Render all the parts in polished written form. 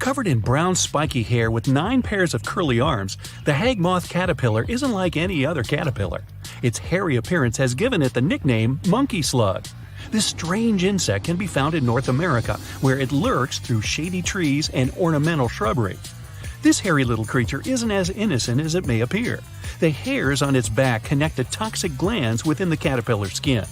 Covered in brown spiky hair with 9 pairs of curly arms, the hag moth caterpillar isn't like any other caterpillar. Its hairy appearance has given it the nickname monkey slug. This strange insect can be found in North America, where it lurks through shady trees and ornamental shrubbery. This hairy little creature isn't as innocent as it may appear. The hairs on its back connect to toxic glands within the caterpillar's skin.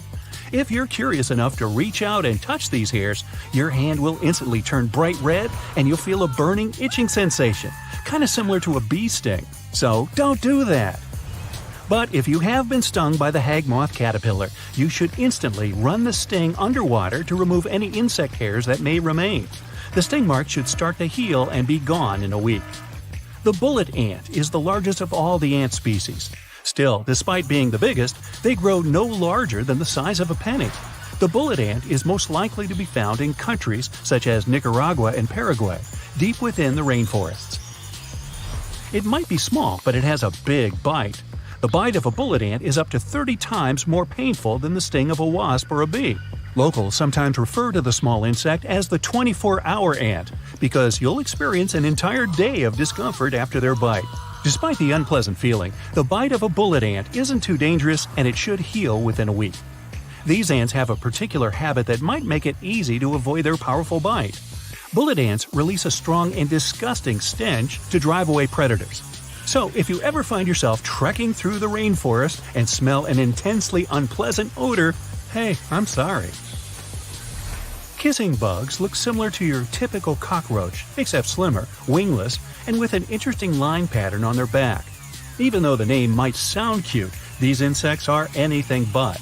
If you're curious enough to reach out and touch these hairs, your hand will instantly turn bright red and you'll feel a burning, itching sensation, kind of similar to a bee sting. So don't do that. But if you have been stung by the hag moth caterpillar, you should instantly run the sting underwater to remove any insect hairs that may remain. The sting mark should start to heal and be gone in a week. The bullet ant is the largest of all the ant species. Still, despite being the biggest, they grow no larger than the size of a penny. The bullet ant is most likely to be found in countries such as Nicaragua and Paraguay, deep within the rainforests. It might be small, but it has a big bite. The bite of a bullet ant is up to 30 times more painful than the sting of a wasp or a bee. Locals sometimes refer to the small insect as the 24-hour ant because you'll experience an entire day of discomfort after their bite. Despite the unpleasant feeling, the bite of a bullet ant isn't too dangerous and it should heal within a week. These ants have a particular habit that might make it easy to avoid their powerful bite. Bullet ants release a strong and disgusting stench to drive away predators. So if you ever find yourself trekking through the rainforest and smell an intensely unpleasant odor, hey, I'm sorry. Kissing bugs look similar to your typical cockroach, except slimmer, wingless, and with an interesting line pattern on their back. Even though the name might sound cute, these insects are anything but.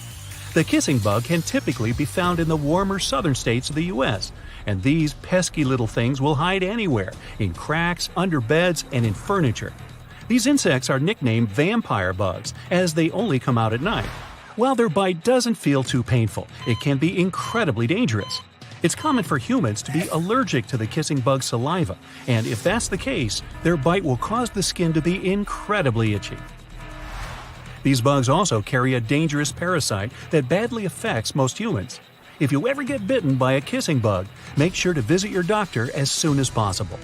The kissing bug can typically be found in the warmer southern states of the U.S., and these pesky little things will hide anywhere, in cracks, under beds, and in furniture. These insects are nicknamed vampire bugs, as they only come out at night. While their bite doesn't feel too painful, it can be incredibly dangerous. It's common for humans to be allergic to the kissing bug's saliva, and if that's the case, their bite will cause the skin to be incredibly itchy. These bugs also carry a dangerous parasite that badly affects most humans. If you ever get bitten by a kissing bug, make sure to visit your doctor as soon as possible.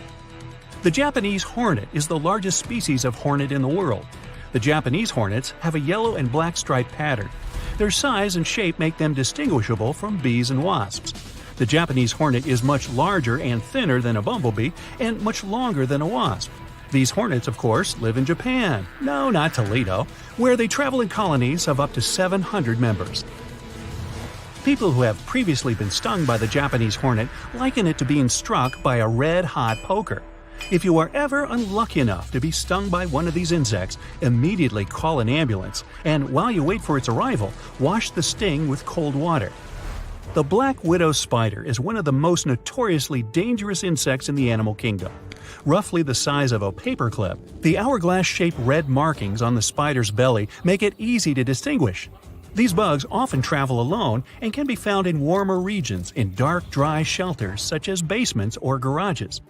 The Japanese hornet is the largest species of hornet in the world. The Japanese hornets have a yellow and black striped pattern. Their size and shape make them distinguishable from bees and wasps. The Japanese hornet is much larger and thinner than a bumblebee and much longer than a wasp. These hornets, of course, live in Japan, no, not Toledo, where they travel in colonies of up to 700 members. People who have previously been stung by the Japanese hornet liken it to being struck by a red-hot poker. If you are ever unlucky enough to be stung by one of these insects, immediately call an ambulance, and while you wait for its arrival, wash the sting with cold water. The black widow spider is one of the most notoriously dangerous insects in the animal kingdom. Roughly the size of a paperclip, the hourglass-shaped red markings on the spider's belly make it easy to distinguish. These bugs often travel alone and can be found in warmer regions in dark, dry shelters such as basements or garages.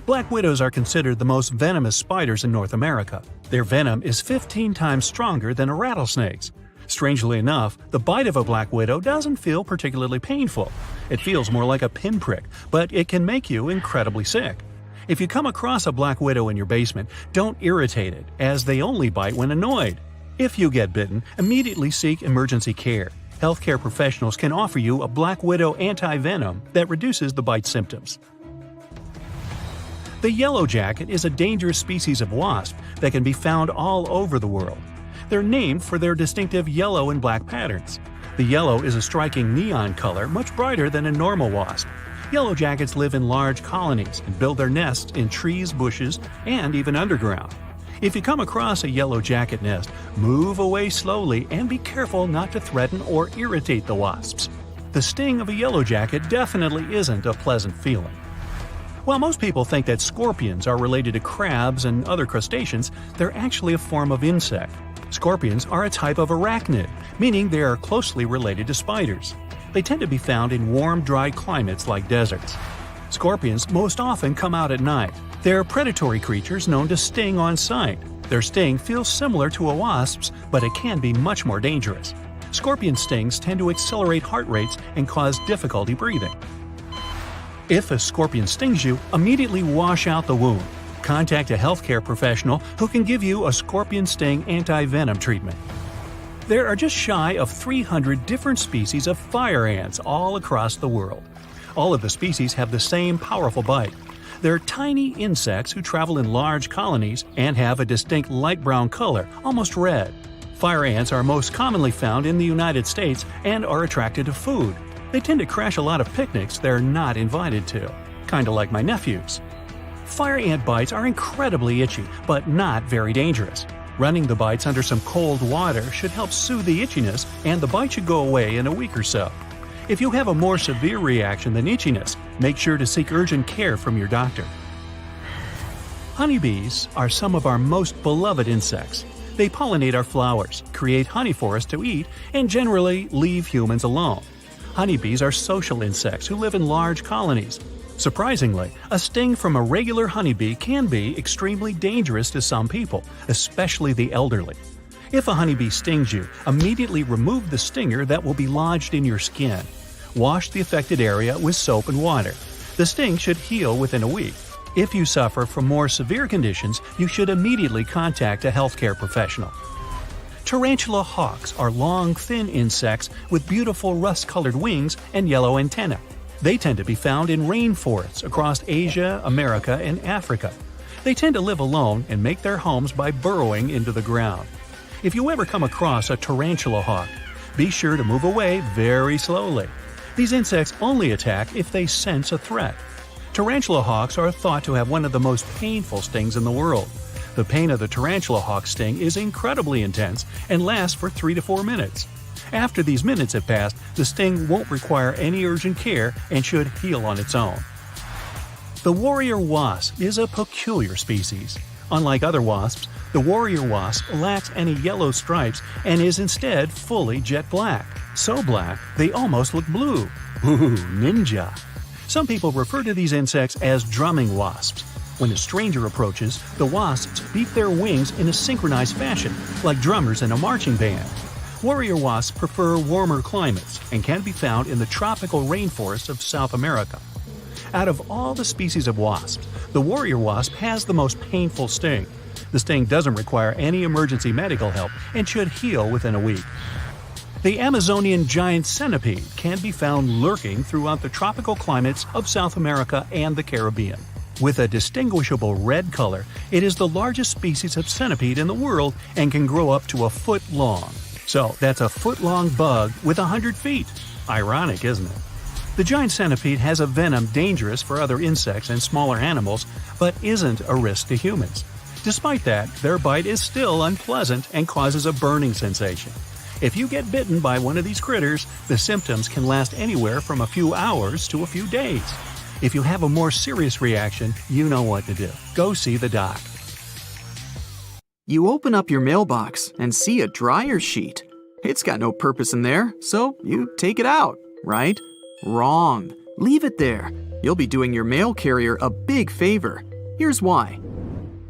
Black widows are considered the most venomous spiders in North America. Their venom is 15 times stronger than a rattlesnake's. Strangely enough, the bite of a black widow doesn't feel particularly painful. It feels more like a pinprick, but it can make you incredibly sick. If you come across a black widow in your basement, don't irritate it, as they only bite when annoyed. If you get bitten, immediately seek emergency care. Healthcare professionals can offer you a black widow anti-venom that reduces the bite symptoms. The yellow jacket is a dangerous species of wasp that can be found all over the world. They're named for their distinctive yellow and black patterns. The yellow is a striking neon color, much brighter than a normal wasp. Yellow jackets live in large colonies and build their nests in trees, bushes, and even underground. If you come across a yellow jacket nest, move away slowly and be careful not to threaten or irritate the wasps. The sting of a yellow jacket definitely isn't a pleasant feeling. While most people think that scorpions are related to crabs and other crustaceans, they're actually a form of insect. Scorpions are a type of arachnid, meaning they are closely related to spiders. They tend to be found in warm, dry climates like deserts. Scorpions most often come out at night. They're predatory creatures known to sting on sight. Their sting feels similar to a wasp's, but it can be much more dangerous. Scorpion stings tend to accelerate heart rates and cause difficulty breathing. If a scorpion stings you, immediately wash out the wound. Contact a healthcare professional who can give you a scorpion sting anti-venom treatment. There are just shy of 300 different species of fire ants all across the world. All of the species have the same powerful bite. They're tiny insects who travel in large colonies and have a distinct light brown color, almost red. Fire ants are most commonly found in the United States and are attracted to food. They tend to crash a lot of picnics they're not invited to, kinda like my nephews. Fire ant bites are incredibly itchy, but not very dangerous. Running the bites under some cold water should help soothe the itchiness, and the bite should go away in a week or so. If you have a more severe reaction than itchiness, make sure to seek urgent care from your doctor. Honeybees are some of our most beloved insects. They pollinate our flowers, create honey for us to eat, and generally leave humans alone. Honeybees are social insects who live in large colonies. Surprisingly, a sting from a regular honeybee can be extremely dangerous to some people, especially the elderly. If a honeybee stings you, immediately remove the stinger that will be lodged in your skin. Wash the affected area with soap and water. The sting should heal within a week. If you suffer from more severe conditions, you should immediately contact a healthcare professional. Tarantula hawks are long, thin insects with beautiful rust-colored wings and yellow antennae. They tend to be found in rainforests across Asia, America, and Africa. They tend to live alone and make their homes by burrowing into the ground. If you ever come across a tarantula hawk, be sure to move away very slowly. These insects only attack if they sense a threat. Tarantula hawks are thought to have one of the most painful stings in the world. The pain of the tarantula hawk sting is incredibly intense and lasts for 3 to 4 minutes. After these minutes have passed, the sting won't require any urgent care and should heal on its own. The warrior wasp is a peculiar species. Unlike other wasps, the warrior wasp lacks any yellow stripes and is instead fully jet black. So black, they almost look blue. Ooh, ninja! Some people refer to these insects as drumming wasps. When a stranger approaches, the wasps beat their wings in a synchronized fashion, like drummers in a marching band. Warrior wasps prefer warmer climates and can be found in the tropical rainforests of South America. Out of all the species of wasps, the warrior wasp has the most painful sting. The sting doesn't require any emergency medical help and should heal within a week. The Amazonian giant centipede can be found lurking throughout the tropical climates of South America and the Caribbean. With a distinguishable red color, it is the largest species of centipede in the world and can grow up to a foot long. So that's a foot-long bug with 100 feet. Ironic, isn't it? The giant centipede has a venom dangerous for other insects and smaller animals, but isn't a risk to humans. Despite that, their bite is still unpleasant and causes a burning sensation. If you get bitten by one of these critters, the symptoms can last anywhere from a few hours to a few days. If you have a more serious reaction, you know what to do. Go see the doc. You open up your mailbox and see a dryer sheet. It's got no purpose in there, so you take it out, right? Wrong. Leave it there. You'll be doing your mail carrier a big favor. Here's why.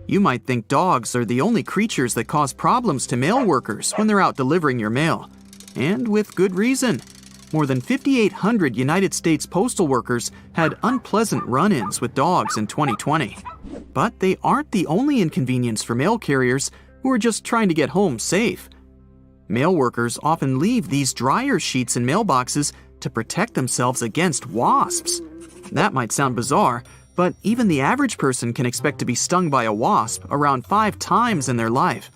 You might think dogs are the only creatures that cause problems to mail workers when they're out delivering your mail. And with good reason. More than 5,800 United States postal workers had unpleasant run-ins with dogs in 2020. But they aren't the only inconvenience for mail carriers who are just trying to get home safe. Mail workers often leave these dryer sheets in mailboxes to protect themselves against wasps. That might sound bizarre, but even the average person can expect to be stung by a wasp around 5 times in their life.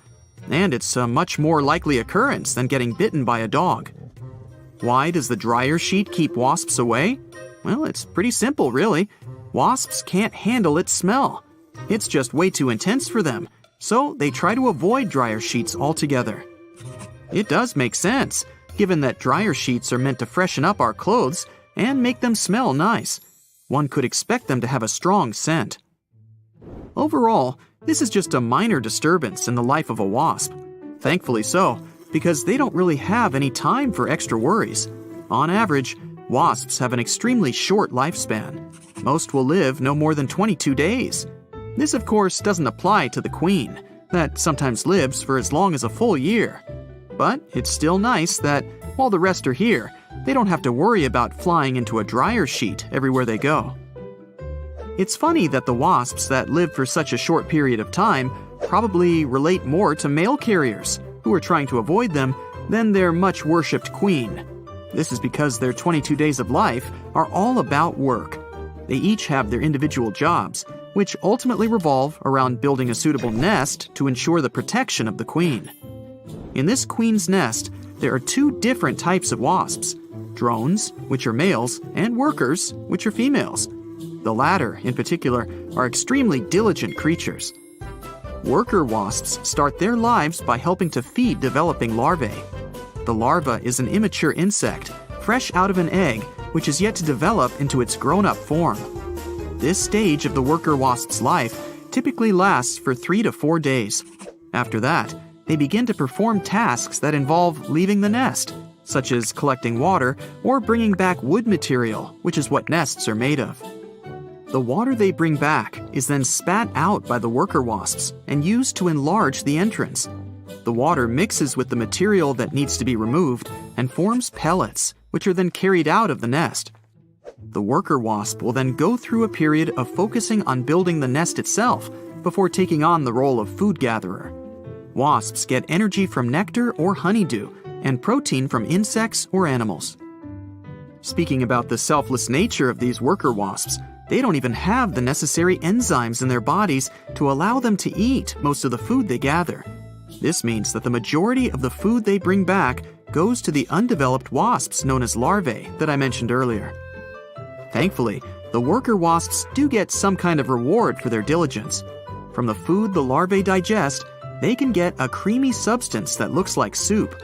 And it's a much more likely occurrence than getting bitten by a dog. Why does the dryer sheet keep wasps away? Well, it's pretty simple, really. Wasps can't handle its smell. It's just way too intense for them, so they try to avoid dryer sheets altogether. It does make sense, given that dryer sheets are meant to freshen up our clothes and make them smell nice. One could expect them to have a strong scent. Overall, this is just a minor disturbance in the life of a wasp. Thankfully so, because they don't really have any time for extra worries. On average, wasps have an extremely short lifespan. Most will live no more than 22 days. This, of course, doesn't apply to the queen, that sometimes lives for as long as a full year. But it's still nice that, while the rest are here, they don't have to worry about flying into a dryer sheet everywhere they go. It's funny that the wasps that live for such a short period of time probably relate more to mail carriers, who are trying to avoid them, than their much-worshipped queen. This is because their 22 days of life are all about work. They each have their individual jobs, which ultimately revolve around building a suitable nest to ensure the protection of the queen. In this queen's nest, there are two different types of wasps: drones, which are males, and workers, which are females. The latter, in particular, are extremely diligent creatures. Worker wasps start their lives by helping to feed developing larvae. The larva is an immature insect, fresh out of an egg, which is yet to develop into its grown-up form. This stage of the worker wasp's life typically lasts for 3 to 4 days. After that, they begin to perform tasks that involve leaving the nest, such as collecting water or bringing back wood material, which is what nests are made of. The water they bring back is then spat out by the worker wasps and used to enlarge the entrance. The water mixes with the material that needs to be removed and forms pellets, which are then carried out of the nest. The worker wasp will then go through a period of focusing on building the nest itself before taking on the role of food gatherer. Wasps get energy from nectar or honeydew and protein from insects or animals. Speaking about the selfless nature of these worker wasps, they don't even have the necessary enzymes in their bodies to allow them to eat most of the food they gather. This means that the majority of the food they bring back goes to the undeveloped wasps known as larvae that I mentioned earlier. Thankfully, the worker wasps do get some kind of reward for their diligence. From the food the larvae digest, they can get a creamy substance that looks like soup.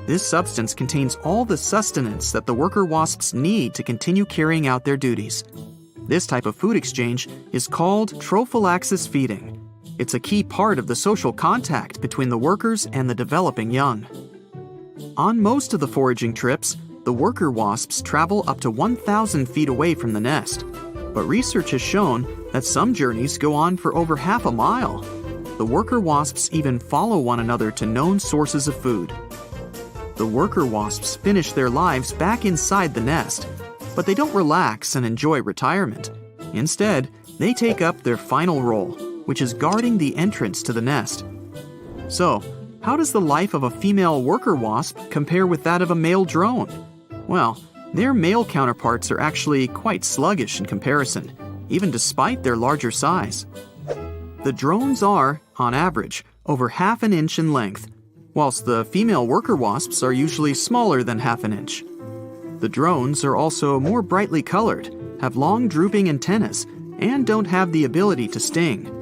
This substance contains all the sustenance that the worker wasps need to continue carrying out their duties. This type of food exchange is called trophallaxis feeding. It's a key part of the social contact between the workers and the developing young. On most of the foraging trips, the worker wasps travel up to 1,000 feet away from the nest. But research has shown that some journeys go on for over half a mile. The worker wasps even follow one another to known sources of food. The worker wasps finish their lives back inside the nest, but they don't relax and enjoy retirement. Instead, they take up their final role, which is guarding the entrance to the nest. So, how does the life of a female worker wasp compare with that of a male drone? Well, their male counterparts are actually quite sluggish in comparison, even despite their larger size. The drones are, on average, over half an inch in length, whilst the female worker wasps are usually smaller than half an inch. The drones are also more brightly colored, have long drooping antennas, and don't have the ability to sting.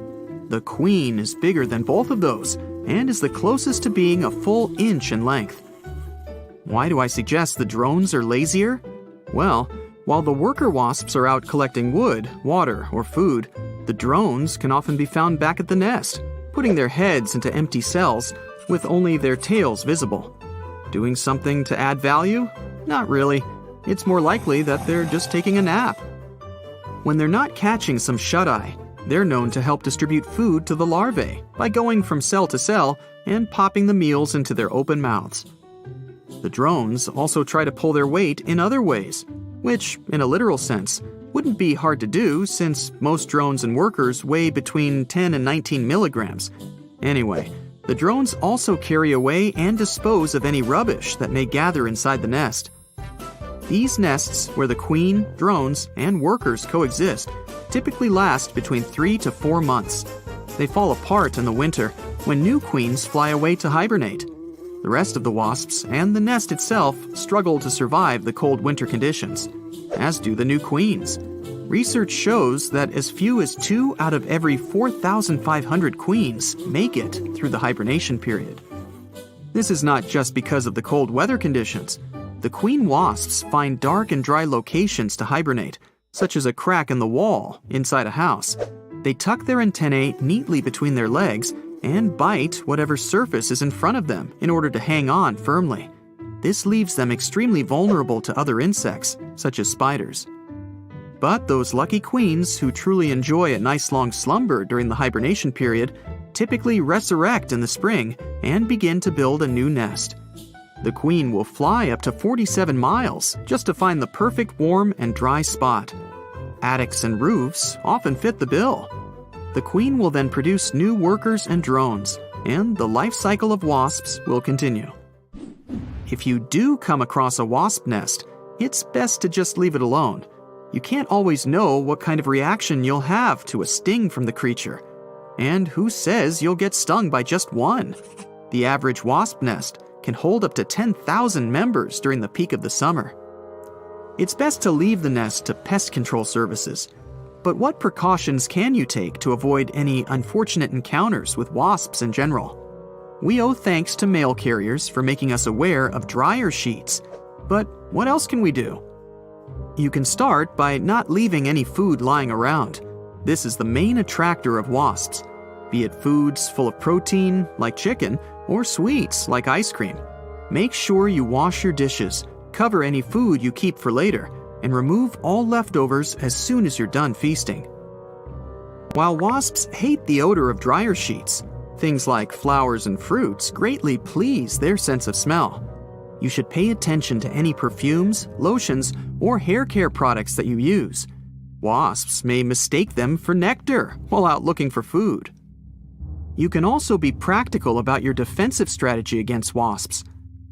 The queen is bigger than both of those and is the closest to being a full inch in length. Why do I suggest the drones are lazier? Well, while the worker wasps are out collecting wood, water, or food, the drones can often be found back at the nest, putting their heads into empty cells with only their tails visible. Doing something to add value? Not really. It's more likely that they're just taking a nap. When they're not catching some shut-eye, they're known to help distribute food to the larvae by going from cell to cell and popping the meals into their open mouths. The drones also try to pull their weight in other ways, which, in a literal sense, wouldn't be hard to do since most drones and workers weigh between 10 and 19 milligrams. Anyway, the drones also carry away and dispose of any rubbish that may gather inside the nest. These nests, where the queen, drones, and workers coexist, typically last between 3 to 4 months. They fall apart in the winter when new queens fly away to hibernate. The rest of the wasps and the nest itself struggle to survive the cold winter conditions, as do the new queens. Research shows that as few as 2 out of every 4,500 queens make it through the hibernation period. This is not just because of the cold weather conditions. The queen wasps find dark and dry locations to hibernate, such as a crack in the wall inside a house. They tuck their antennae neatly between their legs and bite whatever surface is in front of them in order to hang on firmly. This leaves them extremely vulnerable to other insects, such as spiders. But those lucky queens who truly enjoy a nice long slumber during the hibernation period typically resurrect in the spring and begin to build a new nest. The queen will fly up to 47 miles just to find the perfect warm and dry spot. Attics and roofs often fit the bill. The queen will then produce new workers and drones, and the life cycle of wasps will continue. If you do come across a wasp nest, it's best to just leave it alone. You can't always know what kind of reaction you'll have to a sting from the creature. And who says you'll get stung by just one? The average wasp nest can hold up to 10,000 members during the peak of the summer. It's best to leave the nest to pest control services. But what precautions can you take to avoid any unfortunate encounters with wasps in general? We owe thanks to mail carriers for making us aware of dryer sheets. But what else can we do? You can start by not leaving any food lying around. This is the main attractor of wasps, be it foods full of protein, like chicken, or sweets, like ice cream. Make sure you wash your dishes, cover any food you keep for later, and remove all leftovers as soon as you're done feasting. While wasps hate the odor of dryer sheets, things like flowers and fruits greatly please their sense of smell. You should pay attention to any perfumes, lotions, or hair care products that you use. Wasps may mistake them for nectar while out looking for food. You can also be practical about your defensive strategy against wasps.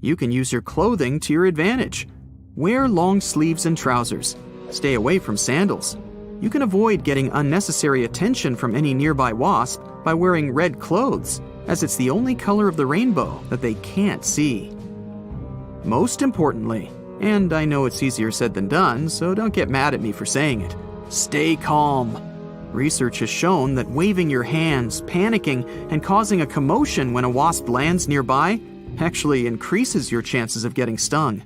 You can use your clothing to your advantage. Wear long sleeves and trousers. Stay away from sandals. You can avoid getting unnecessary attention from any nearby wasp by wearing red clothes, as it's the only color of the rainbow that they can't see. Most importantly, and I know it's easier said than done, so don't get mad at me for saying it, stay calm. Research has shown that waving your hands, panicking, and causing a commotion when a wasp lands nearby actually increases your chances of getting stung.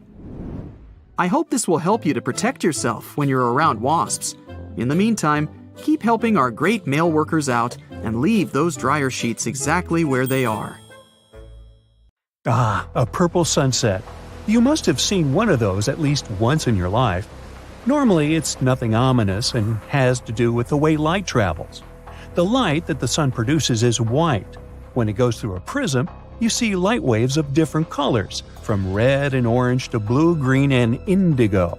I hope this will help you to protect yourself when you're around wasps. In the meantime, keep helping our great mail workers out and leave those dryer sheets exactly where they are. Ah, a purple sunset. You must have seen one of those at least once in your life. Normally, it's nothing ominous and has to do with the way light travels. The light that the sun produces is white. When it goes through a prism, you see light waves of different colors, from red and orange to blue, green, and indigo.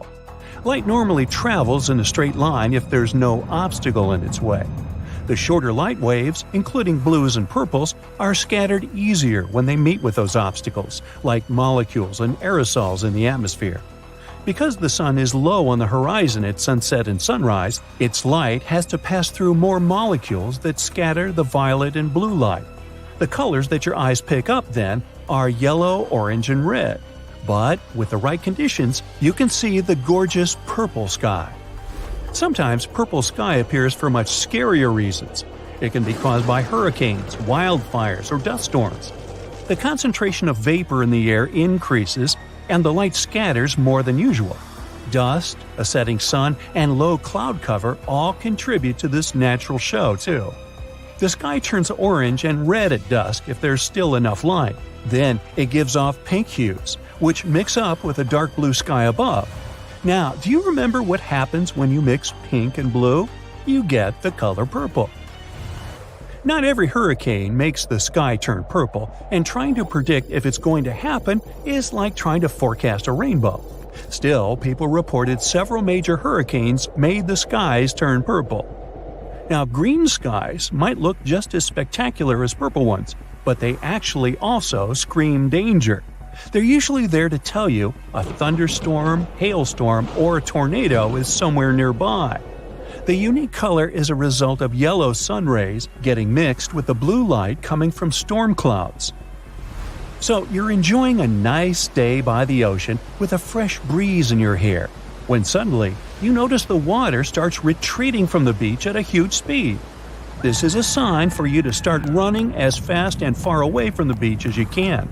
Light normally travels in a straight line if there's no obstacle in its way. The shorter light waves, including blues and purples, are scattered easier when they meet with those obstacles, like molecules and aerosols in the atmosphere. Because the sun is low on the horizon at sunset and sunrise, its light has to pass through more molecules that scatter the violet and blue light. The colors that your eyes pick up, then, are yellow, orange, and red. But with the right conditions, you can see the gorgeous purple sky. Sometimes purple sky appears for much scarier reasons. It can be caused by hurricanes, wildfires, or dust storms. The concentration of vapor in the air increases, and the light scatters more than usual. Dust, a setting sun, and low cloud cover all contribute to this natural show, too. The sky turns orange and red at dusk if there's still enough light. Then it gives off pink hues, which mix up with a dark blue sky above. Now, do you remember what happens when you mix pink and blue? You get the color purple. Not every hurricane makes the sky turn purple, and trying to predict if it's going to happen is like trying to forecast a rainbow. Still, people reported several major hurricanes made the skies turn purple. Now, green skies might look just as spectacular as purple ones, but they actually also scream danger. They're usually there to tell you a thunderstorm, hailstorm, or a tornado is somewhere nearby. The unique color is a result of yellow sun rays getting mixed with the blue light coming from storm clouds. So you're enjoying a nice day by the ocean with a fresh breeze in your hair, when suddenly you notice the water starts retreating from the beach at a huge speed. This is a sign for you to start running as fast and far away from the beach as you can.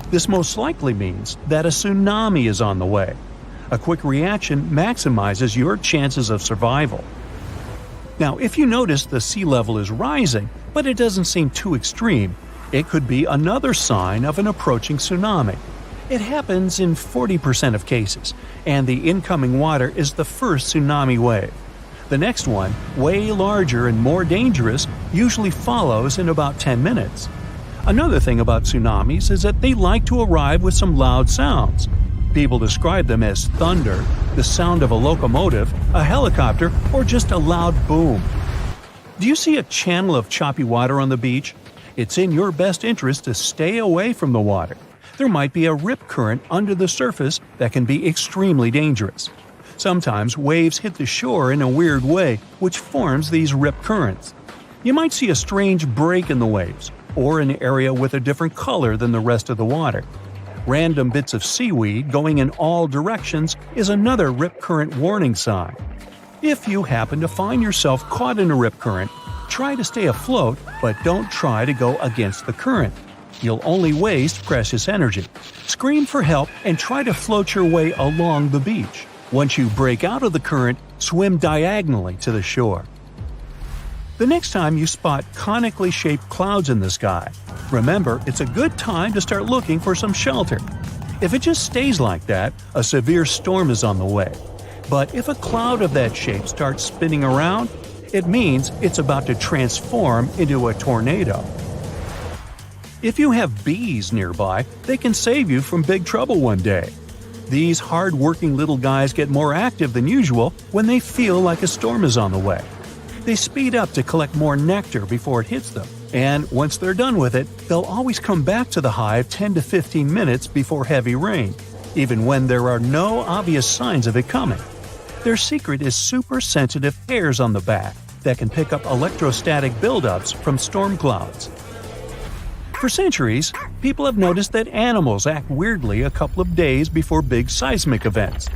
This most likely means that a tsunami is on the way. A quick reaction maximizes your chances of survival. Now, if you notice the sea level is rising, but it doesn't seem too extreme, it could be another sign of an approaching tsunami. It happens in 40% of cases, and the incoming water is the first tsunami wave. The next one, way larger and more dangerous, usually follows in about 10 minutes. Another thing about tsunamis is that they like to arrive with some loud sounds. People describe them as thunder, the sound of a locomotive, a helicopter, or just a loud boom. Do you see a channel of choppy water on the beach? It's in your best interest to stay away from the water. There might be a rip current under the surface that can be extremely dangerous. Sometimes waves hit the shore in a weird way, which forms these rip currents. You might see a strange break in the waves, or an area with a different color than the rest of the water. Random bits of seaweed going in all directions is another rip current warning sign. If you happen to find yourself caught in a rip current, try to stay afloat, but don't try to go against the current. You'll only waste precious energy. Scream for help and try to float your way along the beach. Once you break out of the current, swim diagonally to the shore. The next time you spot conically shaped clouds in the sky, remember it's a good time to start looking for some shelter. If it just stays like that, a severe storm is on the way. But if a cloud of that shape starts spinning around, it means it's about to transform into a tornado. If you have bees nearby, they can save you from big trouble one day. These hard-working little guys get more active than usual when they feel like a storm is on the way. They speed up to collect more nectar before it hits them, and once they're done with it, they'll always come back to the hive 10 to 15 minutes before heavy rain, even when there are no obvious signs of it coming. Their secret is super-sensitive hairs on the back that can pick up electrostatic buildups from storm clouds. For centuries, people have noticed that animals act weirdly a couple of days before big seismic events.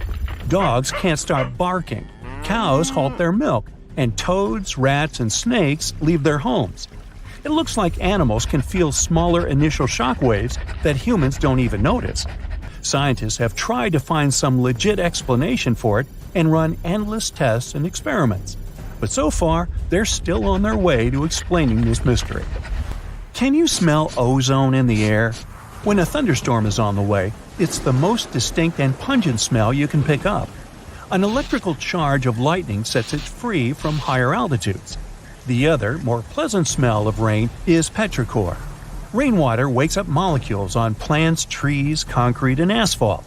Dogs can't stop barking, cows halt their milk, and toads, rats, and snakes leave their homes. It looks like animals can feel smaller initial shock waves that humans don't even notice. Scientists have tried to find some legit explanation for it and run endless tests and experiments. But so far, they're still on their way to explaining this mystery. Can you smell ozone in the air? When a thunderstorm is on the way, it's the most distinct and pungent smell you can pick up. An electrical charge of lightning sets it free from higher altitudes. The other, more pleasant smell of rain is petrichor. Rainwater wakes up molecules on plants, trees, concrete, and asphalt.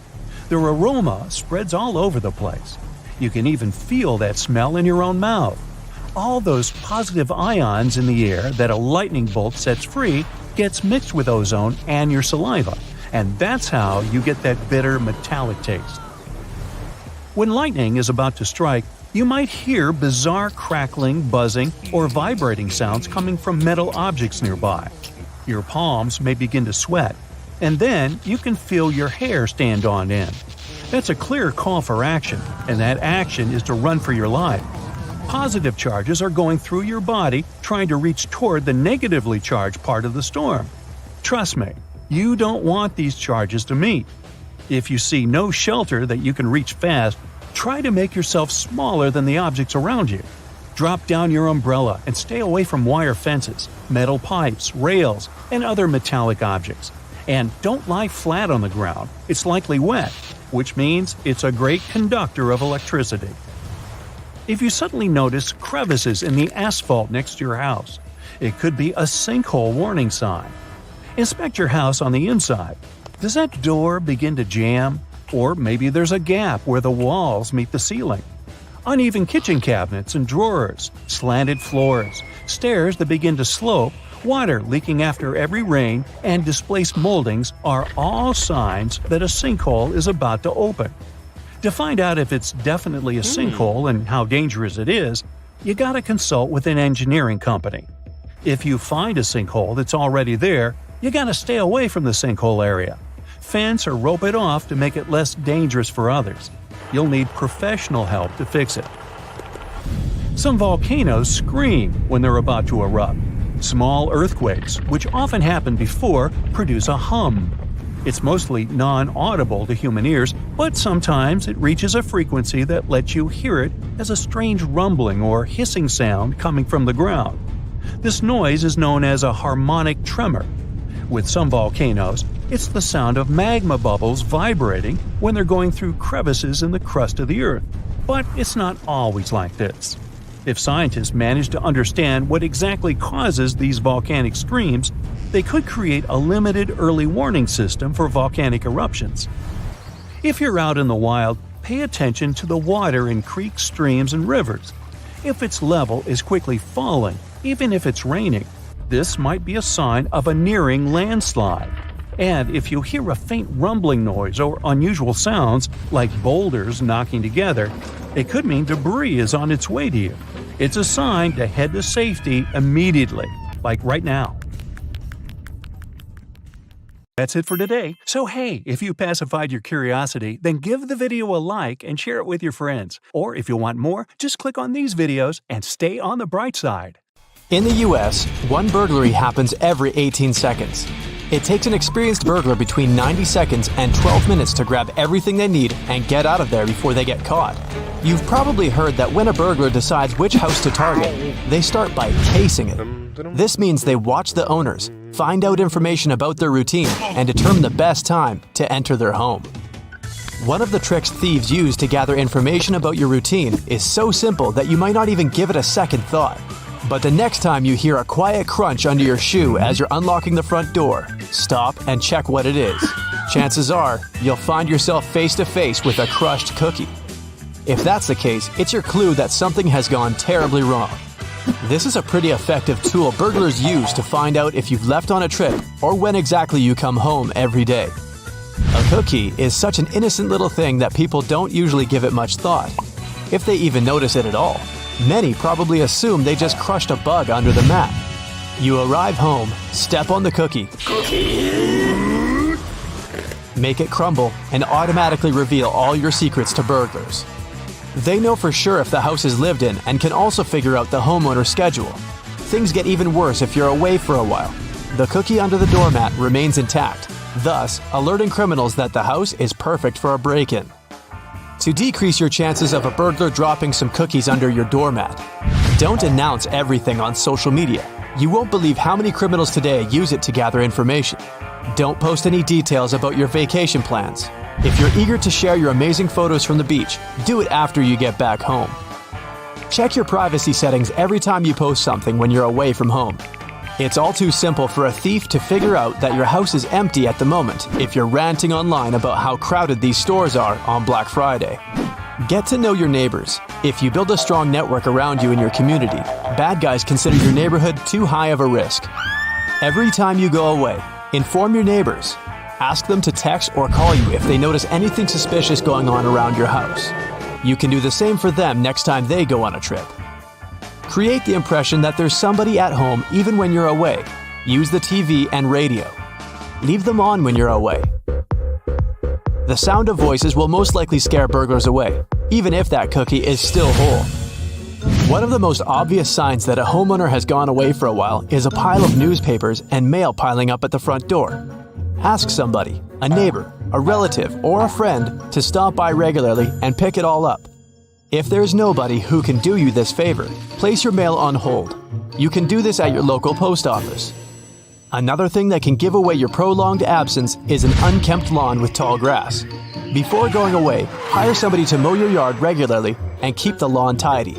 Their aroma spreads all over the place. You can even feel that smell in your own mouth. All those positive ions in the air that a lightning bolt sets free gets mixed with ozone and your saliva, and that's how you get that bitter metallic taste. When lightning is about to strike, you might hear bizarre crackling, buzzing, or vibrating sounds coming from metal objects nearby. Your palms may begin to sweat, and then you can feel your hair stand on end. That's a clear call for action, and that action is to run for your life. Positive charges are going through your body trying to reach toward the negatively charged part of the storm. Trust me, you don't want these charges to meet. If you see no shelter that you can reach fast, try to make yourself smaller than the objects around you. Drop down your umbrella and stay away from wire fences, metal pipes, rails, and other metallic objects. And don't lie flat on the ground, it's likely wet, which means it's a great conductor of electricity. If you suddenly notice crevices in the asphalt next to your house, it could be a sinkhole warning sign. Inspect your house on the inside. Does that door begin to jam? Or maybe there's a gap where the walls meet the ceiling. Uneven kitchen cabinets and drawers, slanted floors, stairs that begin to slope, water leaking after every rain, and displaced moldings are all signs that a sinkhole is about to open. To find out if it's definitely a sinkhole and how dangerous it is, you gotta consult with an engineering company. If you find a sinkhole that's already there, you gotta stay away from the sinkhole area. Fence or rope it off to make it less dangerous for others. You'll need professional help to fix it. Some volcanoes scream when they're about to erupt. Small earthquakes, which often happen before, produce a hum. It's mostly non-audible to human ears, but sometimes it reaches a frequency that lets you hear it as a strange rumbling or hissing sound coming from the ground. This noise is known as a harmonic tremor. With some volcanoes, it's the sound of magma bubbles vibrating when they're going through crevices in the crust of the earth. But it's not always like this. If scientists manage to understand what exactly causes these volcanic screams, they could create a limited early warning system for volcanic eruptions. If you're out in the wild, pay attention to the water in creeks, streams, and rivers. If its level is quickly falling, even if it's raining, this might be a sign of a nearing landslide. And if you hear a faint rumbling noise or unusual sounds, like boulders knocking together, it could mean debris is on its way to you. It's a sign to head to safety immediately, like right now. That's it for today. So hey, if you pacified your curiosity, then give the video a like and share it with your friends. Or if you want more, just click on these videos and stay on the bright side. In the US, one burglary happens every 18 seconds. It takes an experienced burglar between 90 seconds and 12 minutes to grab everything they need and get out of there before they get caught. You've probably heard that when a burglar decides which house to target, they start by casing it. This means they watch the owners, find out information about their routine, and determine the best time to enter their home. One of the tricks thieves use to gather information about your routine is so simple that you might not even give it a second thought. But the next time you hear a quiet crunch under your shoe as you're unlocking the front door, stop and check what it is. Chances are, you'll find yourself face to face with a crushed cookie. If that's the case, it's your clue that something has gone terribly wrong. This is a pretty effective tool burglars use to find out if you've left on a trip or when exactly you come home every day. A cookie is such an innocent little thing that people don't usually give it much thought, if they even notice it at all. Many probably assume they just crushed a bug under the mat. You arrive home, step on the cookie, make it crumble, and automatically reveal all your secrets to burglars. They know for sure if the house is lived in and can also figure out the homeowner's schedule. Things get even worse if you're away for a while. The cookie under the doormat remains intact, thus alerting criminals that the house is perfect for a break-in. To decrease your chances of a burglar dropping some cookies under your doormat, don't announce everything on social media. You won't believe how many criminals today use it to gather information. Don't post any details about your vacation plans. If you're eager to share your amazing photos from the beach, do it after you get back home. Check your privacy settings every time you post something when you're away from home. It's all too simple for a thief to figure out that your house is empty at the moment if you're ranting online about how crowded these stores are on Black Friday. Get to know your neighbors. If you build a strong network around you in your community, bad guys consider your neighborhood too high of a risk. Every time you go away, inform your neighbors. Ask them to text or call you if they notice anything suspicious going on around your house. You can do the same for them next time they go on a trip. Create the impression that there's somebody at home even when you're away. Use the TV and radio. Leave them on when you're away. The sound of voices will most likely scare burglars away, even if that cookie is still whole. One of the most obvious signs that a homeowner has gone away for a while is a pile of newspapers and mail piling up at the front door. Ask somebody, a neighbor, a relative, or a friend to stop by regularly and pick it all up. If there's nobody who can do you this favor, place your mail on hold. You can do this at your local post office. Another thing that can give away your prolonged absence is an unkempt lawn with tall grass. Before going away, hire somebody to mow your yard regularly and keep the lawn tidy.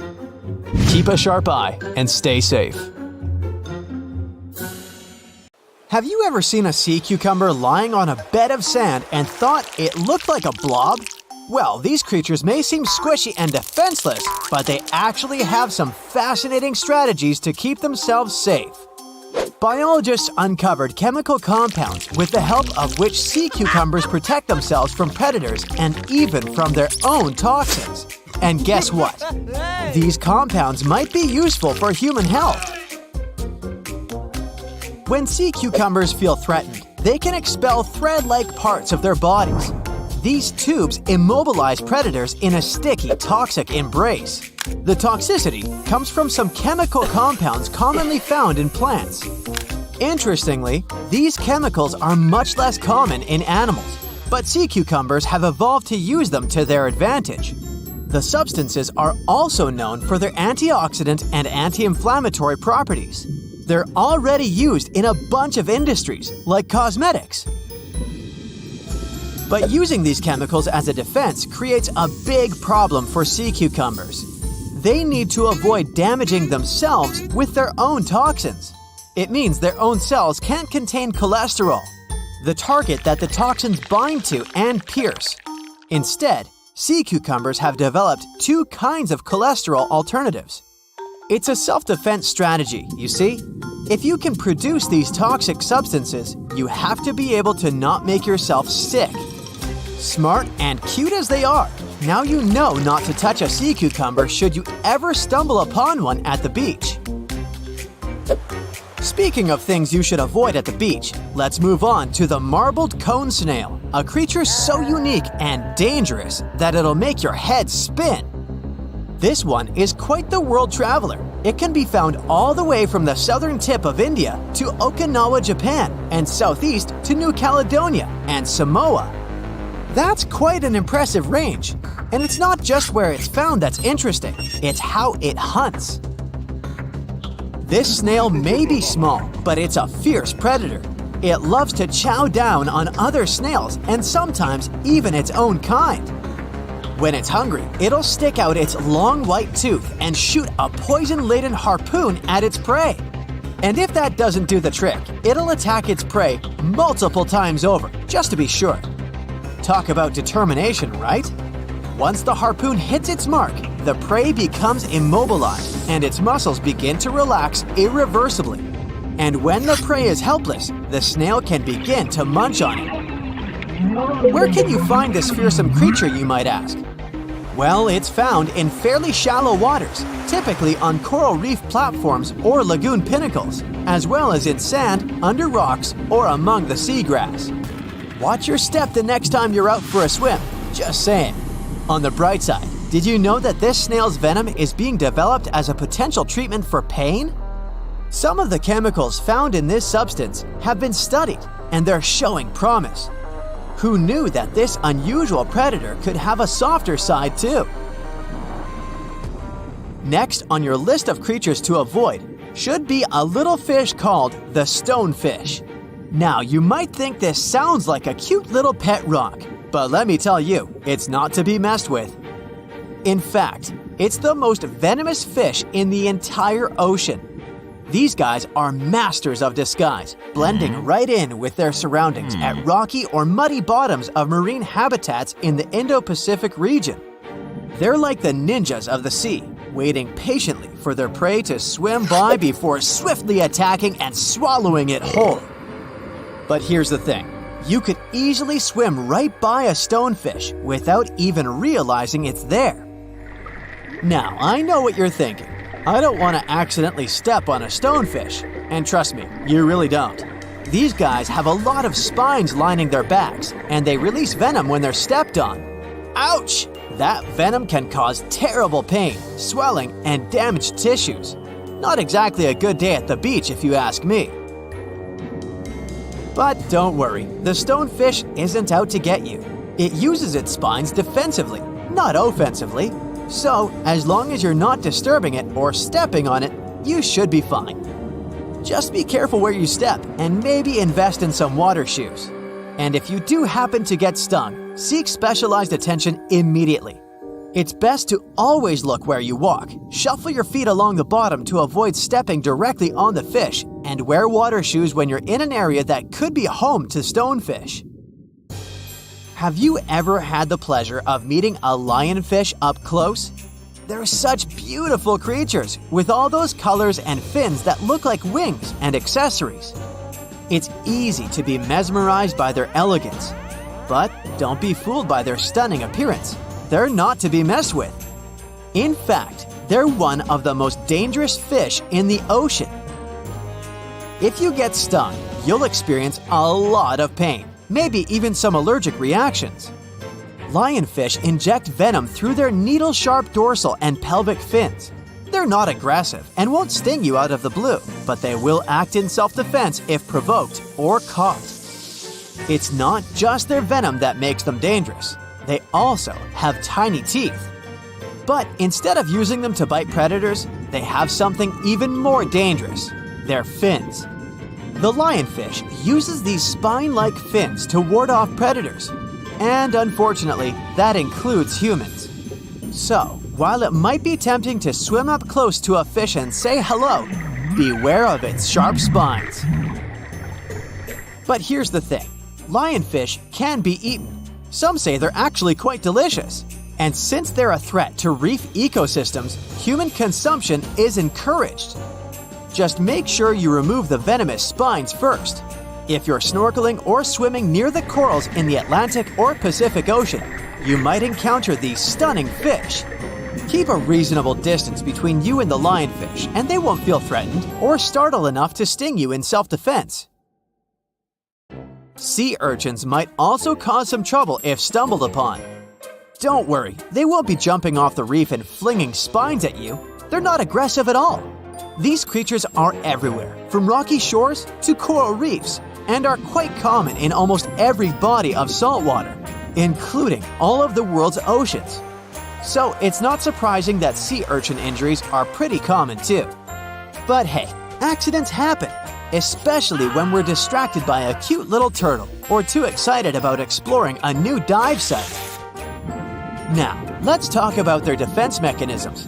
Keep a sharp eye and stay safe. Have you ever seen a sea cucumber lying on a bed of sand and thought it looked like a blob? Well, these creatures may seem squishy and defenseless, but they actually have some fascinating strategies to keep themselves safe. Biologists uncovered chemical compounds with the help of which sea cucumbers protect themselves from predators and even from their own toxins. And guess what? These compounds might be useful for human health. When sea cucumbers feel threatened, they can expel thread-like parts of their bodies. These tubes immobilize predators in a sticky, toxic embrace. The toxicity comes from some chemical compounds commonly found in plants. Interestingly, these chemicals are much less common in animals, but sea cucumbers have evolved to use them to their advantage. The substances are also known for their antioxidant and anti-inflammatory properties. They're already used in a bunch of industries, like cosmetics. But using these chemicals as a defense creates a big problem for sea cucumbers. They need to avoid damaging themselves with their own toxins. It means their own cells can't contain cholesterol, the target that the toxins bind to and pierce. Instead, sea cucumbers have developed two kinds of cholesterol alternatives. It's a self-defense strategy, you see? If you can produce these toxic substances, you have to be able to not make yourself sick. Smart and cute as they are, now you know not to touch a sea cucumber should you ever stumble upon one at the beach. Speaking of things you should avoid at the beach, let's move on to the marbled cone snail, a creature so unique and dangerous that it'll make your head spin. This one is quite the world traveler. It can be found all the way from the southern tip of India to Okinawa, Japan, and southeast to New Caledonia and Samoa. That's quite an impressive range. And it's not just where it's found that's interesting, it's how it hunts. This snail may be small, but it's a fierce predator. It loves to chow down on other snails and sometimes even its own kind. When it's hungry, it'll stick out its long white tooth and shoot a poison-laden harpoon at its prey. And if that doesn't do the trick, it'll attack its prey multiple times over, just to be sure. Talk about determination, right? Once the harpoon hits its mark, the prey becomes immobilized and its muscles begin to relax irreversibly. And when the prey is helpless, the snail can begin to munch on it. Where can you find this fearsome creature, you might ask? Well, it's found in fairly shallow waters, typically on coral reef platforms or lagoon pinnacles, as well as in sand, under rocks, or among the seagrass. Watch your step the next time you're out for a swim, just saying. On the bright side, did you know that this snail's venom is being developed as a potential treatment for pain? Some of the chemicals found in this substance have been studied, and they're showing promise. Who knew that this unusual predator could have a softer side too? Next on your list of creatures to avoid should be a little fish called the stonefish. Now, you might think this sounds like a cute little pet rock, but let me tell you, it's not to be messed with. In fact, it's the most venomous fish in the entire ocean. These guys are masters of disguise, blending right in with their surroundings at rocky or muddy bottoms of marine habitats in the Indo-Pacific region. They're like the ninjas of the sea, waiting patiently for their prey to swim by before swiftly attacking and swallowing it whole. But here's the thing. You could easily swim right by a stonefish without even realizing it's there. Now, I know what you're thinking. I don't want to accidentally step on a stonefish. And trust me, you really don't. These guys have a lot of spines lining their backs, and they release venom when they're stepped on. Ouch! That venom can cause terrible pain, swelling, and damaged tissues. Not exactly a good day at the beach if you ask me. But don't worry, the stonefish isn't out to get you. It uses its spines defensively, not offensively. So, as long as you're not disturbing it or stepping on it, you should be fine. Just be careful where you step and maybe invest in some water shoes. And if you do happen to get stung, seek specialized attention immediately. It's best to always look where you walk, shuffle your feet along the bottom to avoid stepping directly on the fish, and wear water shoes when you're in an area that could be home to stonefish. Have you ever had the pleasure of meeting a lionfish up close? They're such beautiful creatures with all those colors and fins that look like wings and accessories. It's easy to be mesmerized by their elegance, but don't be fooled by their stunning appearance. They're not to be messed with. In fact, they're one of the most dangerous fish in the ocean. If you get stung, you'll experience a lot of pain. Maybe even some allergic reactions. Lionfish inject venom through their needle-sharp dorsal and pelvic fins. They're not aggressive and won't sting you out of the blue, but they will act in self-defense if provoked or caught. It's not just their venom that makes them dangerous. They also have tiny teeth. But instead of using them to bite predators, they have something even more dangerous: their fins. The lionfish uses these spine-like fins to ward off predators. And unfortunately, that includes humans. So, while it might be tempting to swim up close to a fish and say hello, beware of its sharp spines. But here's the thing. Lionfish can be eaten. Some say they're actually quite delicious. And since they're a threat to reef ecosystems, human consumption is encouraged. Just make sure you remove the venomous spines first. If you're snorkeling or swimming near the corals in the Atlantic or Pacific Ocean, you might encounter these stunning fish. Keep a reasonable distance between you and the lionfish, and they won't feel threatened or startled enough to sting you in self-defense. Sea urchins might also cause some trouble if stumbled upon. Don't worry, they won't be jumping off the reef and flinging spines at you. They're not aggressive at all. These creatures are everywhere, from rocky shores to coral reefs, and are quite common in almost every body of salt water, including all of the world's oceans. So it's not surprising that sea urchin injuries are pretty common too. But hey, accidents happen, especially when we're distracted by a cute little turtle or too excited about exploring a new dive site. Now, let's talk about their defense mechanisms.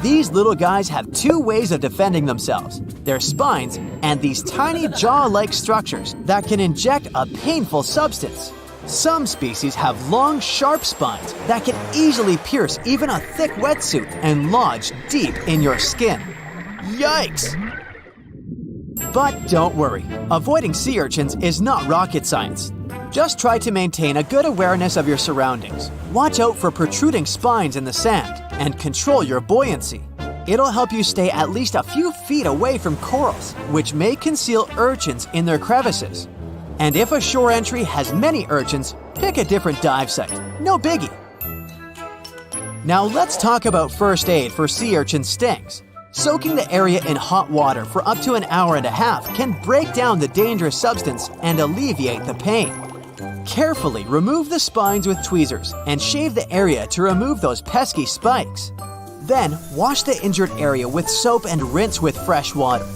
These little guys have two ways of defending themselves: their spines and these tiny jaw-like structures that can inject a painful substance. Some species have long, sharp spines that can easily pierce even a thick wetsuit and lodge deep in your skin. Yikes! But don't worry, avoiding sea urchins is not rocket science. Just try to maintain a good awareness of your surroundings. Watch out for protruding spines in the sand and control your buoyancy. It'll help you stay at least a few feet away from corals, which may conceal urchins in their crevices. And if a shore entry has many urchins, pick a different dive site. No biggie. Now let's talk about first aid for sea urchin stings. Soaking the area in hot water for up to an hour and a half can break down the dangerous substance and alleviate the pain. Carefully remove the spines with tweezers and shave the area to remove those pesky spikes. Then, wash the injured area with soap and rinse with fresh water.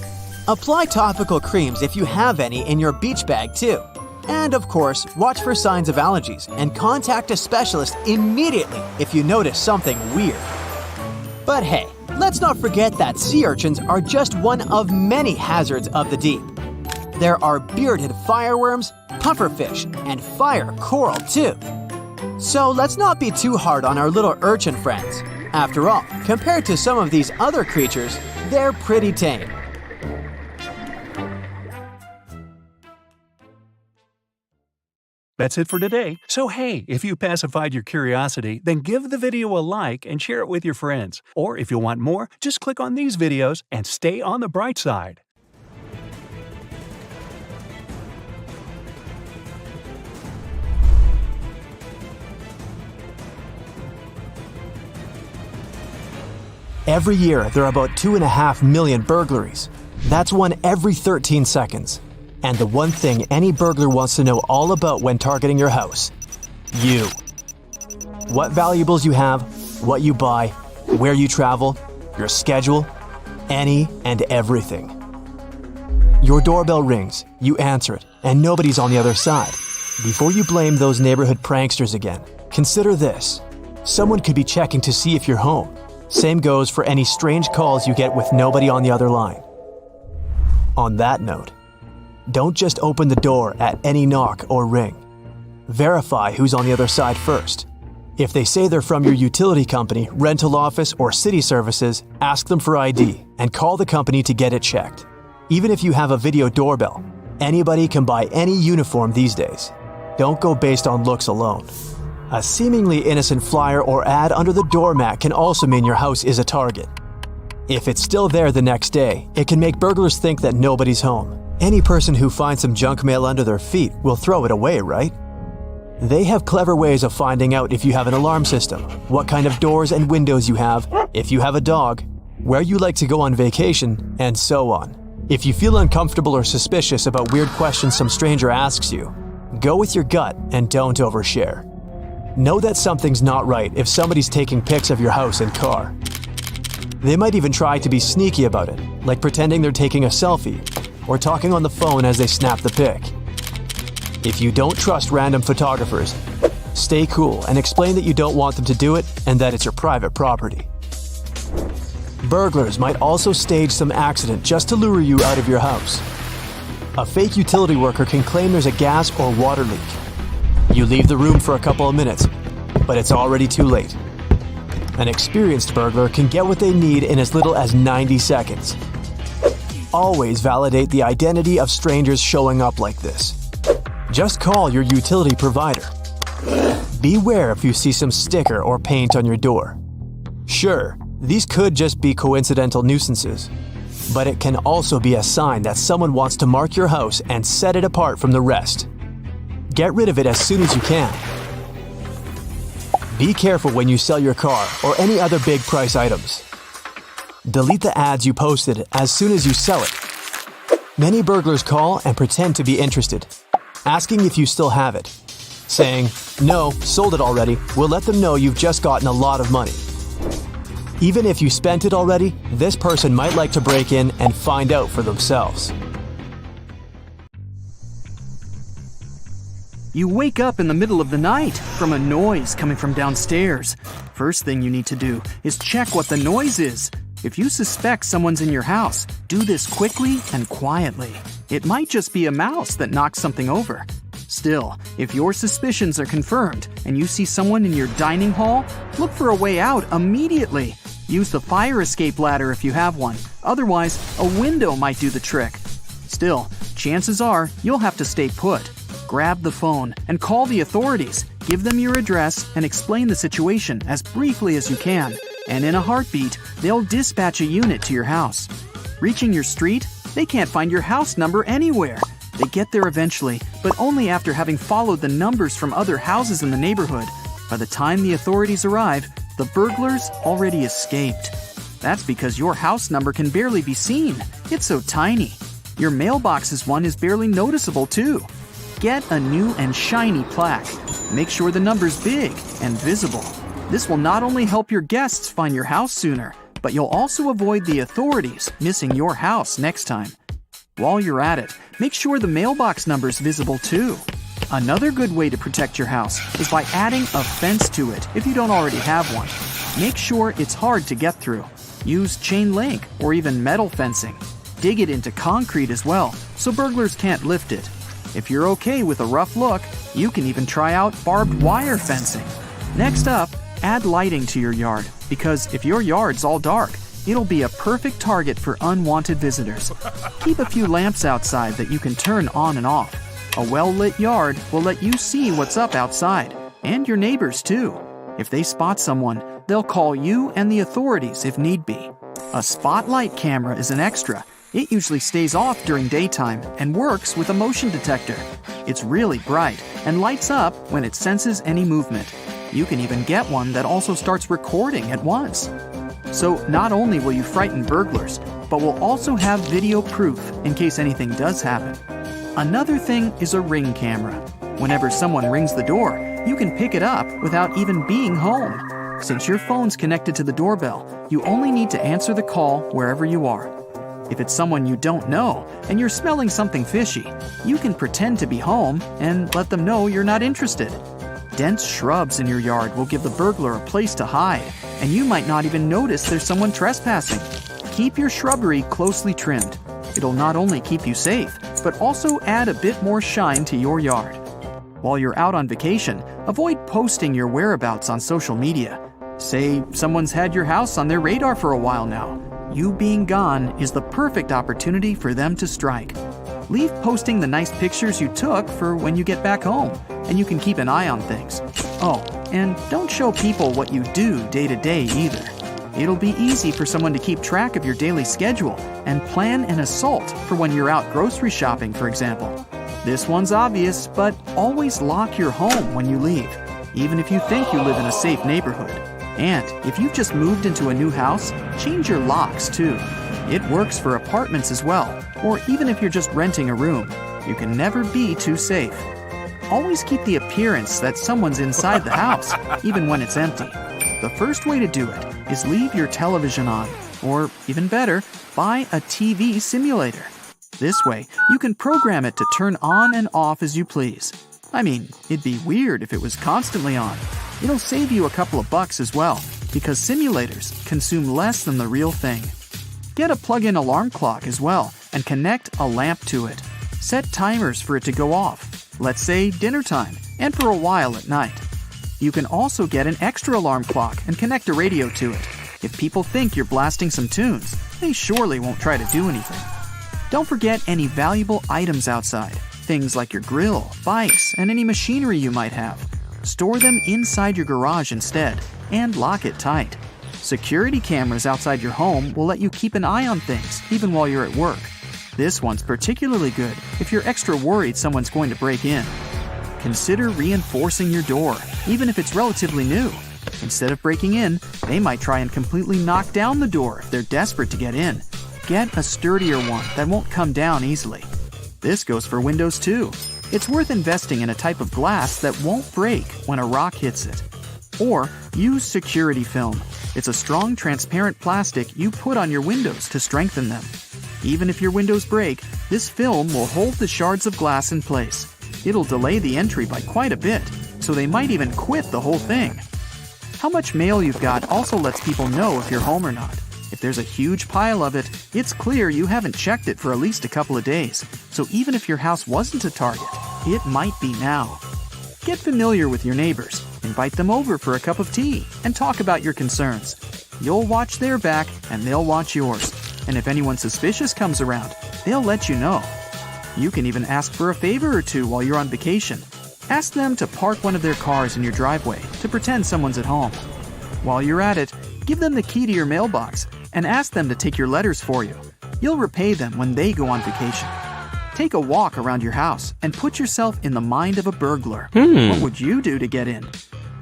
Apply topical creams if you have any in your beach bag too. And of course, watch for signs of allergies and contact a specialist immediately if you notice something weird. But hey, let's not forget that sea urchins are just one of many hazards of the deep. There are bearded fireworms, pufferfish, and fire coral too. So let's not be too hard on our little urchin friends. After all, compared to some of these other creatures, they're pretty tame. That's it for today. So hey, if you pacified your curiosity, then give the video a like and share it with your friends. Or if you want more, just click on these videos and stay on the bright side. Every year, there are about 2.5 million burglaries. That's one every 13 seconds. And the one thing any burglar wants to know all about when targeting your house: you. What valuables you have, what you buy, where you travel, your schedule, any and everything. Your doorbell rings, you answer it, and nobody's on the other side. Before you blame those neighborhood pranksters again, consider this. Someone could be checking to see if you're home. Same goes for any strange calls you get with nobody on the other line. On that note, don't just open the door at any knock or ring. Verify who's on the other side first. If they say they're from your utility company, rental office, or city services, ask them for ID and call the company to get it checked. Even if you have a video doorbell, anybody can buy any uniform these days. Don't go based on looks alone. A seemingly innocent flyer or ad under the doormat can also mean your house is a target. If it's still there the next day, it can make burglars think that nobody's home. Any person who finds some junk mail under their feet will throw it away, right? They have clever ways of finding out if you have an alarm system, what kind of doors and windows you have, if you have a dog, where you like to go on vacation, and so on. If you feel uncomfortable or suspicious about weird questions some stranger asks you, go with your gut and don't overshare. Know that something's not right if somebody's taking pics of your house and car. They might even try to be sneaky about it, like pretending they're taking a selfie, or talking on the phone as they snap the pic. If you don't trust random photographers, stay cool and explain that you don't want them to do it and that it's your private property. Burglars might also stage some accident just to lure you out of your house. A fake utility worker can claim there's a gas or water leak. You leave the room for a couple of minutes, but it's already too late. An experienced burglar can get what they need in as little as 90 seconds. Always validate the identity of strangers showing up like this. Just call your utility provider. Beware if you see some sticker or paint on your door. Sure, these could just be coincidental nuisances, but it can also be a sign that someone wants to mark your house and set it apart from the rest. Get rid of it as soon as you can. Be careful when you sell your car or any other big price items. Delete the ads you posted as soon as you sell it. Many burglars call and pretend to be interested, asking if you still have it. Saying, "No, sold it already," will let them know you've just gotten a lot of money. Even if you spent it already, this person might like to break in and find out for themselves. You wake up in the middle of the night from a noise coming from downstairs. First thing you need to do is check what the noise is. If you suspect someone's in your house, do this quickly and quietly. It might just be a mouse that knocks something over. Still, if your suspicions are confirmed and you see someone in your dining hall, look for a way out immediately. Use the fire escape ladder if you have one. Otherwise, a window might do the trick. Still, chances are you'll have to stay put. Grab the phone and call the authorities. Give them your address and explain the situation as briefly as you can. And in a heartbeat, they'll dispatch a unit to your house. Reaching your street, they can't find your house number anywhere. They get there eventually, but only after having followed the numbers from other houses in the neighborhood. By the time the authorities arrive, the burglars already escaped. That's because your house number can barely be seen. It's so tiny. Your mailbox's one is barely noticeable too. Get a new and shiny plaque. Make sure the number's big and visible. This will not only help your guests find your house sooner, but you'll also avoid the authorities missing your house next time. While you're at it, make sure the mailbox number's visible too. Another good way to protect your house is by adding a fence to it if you don't already have one. Make sure it's hard to get through. Use chain link or even metal fencing. Dig it into concrete as well, so burglars can't lift it. If you're okay with a rough look, you can even try out barbed wire fencing. Next up, add lighting to your yard, because if your yard's all dark, it'll be a perfect target for unwanted visitors. Keep a few lamps outside that you can turn on and off. A well-lit yard will let you see what's up outside, and your neighbors too. If they spot someone, they'll call you and the authorities if need be. A spotlight camera is an extra. It usually stays off during daytime and works with a motion detector. It's really bright and lights up when it senses any movement. You can even get one that also starts recording at once. So not only will you frighten burglars, but will also have video proof in case anything does happen. Another thing is a ring camera. Whenever someone rings the door, you can pick it up without even being home. Since your phone's connected to the doorbell, you only need to answer the call wherever you are. If it's someone you don't know and you're smelling something fishy, you can pretend to be home and let them know you're not interested. Dense shrubs in your yard will give the burglar a place to hide, and you might not even notice there's someone trespassing. Keep your shrubbery closely trimmed. It'll not only keep you safe, but also add a bit more shine to your yard. While you're out on vacation, avoid posting your whereabouts on social media. Say someone's had your house on their radar for a while now. You being gone is the perfect opportunity for them to strike. Leave posting the nice pictures you took for when you get back home, and you can keep an eye on things. Oh, and don't show people what you do day to day either. It'll be easy for someone to keep track of your daily schedule and plan an assault for when you're out grocery shopping, for example. This one's obvious, but always lock your home when you leave, even if you think you live in a safe neighborhood. And if you've just moved into a new house, change your locks too. It works for apartments as well, or even if you're just renting a room. You can never be too safe. Always keep the appearance that someone's inside the house, even when it's empty. The first way to do it is leave your television on, or even better, buy a TV simulator. This way, you can program it to turn on and off as you please. I mean, it'd be weird if it was constantly on. It'll save you a couple of bucks as well, because simulators consume less than the real thing. Get a plug-in alarm clock as well, and connect a lamp to it. Set timers for it to go off. let's say dinner time, and for a while at night. You can also get an extra alarm clock and connect a radio to it. If people think you're blasting some tunes, they surely won't try to do anything. Don't forget any valuable items outside, things like your grill, bikes, and any machinery you might have. Store them inside your garage instead, and lock it tight. Security cameras outside your home will let you keep an eye on things, even while you're at work. This one's particularly good if you're extra worried someone's going to break in. Consider reinforcing your door, even if it's relatively new. Instead of breaking in, they might try and completely knock down the door if they're desperate to get in. Get a sturdier one that won't come down easily. This goes for windows too. It's worth investing in a type of glass that won't break when a rock hits it. Or use security film. It's a strong, transparent plastic you put on your windows to strengthen them. Even if your windows break, this film will hold the shards of glass in place. It'll delay the entry by quite a bit, so they might even quit the whole thing. How much mail you've got also lets people know if you're home or not. If there's a huge pile of it, it's clear you haven't checked it for at least a couple of days, so even if your house wasn't a target, it might be now. Get familiar with your neighbors, invite them over for a cup of tea, and talk about your concerns. You'll watch their back, and they'll watch yours. And if anyone suspicious comes around, they'll let you know. You can even ask for a favor or two while you're on vacation. Ask them to park one of their cars in your driveway to pretend someone's at home. While you're at it, give them the key to your mailbox and ask them to take your letters for you. You'll repay them when they go on vacation. Take a walk around your house and put yourself in the mind of a burglar. What would you do to get in?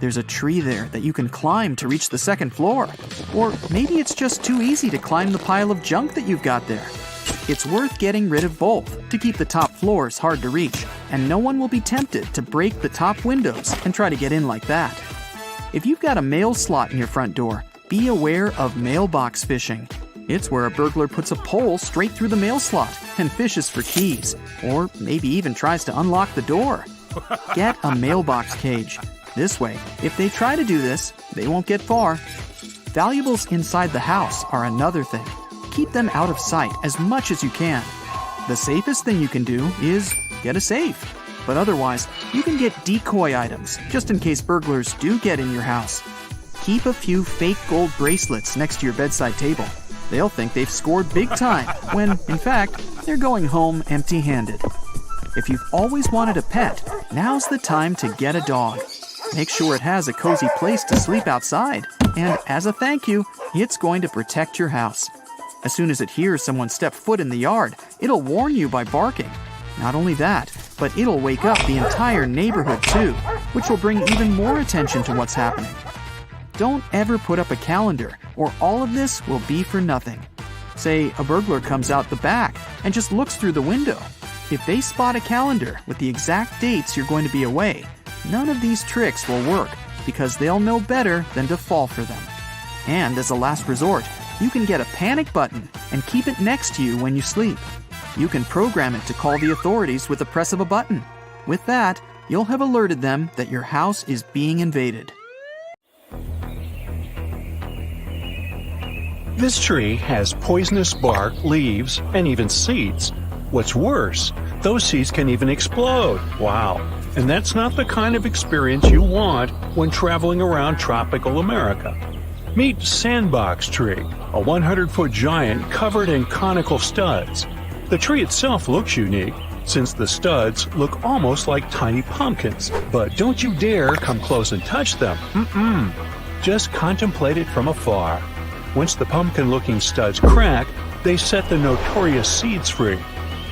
There's a tree there that you can climb to reach the second floor. Or maybe it's just too easy to climb the pile of junk that you've got there. It's worth getting rid of both to keep the top floors hard to reach, and no one will be tempted to break the top windows and try to get in like that. If you've got a mail slot in your front door, be aware of mailbox fishing. It's where a burglar puts a pole straight through the mail slot and fishes for keys, or maybe even tries to unlock the door. Get a mailbox cage. This way, if they try to do this, they won't get far. Valuables inside the house are another thing. Keep them out of sight as much as you can. The safest thing you can do is get a safe. But otherwise, you can get decoy items just in case burglars do get in your house. Keep a few fake gold bracelets next to your bedside table. They'll think they've scored big time when, in fact, they're going home empty-handed. If you've always wanted a pet, now's the time to get a dog. Make sure it has a cozy place to sleep outside, and as a thank you, it's going to protect your house. As soon as it hears someone step foot in the yard, it'll warn you by barking. Not only that, but it'll wake up the entire neighborhood too, which will bring even more attention to what's happening. Don't ever put up a calendar, or all of this will be for nothing. Say a burglar comes out the back and just looks through the window. If they spot a calendar with the exact dates you're going to be away, none of these tricks will work because they'll know better than to fall for them. And as a last resort, you can get a panic button and keep it next to you when you sleep. You can program it to call the authorities with the press of a button. With that, you'll have alerted them that your house is being invaded. This tree has poisonous bark, leaves, and even seeds. What's worse, those seeds can even explode. Wow. And that's not the kind of experience you want when traveling around tropical America. Meet Sandbox Tree, a 100-foot giant covered in conical studs. The tree itself looks unique, since the studs look almost like tiny pumpkins. But don't you dare come close and touch them. Just contemplate it from afar. Once the pumpkin-looking studs crack, they set the notorious seeds free.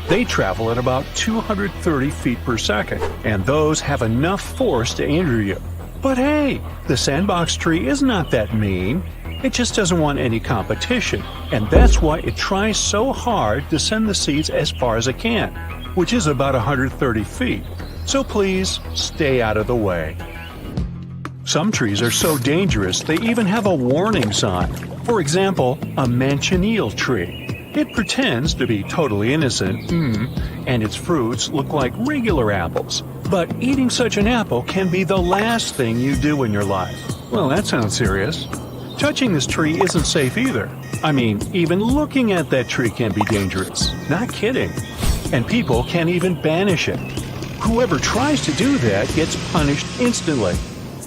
They travel at about 230 feet per second, and those have enough force to injure you. But hey, the sandbox tree is not that mean. It just doesn't want any competition, and that's why it tries so hard to send the seeds as far as it can, which is about 130 feet. So please, stay out of the way. Some trees are so dangerous they even have a warning sign. For example, a manchineel tree. It pretends to be totally innocent, and its fruits look like regular apples. But eating such an apple can be the last thing you do in your life. Well, that sounds serious. Touching this tree isn't safe either. I mean, even looking at that tree can be dangerous. Not kidding. And people can even banish it. Whoever tries to do that gets punished instantly.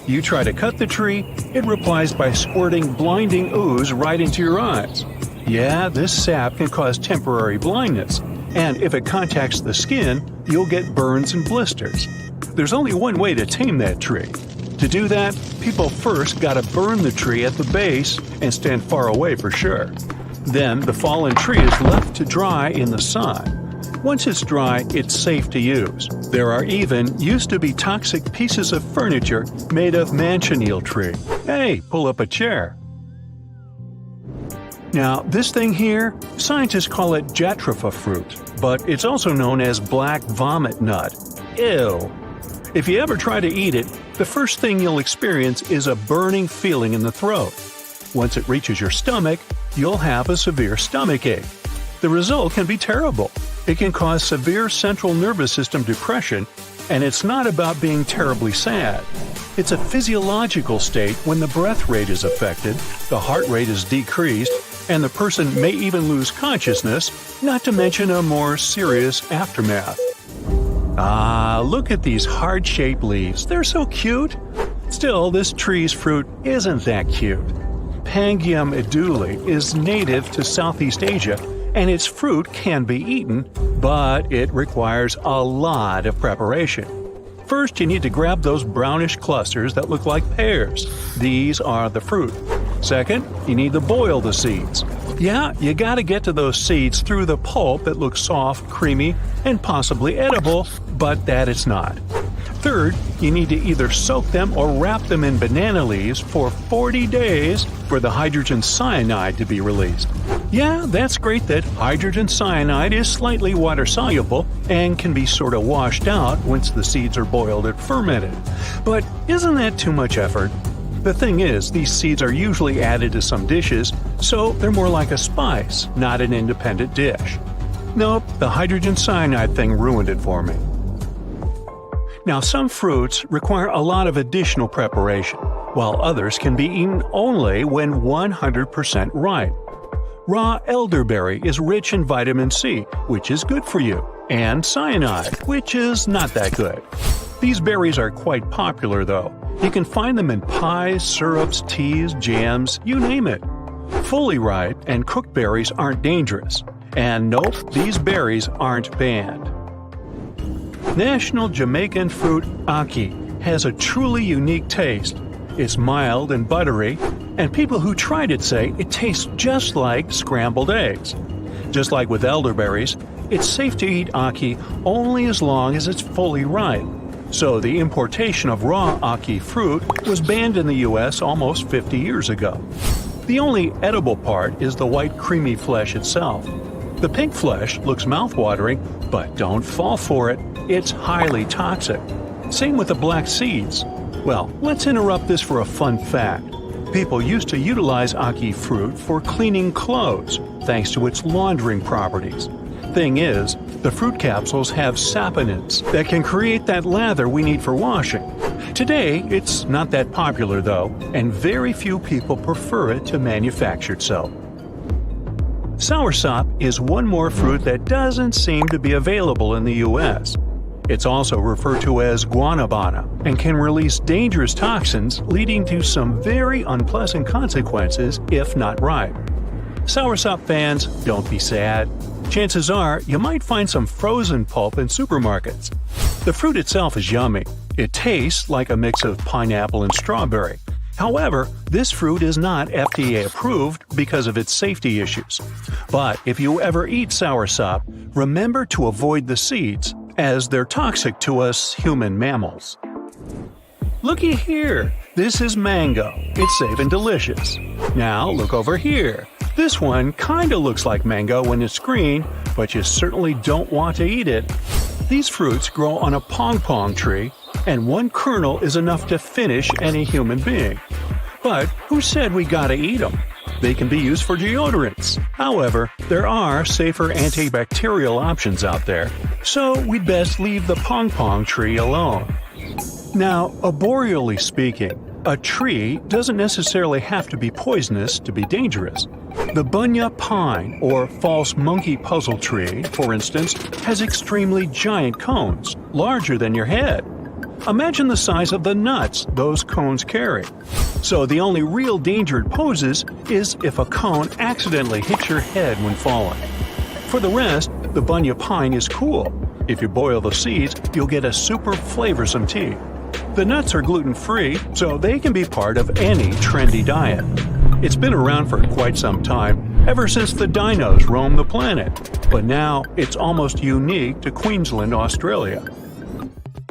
You try to cut the tree, it replies by squirting blinding ooze right into your eyes. Yeah, this sap can cause temporary blindness, and if it contacts the skin, you'll get burns and blisters. There's only one way to tame that tree. To do that, people first gotta burn the tree at the base and stand far away for sure. Then the fallen tree is left to dry in the sun. Once it's dry, it's safe to use. There are even used to be toxic pieces of furniture made of manchineel tree. Hey, pull up a chair. Now, this thing here, scientists call it jatropha fruit, but it's also known as black vomit nut. Ew. If you ever try to eat it, the first thing you'll experience is a burning feeling in the throat. Once it reaches your stomach, you'll have a severe stomachache. The result can be terrible. It can cause severe central nervous system depression, and it's not about being terribly sad. It's a physiological state when the breath rate is affected, the heart rate is decreased, and the person may even lose consciousness, not to mention a more serious aftermath. Ah, look at these heart-shaped leaves. They're so cute. Still, this tree's fruit isn't that cute. Pangium edule is native to Southeast Asia, and its fruit can be eaten, but it requires a lot of preparation. First, you need to grab those brownish clusters that look like pears. These are the fruit. Second, you need to boil the seeds. Yeah, you gotta get to those seeds through the pulp that looks soft, creamy, and possibly edible, but that it's not. Third, you need to either soak them or wrap them in banana leaves for 40 days for the hydrogen cyanide to be released. Yeah, that's great that hydrogen cyanide is slightly water-soluble and can be sort of washed out once the seeds are boiled and fermented. But isn't that too much effort? The thing is, these seeds are usually added to some dishes, so they're more like a spice, not an independent dish. Nope, the hydrogen cyanide thing ruined it for me. Now, some fruits require a lot of additional preparation, while others can be eaten only when 100% ripe. Raw elderberry is rich in vitamin C, which is good for you, and cyanide, which is not that good. These berries are quite popular, though. You can find them in pies, syrups, teas, jams, you name it. Fully ripe and cooked berries aren't dangerous. And nope, these berries aren't banned. National Jamaican fruit ackee has a truly unique taste. It's mild and buttery, and people who tried it say it tastes just like scrambled eggs. Just like with elderberries, it's safe to eat ackee only as long as it's fully ripe. So the importation of raw ackee fruit was banned in the US almost 50 years ago. The only edible part is the white creamy flesh itself. The pink flesh looks mouthwatering, but don't fall for it. It's highly toxic. Same with the black seeds. Well, let's interrupt this for a fun fact. People used to utilize ackee fruit for cleaning clothes, thanks to its laundering properties. Thing is, the fruit capsules have saponins that can create that lather we need for washing. Today, it's not that popular though, and very few people prefer it to manufactured soap. Soursop is one more fruit that doesn't seem to be available in the US. It's also referred to as guanabana and can release dangerous toxins, leading to some very unpleasant consequences if not ripe. Soursop fans, don't be sad. Chances are you might find some frozen pulp in supermarkets. The fruit itself is yummy. It tastes like a mix of pineapple and strawberry. However, this fruit is not FDA approved because of its safety issues. But if you ever eat soursop, remember to avoid the seeds, as they're toxic to us human mammals. Looky here! This is mango. It's safe and delicious. Now look over here. This one kinda looks like mango when it's green, but you certainly don't want to eat it. These fruits grow on a pong-pong tree, and one kernel is enough to finish any human being. But who said we gotta eat them? They can be used for deodorants. However, there are safer antibacterial options out there, so we'd best leave the pong-pong tree alone. Now, arboreally speaking, a tree doesn't necessarily have to be poisonous to be dangerous. The bunya pine, or false monkey puzzle tree, for instance, has extremely giant cones, larger than your head. Imagine the size of the nuts those cones carry. So the only real danger it poses is if a cone accidentally hits your head when falling. For the rest, the bunya pine is cool. If you boil the seeds, you'll get a super flavorsome tea. The nuts are gluten-free, so they can be part of any trendy diet. It's been around for quite some time, ever since the dinos roamed the planet, but now it's almost unique to Queensland, Australia.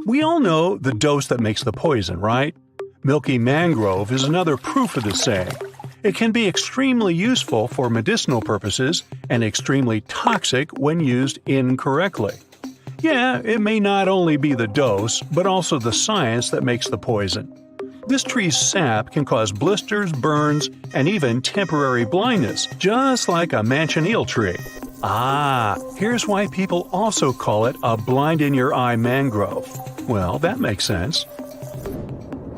We all know the dose that makes the poison, right? Milky mangrove is another proof of the saying. It can be extremely useful for medicinal purposes and extremely toxic when used incorrectly. Yeah, it may not only be the dose, but also the science that makes the poison. This tree's sap can cause blisters, burns, and even temporary blindness, just like a manchineel tree. Here's why people also call it a blind-in-your-eye mangrove. Well, that makes sense.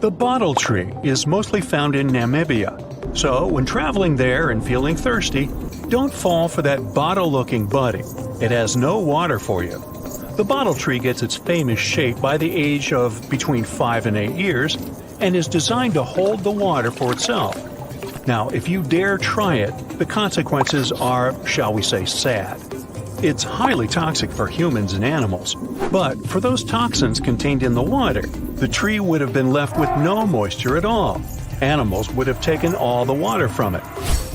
The bottle tree is mostly found in Namibia, so when traveling there and feeling thirsty, don't fall for that bottle-looking buddy. It has no water for you. The bottle tree gets its famous shape by the age of between 5 and 8 years and is designed to hold the water for itself. Now, if you dare try it, the consequences are, shall we say, sad. It's highly toxic for humans and animals, but for those toxins contained in the water, the tree would have been left with no moisture at all. Animals would have taken all the water from it.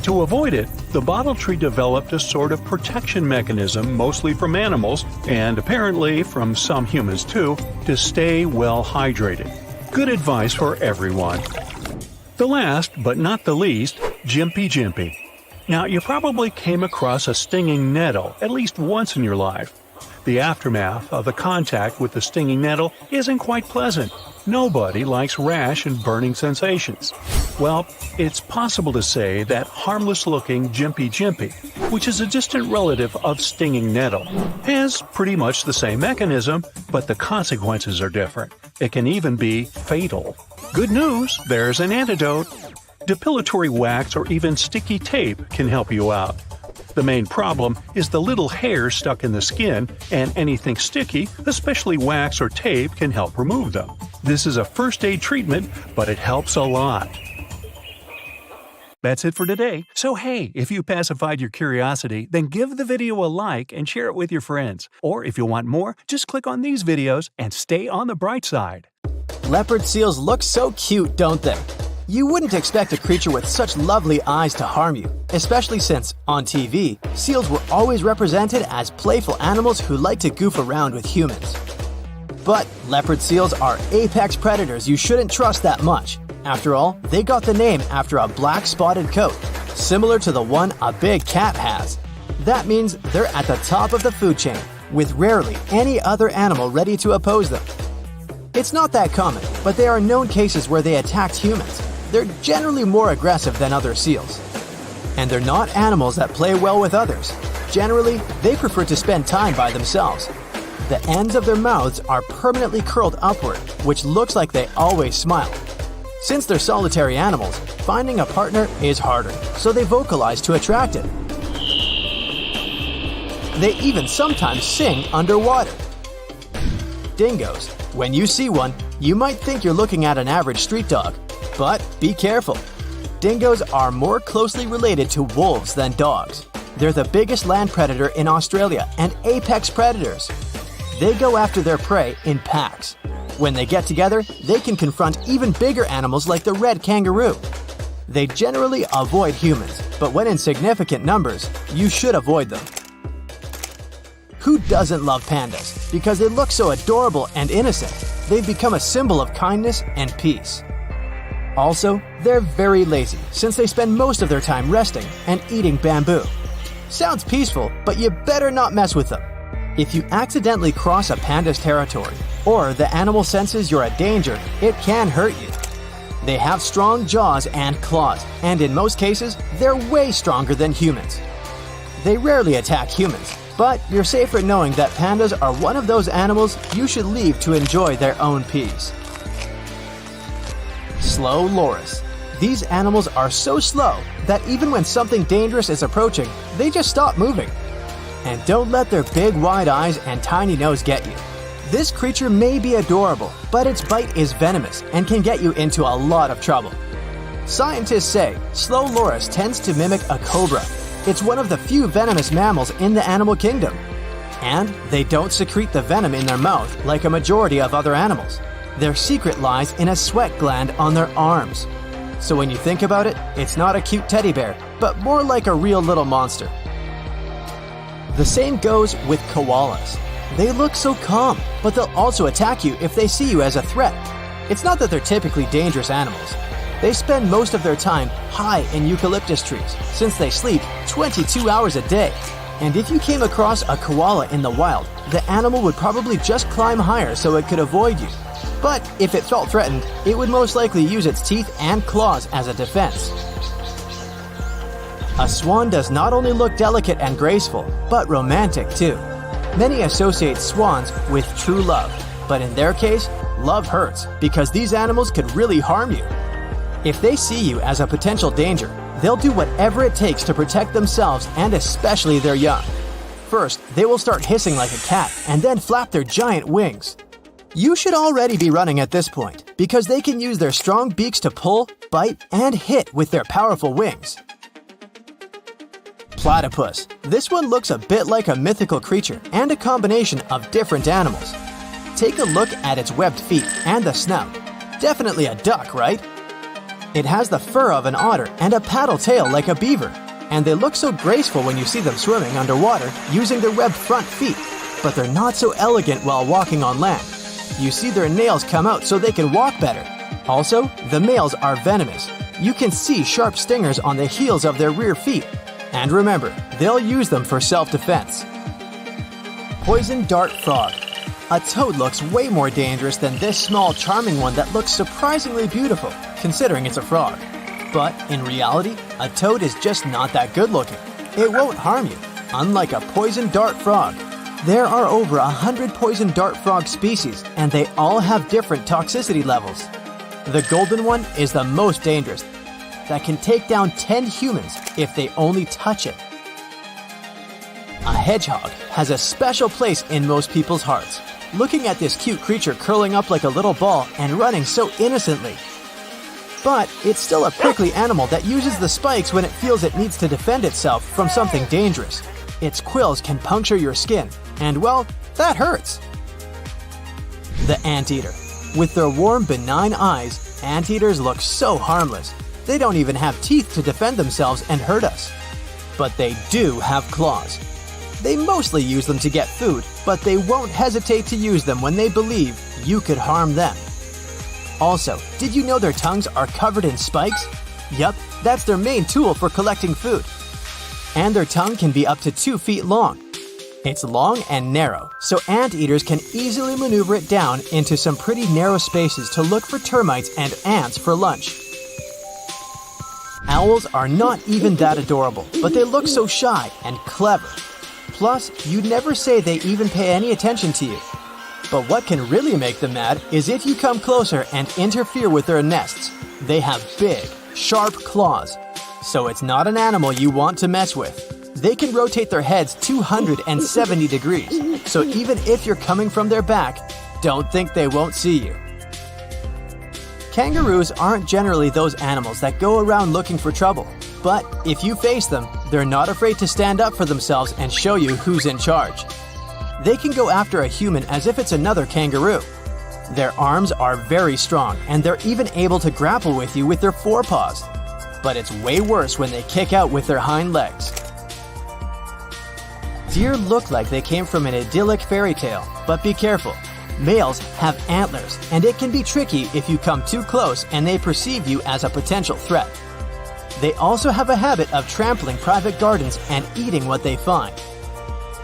To avoid it, the bottle tree developed a sort of protection mechanism, mostly from animals, and apparently from some humans too, to stay well hydrated. Good advice for everyone. The last, but not the least, Jimpy Jimpy. Now, you probably came across a stinging nettle at least once in your life. The aftermath of the contact with the stinging nettle isn't quite pleasant. Nobody likes rash and burning sensations. Well, it's possible to say that harmless-looking Jimpy Jimpy, which is a distant relative of stinging nettle, has pretty much the same mechanism, but the consequences are different. It can even be fatal. Good news, there's an antidote. Depilatory wax or even sticky tape can help you out. The main problem is the little hairs stuck in the skin, and anything sticky, especially wax or tape, can help remove them. This is a first aid treatment, but it helps a lot. That's it for today. So hey, if you pacified your curiosity, then give the video a like and share it with your friends. Or if you want more, just click on these videos and stay on the bright side. Leopard seals look so cute, don't they? You wouldn't expect a creature with such lovely eyes to harm you, especially since, on TV, seals were always represented as playful animals who like to goof around with humans. But leopard seals are apex predators you shouldn't trust that much. After all, they got the name after a black spotted coat, similar to the one a big cat has. That means they're at the top of the food chain, with rarely any other animal ready to oppose them. It's not that common, but there are known cases where they attacked humans. They're generally more aggressive than other seals. And they're not animals that play well with others. Generally, they prefer to spend time by themselves. The ends of their mouths are permanently curled upward, which looks like they always smile. Since they're solitary animals, finding a partner is harder, so they vocalize to attract it. They even sometimes sing underwater. Dingoes. When you see one, you might think you're looking at an average street dog. But be careful. Dingoes are more closely related to wolves than dogs. They're the biggest land predator in Australia and apex predators. They go after their prey in packs. When they get together, they can confront even bigger animals like the red kangaroo. They generally avoid humans, but when in significant numbers, you should avoid them. Who doesn't love pandas? Because they look so adorable and innocent. They've become a symbol of kindness and peace. Also, they're very lazy since they spend most of their time resting and eating bamboo. Sounds peaceful, but you better not mess with them. If you accidentally cross a panda's territory, or the animal senses you're a danger, it can hurt you. They have strong jaws and claws, and in most cases, they're way stronger than humans. They rarely attack humans, but you're safer knowing that pandas are one of those animals you should leave to enjoy their own peace. Slow loris. These animals are so slow that even when something dangerous is approaching, they just stop moving. And don't let their big wide eyes and tiny nose get you. This creature may be adorable, but its bite is venomous and can get you into a lot of trouble. Scientists say slow loris tends to mimic a cobra. It's one of the few venomous mammals in the animal kingdom. And they don't secrete the venom in their mouth like a majority of other animals. Their secret lies in a sweat gland on their arms. So when you think about it, it's not a cute teddy bear, but more like a real little monster. The same goes with koalas. They look so calm, but they'll also attack you if they see you as a threat. It's not that they're typically dangerous animals. They spend most of their time high in eucalyptus trees, since they sleep 22 hours a day. And if you came across a koala in the wild, the animal would probably just climb higher so it could avoid you. But if it felt threatened, it would most likely use its teeth and claws as a defense. A swan does not only look delicate and graceful, but romantic too. Many associate swans with true love, but in their case, love hurts because these animals could really harm you. If they see you as a potential danger, they'll do whatever it takes to protect themselves and especially their young. First, they will start hissing like a cat and then flap their giant wings. You should already be running at this point because they can use their strong beaks to pull, bite, and hit with their powerful wings. Platypus. This one looks a bit like a mythical creature and a combination of different animals. Take a look at its webbed feet and the snout. Definitely a duck, right? It has the fur of an otter and a paddle tail like a beaver, and they look so graceful when you see them swimming underwater using their webbed front feet, but they're not so elegant while walking on land. You see their nails come out so they can walk better. Also, the males are venomous. You can see sharp stingers on the heels of their rear feet. And remember, they'll use them for self-defense. Poison dart frog. A toad looks way more dangerous than this small charming one that looks surprisingly beautiful, considering it's a frog. But in reality, a toad is just not that good looking. It won't harm you, unlike a poison dart frog. There are over 100 poison dart frog species, and they all have different toxicity levels. The golden one is the most dangerous, that can take down 10 humans if they only touch it. A hedgehog has a special place in most people's hearts. Looking at this cute creature curling up like a little ball and running so innocently. But it's still a prickly animal that uses the spikes when it feels it needs to defend itself from something dangerous. Its quills can puncture your skin, and well, that hurts. The anteater. With their warm, benign eyes, anteaters look so harmless. They don't even have teeth to defend themselves and hurt us. But they do have claws. They mostly use them to get food, but they won't hesitate to use them when they believe you could harm them. Also, did you know their tongues are covered in spikes? Yup, that's their main tool for collecting food. And their tongue can be up to 2 feet long. It's long and narrow, so anteaters can easily maneuver it down into some pretty narrow spaces to look for termites and ants for lunch. Owls are not even that adorable, but they look so shy and clever. Plus, you'd never say they even pay any attention to you. But what can really make them mad is if you come closer and interfere with their nests. They have big, sharp claws, so it's not an animal you want to mess with. They can rotate their heads 270 degrees, so even if you're coming from their back, don't think they won't see you. Kangaroos aren't generally those animals that go around looking for trouble, but if you face them, they're not afraid to stand up for themselves and show you who's in charge. They can go after a human as if it's another kangaroo. Their arms are very strong, and they're even able to grapple with you with their forepaws. But it's way worse when they kick out with their hind legs. Deer look like they came from an idyllic fairy tale, but be careful. Males have antlers, and it can be tricky if you come too close and they perceive you as a potential threat. They also have a habit of trampling private gardens and eating what they find.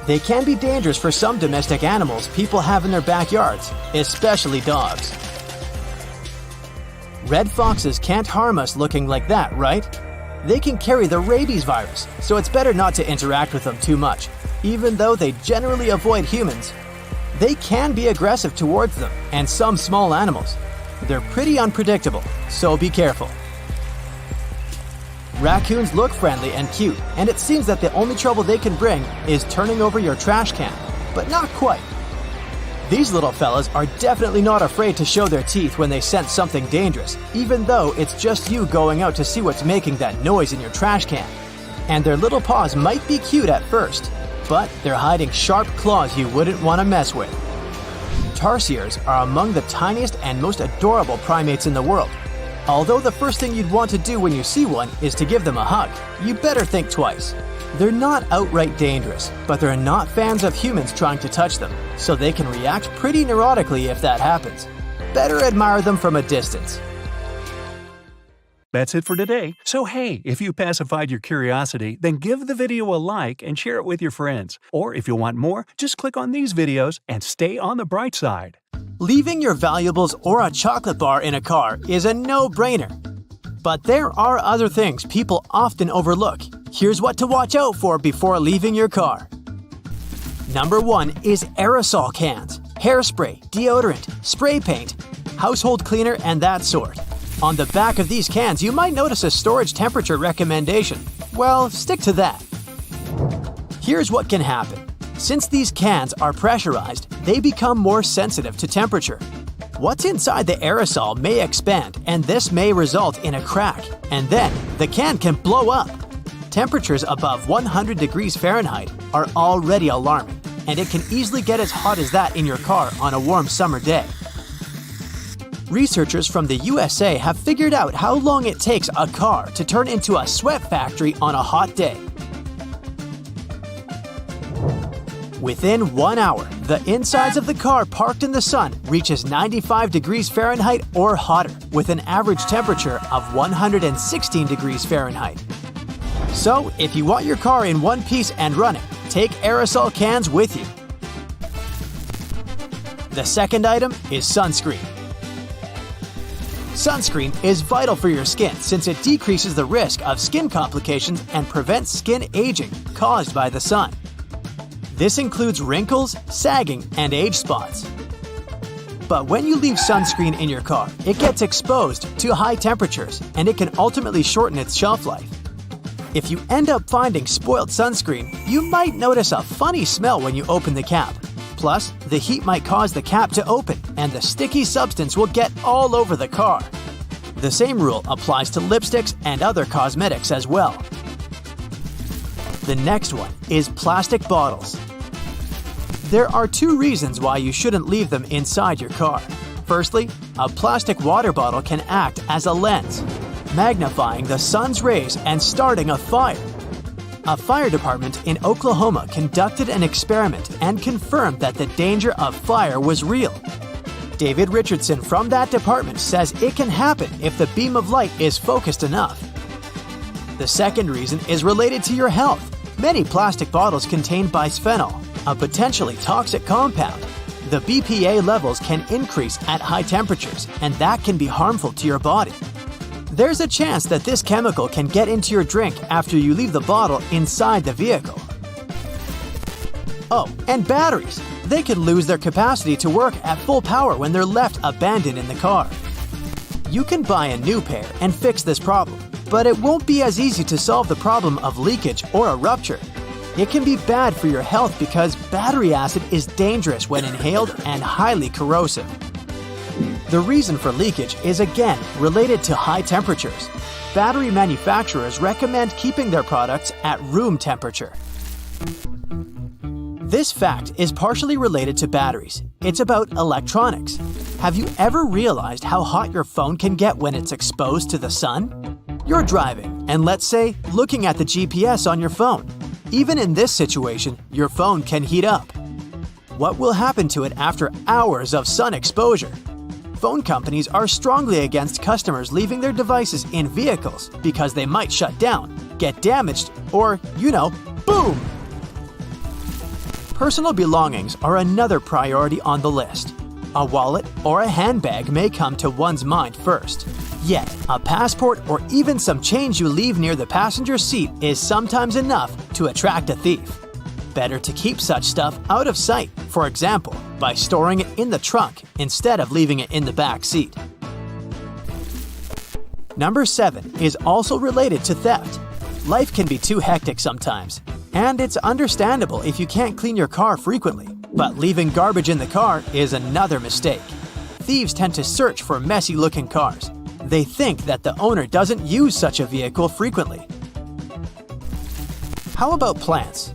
They can be dangerous for some domestic animals people have in their backyards, especially dogs. Red foxes can't harm us looking like that, right? They can carry the rabies virus, so it's better not to interact with them too much, even though they generally avoid humans. They can be aggressive towards them and some small animals. They're pretty unpredictable, so be careful. Raccoons look friendly and cute, and it seems that the only trouble they can bring is turning over your trash can. But not quite. These little fellas are definitely not afraid to show their teeth when they sense something dangerous, even though it's just you going out to see what's making that noise in your trash can. And their little paws might be cute at first, but they're hiding sharp claws you wouldn't want to mess with. Tarsiers are among the tiniest and most adorable primates in the world. Although the first thing you'd want to do when you see one is to give them a hug, you better think twice. They're not outright dangerous, but they're not fans of humans trying to touch them, so they can react pretty neurotically if that happens. Better admire them from a distance. That's it for today. So hey, if you pacified your curiosity, then give the video a like and share it with your friends. Or if you want more, just click on these videos and stay on the bright side. Leaving your valuables or a chocolate bar in a car is a no-brainer. But there are other things people often overlook. Here's what to watch out for before leaving your car. Number 1 is aerosol cans, hairspray, deodorant, spray paint, household cleaner, and that sort. On the back of these cans, you might notice a storage temperature recommendation. Well, stick to that. Here's what can happen. Since these cans are pressurized, they become more sensitive to temperature. What's inside the aerosol may expand, and this may result in a crack, and then the can blow up. Temperatures above 100 degrees Fahrenheit are already alarming, and it can easily get as hot as that in your car on a warm summer day. Researchers from the USA have figured out how long it takes a car to turn into a sweat factory on a hot day. Within 1 hour, the insides of the car parked in the sun reaches 95 degrees Fahrenheit or hotter, with an average temperature of 116 degrees Fahrenheit. So, if you want your car in one piece and running, take aerosol cans with you. The second item is sunscreen. Sunscreen is vital for your skin since it decreases the risk of skin complications and prevents skin aging caused by the sun. This includes wrinkles, sagging, and age spots. But when you leave sunscreen in your car, it gets exposed to high temperatures, and it can ultimately shorten its shelf life. If you end up finding spoiled sunscreen, you might notice a funny smell when you open the cap. Plus, the heat might cause the cap to open, and the sticky substance will get all over the car. The same rule applies to lipsticks and other cosmetics as well. The next one is plastic bottles. There are 2 reasons why you shouldn't leave them inside your car. Firstly, a plastic water bottle can act as a lens, magnifying the sun's rays and starting a fire. A fire department in Oklahoma conducted an experiment and confirmed that the danger of fire was real. David Richardson from that department says it can happen if the beam of light is focused enough. The second reason is related to your health. Many plastic bottles contain bisphenol, a potentially toxic compound. The BPA levels can increase at high temperatures, and that can be harmful to your body. There's a chance that this chemical can get into your drink after you leave the bottle inside the vehicle. Oh, and batteries. They can lose their capacity to work at full power when they're left abandoned in the car. You can buy a new pair and fix this problem, but it won't be as easy to solve the problem of leakage or a rupture. It can be bad for your health because battery acid is dangerous when inhaled and highly corrosive. The reason for leakage is again related to high temperatures. Battery manufacturers recommend keeping their products at room temperature. This fact is partially related to batteries. It's about electronics. Have you ever realized how hot your phone can get when it's exposed to the sun? You're driving, and let's say, looking at the GPS on your phone. Even in this situation, your phone can heat up. What will happen to it after hours of sun exposure? Phone companies are strongly against customers leaving their devices in vehicles because they might shut down, get damaged, or, boom! Personal belongings are another priority on the list. A wallet or a handbag may come to one's mind first. Yet, a passport or even some change you leave near the passenger seat is sometimes enough to attract a thief. Better to keep such stuff out of sight, for example, by storing it in the trunk instead of leaving it in the back seat. Number 7 is also related to theft. Life can be too hectic sometimes, and it's understandable if you can't clean your car frequently. But leaving garbage in the car is another mistake. Thieves tend to search for messy-looking cars. They think that the owner doesn't use such a vehicle frequently. How about plants?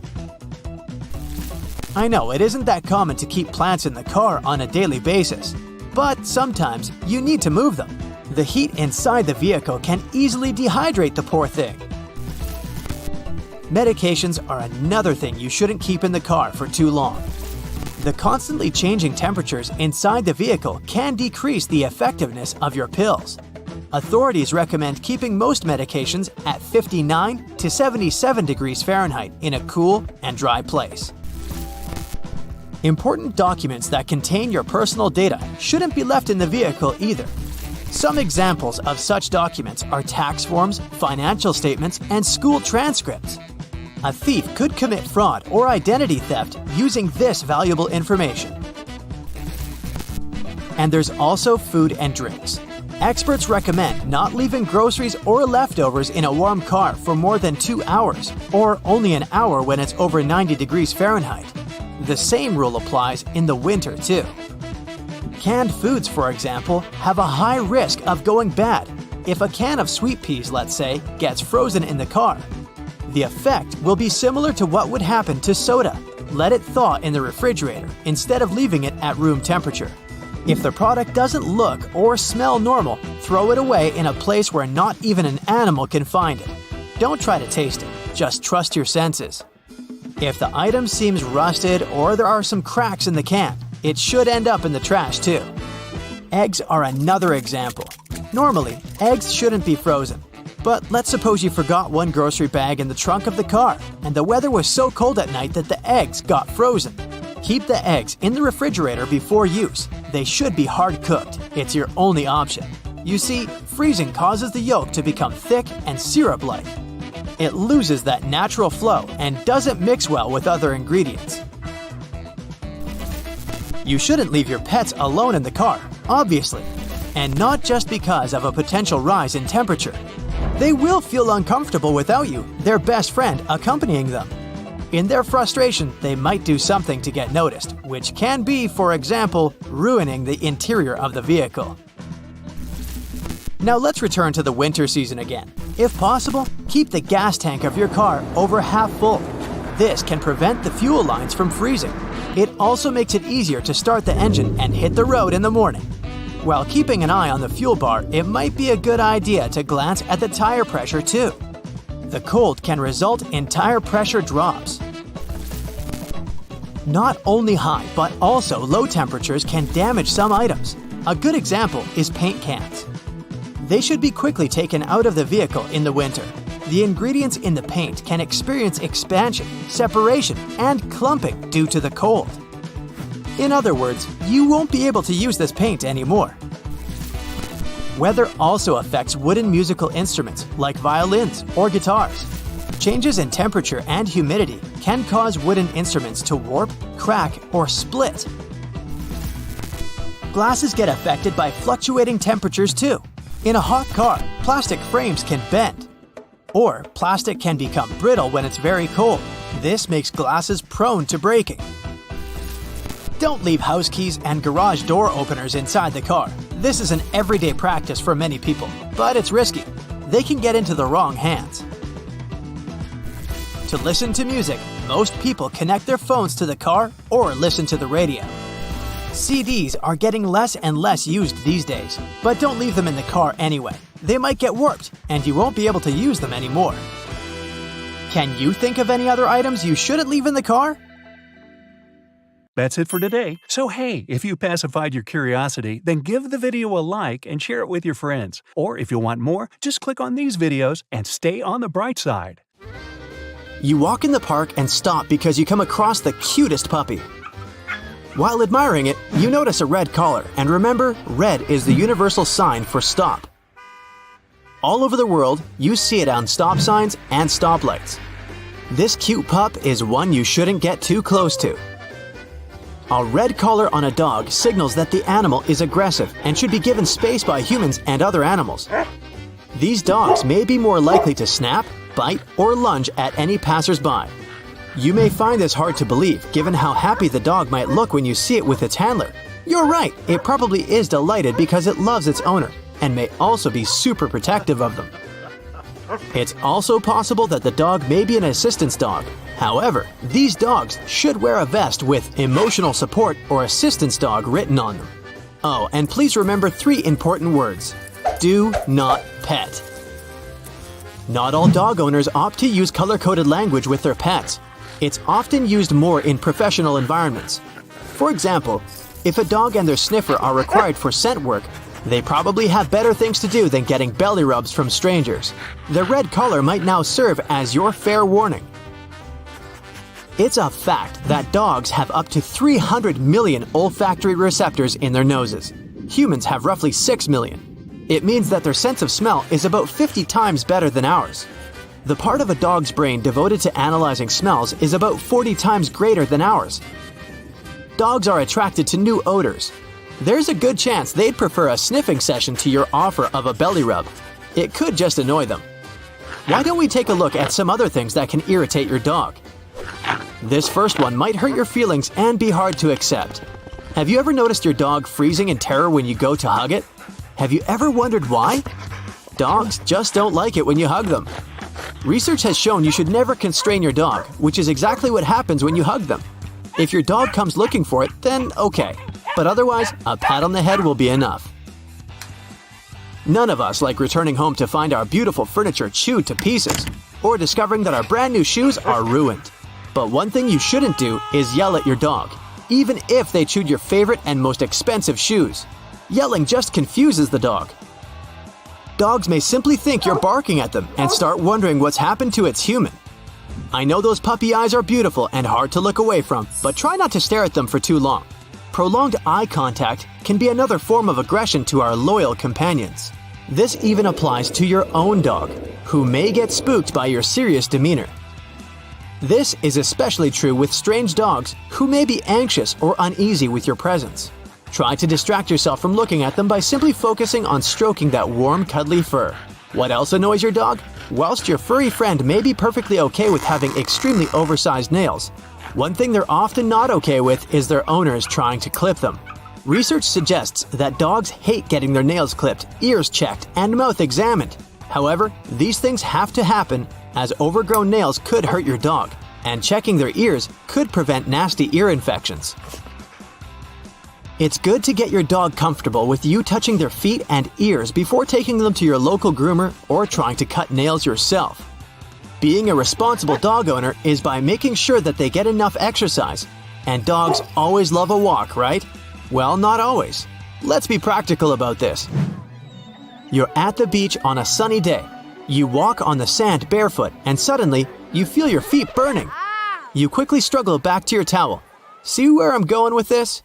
I know it isn't that common to keep plants in the car on a daily basis, but sometimes you need to move them. The heat inside the vehicle can easily dehydrate the poor thing. Medications are another thing you shouldn't keep in the car for too long. The constantly changing temperatures inside the vehicle can decrease the effectiveness of your pills. Authorities recommend keeping most medications at 59 to 77 degrees Fahrenheit in a cool and dry place. Important documents that contain your personal data shouldn't be left in the vehicle either. Some examples of such documents are tax forms, financial statements, and school transcripts. A thief could commit fraud or identity theft using this valuable information. And there's also food and drinks. Experts recommend not leaving groceries or leftovers in a warm car for more than 2 hours, or only an hour when it's over 90 degrees Fahrenheit. The same rule applies in the winter too. Canned foods, for example, have a high risk of going bad. If a can of sweet peas, let's say, gets frozen in the car, the effect will be similar to what would happen to soda. Let it thaw in the refrigerator instead of leaving it at room temperature. If the product doesn't look or smell normal, throw it away in a place where not even an animal can find it. Don't try to taste it, just trust your senses. If the item seems rusted or there are some cracks in the can, it should end up in the trash too. Eggs are another example. Normally, eggs shouldn't be frozen. But let's suppose you forgot one grocery bag in the trunk of the car, and the weather was so cold at night that the eggs got frozen. Keep the eggs in the refrigerator before use. They should be hard-cooked. It's your only option. You see, freezing causes the yolk to become thick and syrup-like. It loses that natural flow and doesn't mix well with other ingredients. You shouldn't leave your pets alone in the car, obviously, and not just because of a potential rise in temperature. They will feel uncomfortable without you, their best friend, accompanying them. In their frustration, they might do something to get noticed, which can be, for example, ruining the interior of the vehicle. Now let's return to the winter season again. If possible, keep the gas tank of your car over half full. This can prevent the fuel lines from freezing. It also makes it easier to start the engine and hit the road in the morning. While keeping an eye on the fuel bar, it might be a good idea to glance at the tire pressure too. The cold can result in tire pressure drops. Not only high, but also low temperatures can damage some items. A good example is paint cans. They should be quickly taken out of the vehicle in the winter. The ingredients in the paint can experience expansion, separation, and clumping due to the cold. In other words, you won't be able to use this paint anymore. Weather also affects wooden musical instruments like violins or guitars. Changes in temperature and humidity can cause wooden instruments to warp, crack, or split. Glasses get affected by fluctuating temperatures too. In a hot car, plastic frames can bend. Or plastic can become brittle when it's very cold. This makes glasses prone to breaking. Don't leave house keys and garage door openers inside the car. This is an everyday practice for many people, but it's risky. They can get into the wrong hands. To listen to music, most people connect their phones to the car or listen to the radio. CDs are getting less and less used these days, but don't leave them in the car anyway. They might get warped, and you won't be able to use them anymore. Can you think of any other items you shouldn't leave in the car? That's it for today. So hey, if you pacified your curiosity, then give the video a like and share it with your friends. Or if you want more, just click on these videos and stay on the bright side. You walk in the park and stop because you come across the cutest puppy. While admiring it, you notice a red collar, and remember, red is the universal sign for stop. All over the world, you see it on stop signs and stoplights. This cute pup is one you shouldn't get too close to. A red collar on a dog signals that the animal is aggressive and should be given space by humans and other animals. These dogs may be more likely to snap, bite, or lunge at any passersby. You may find this hard to believe, given how happy the dog might look when you see it with its handler. You're right, it probably is delighted because it loves its owner, and may also be super protective of them. It's also possible that the dog may be an assistance dog. However, these dogs should wear a vest with emotional support or assistance dog written on them. Oh, and please remember 3 important words. Do not pet. Not all dog owners opt to use color-coded language with their pets. It's often used more in professional environments. For example, if a dog and their sniffer are required for scent work, they probably have better things to do than getting belly rubs from strangers. The red collar might now serve as your fair warning. It's a fact that dogs have up to 300 million olfactory receptors in their noses. Humans have roughly 6 million. It means that their sense of smell is about 50 times better than ours. The part of a dog's brain devoted to analyzing smells is about 40 times greater than ours. Dogs are attracted to new odors. There's a good chance they'd prefer a sniffing session to your offer of a belly rub. It could just annoy them. Why don't we take a look at some other things that can irritate your dog? This first one might hurt your feelings and be hard to accept. Have you ever noticed your dog freezing in terror when you go to hug it? Have you ever wondered why? Dogs just don't like it when you hug them. Research has shown you should never constrain your dog, which is exactly what happens when you hug them. If your dog comes looking for it, then okay. But otherwise, a pat on the head will be enough. None of us like returning home to find our beautiful furniture chewed to pieces, or discovering that our brand new shoes are ruined. But one thing you shouldn't do is yell at your dog, even if they chewed your favorite and most expensive shoes. Yelling just confuses the dog. Dogs may simply think you're barking at them and start wondering what's happened to its human. I know those puppy eyes are beautiful and hard to look away from, but try not to stare at them for too long. Prolonged eye contact can be another form of aggression to our loyal companions. This even applies to your own dog, who may get spooked by your serious demeanor. This is especially true with strange dogs who may be anxious or uneasy with your presence. Try to distract yourself from looking at them by simply focusing on stroking that warm, cuddly fur. What else annoys your dog? Whilst your furry friend may be perfectly okay with having extremely oversized nails, one thing they're often not okay with is their owners trying to clip them. Research suggests that dogs hate getting their nails clipped, ears checked, and mouth examined. However, these things have to happen, as overgrown nails could hurt your dog, and checking their ears could prevent nasty ear infections. It's good to get your dog comfortable with you touching their feet and ears before taking them to your local groomer or trying to cut nails yourself. Being a responsible dog owner is by making sure that they get enough exercise. And dogs always love a walk, right? Well, not always. Let's be practical about this. You're at the beach on a sunny day. You walk on the sand barefoot and suddenly you feel your feet burning. You quickly struggle back to your towel. See where I'm going with this?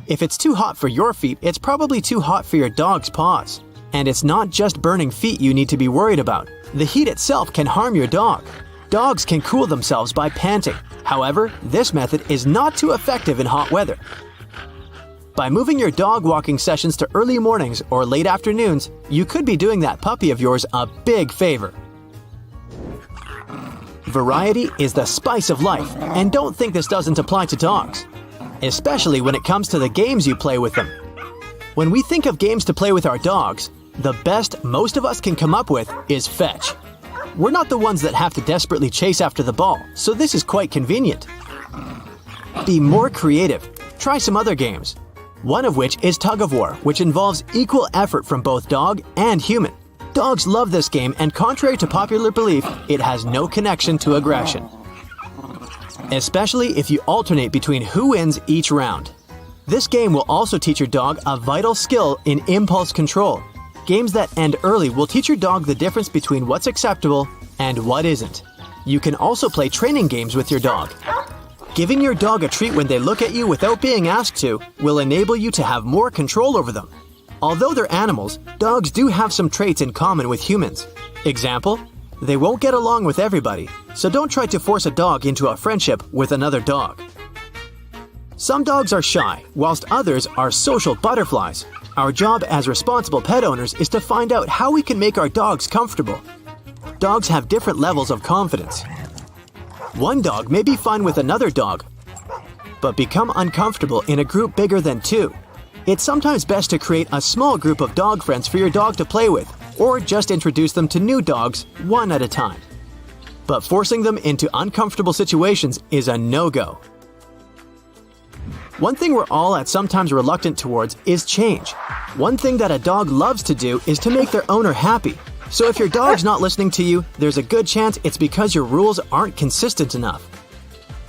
If it's too hot for your feet, it's probably too hot for your dog's paws. And it's not just burning feet you need to be worried about. The heat itself can harm your dog. Dogs can cool themselves by panting. However, this method is not too effective in hot weather. By moving your dog walking sessions to early mornings or late afternoons, you could be doing that puppy of yours a big favor. Variety is the spice of life, and don't think this doesn't apply to dogs, especially when it comes to the games you play with them. When we think of games to play with our dogs, the best most of us can come up with is fetch. We're not the ones that have to desperately chase after the ball, so this is quite convenient. Be more creative. Try some other games. One of which is tug of war, which involves equal effort from both dog and human. Dogs love this game, and contrary to popular belief, it has no connection to aggression. Especially if you alternate between who wins each round. This game will also teach your dog a vital skill in impulse control. Games that end early will teach your dog the difference between what's acceptable and what isn't. You can also play training games with your dog. Giving your dog a treat when they look at you without being asked to will enable you to have more control over them. Although they're animals, dogs do have some traits in common with humans. Example, they won't get along with everybody, so don't try to force a dog into a friendship with another dog. Some dogs are shy, whilst others are social butterflies. Our job as responsible pet owners is to find out how we can make our dogs comfortable. Dogs have different levels of confidence. One dog may be fine with another dog, but become uncomfortable in a group bigger than 2. It's sometimes best to create a small group of dog friends for your dog to play with, or just introduce them to new dogs one at a time. But forcing them into uncomfortable situations is a no-go. One thing we're all at sometimes reluctant towards is change. One thing that a dog loves to do is to make their owner happy. So if your dog's not listening to you, there's a good chance it's because your rules aren't consistent enough.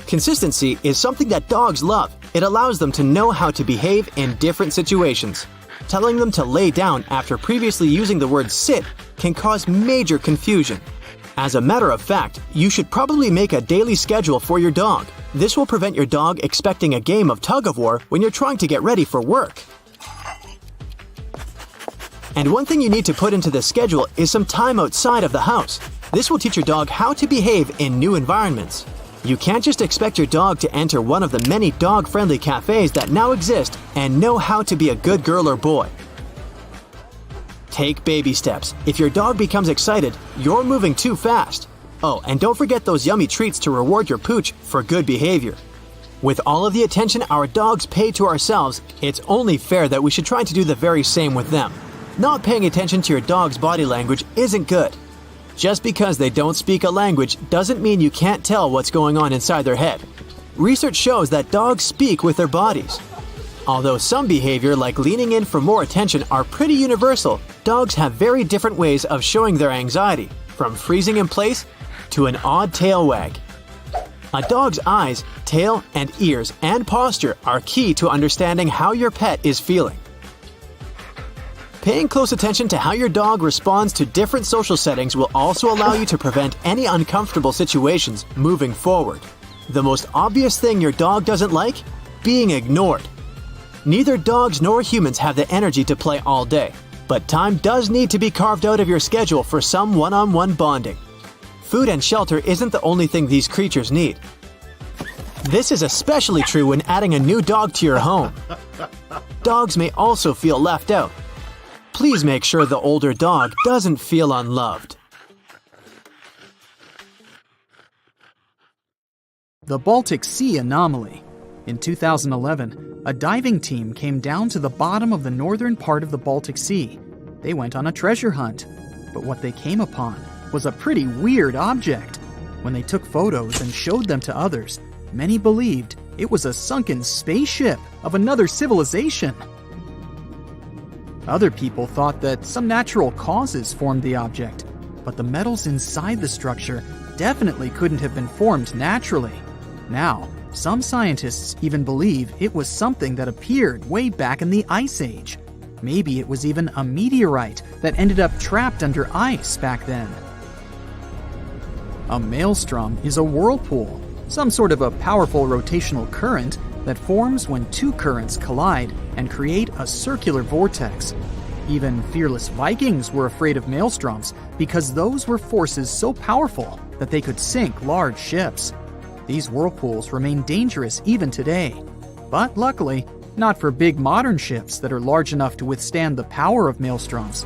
Consistency is something that dogs love. It allows them to know how to behave in different situations. Telling them to lay down after previously using the word sit can cause major confusion. As a matter of fact, you should probably make a daily schedule for your dog. This will prevent your dog expecting a game of tug-of-war when you're trying to get ready for work. And one thing you need to put into this schedule is some time outside of the house. This will teach your dog how to behave in new environments. You can't just expect your dog to enter one of the many dog-friendly cafes that now exist and know how to be a good girl or boy. Take baby steps. If your dog becomes excited, you're moving too fast. Oh, and don't forget those yummy treats to reward your pooch for good behavior. With all of the attention our dogs pay to ourselves, it's only fair that we should try to do the very same with them. Not paying attention to your dog's body language isn't good. Just because they don't speak a language doesn't mean you can't tell what's going on inside their head. Research shows that dogs speak with their bodies. Although some behavior like leaning in for more attention are pretty universal, dogs have very different ways of showing their anxiety, from freezing in place to an odd tail wag. A dog's eyes, tail, and ears and posture are key to understanding how your pet is feeling. Paying close attention to how your dog responds to different social settings will also allow you to prevent any uncomfortable situations moving forward. The most obvious thing your dog doesn't like? Being ignored. Neither dogs nor humans have the energy to play all day, but time does need to be carved out of your schedule for some one-on-one bonding. Food and shelter isn't the only thing these creatures need. This is especially true when adding a new dog to your home. Dogs may also feel left out. Please make sure the older dog doesn't feel unloved. The Baltic Sea anomaly. In 2011, a diving team came down to the bottom of the northern part of the Baltic Sea. They went on a treasure hunt, but what they came upon was a pretty weird object. When they took photos and showed them to others, many believed it was a sunken spaceship of another civilization. Other people thought that some natural causes formed the object, but the metals inside the structure definitely couldn't have been formed naturally. Now, some scientists even believe it was something that appeared way back in the Ice Age. Maybe it was even a meteorite that ended up trapped under ice back then. A maelstrom is a whirlpool, some sort of a powerful rotational current that forms when two currents collide and create a circular vortex. Even fearless Vikings were afraid of maelstroms because those were forces so powerful that they could sink large ships. These whirlpools remain dangerous even today, but luckily, not for big modern ships that are large enough to withstand the power of maelstroms.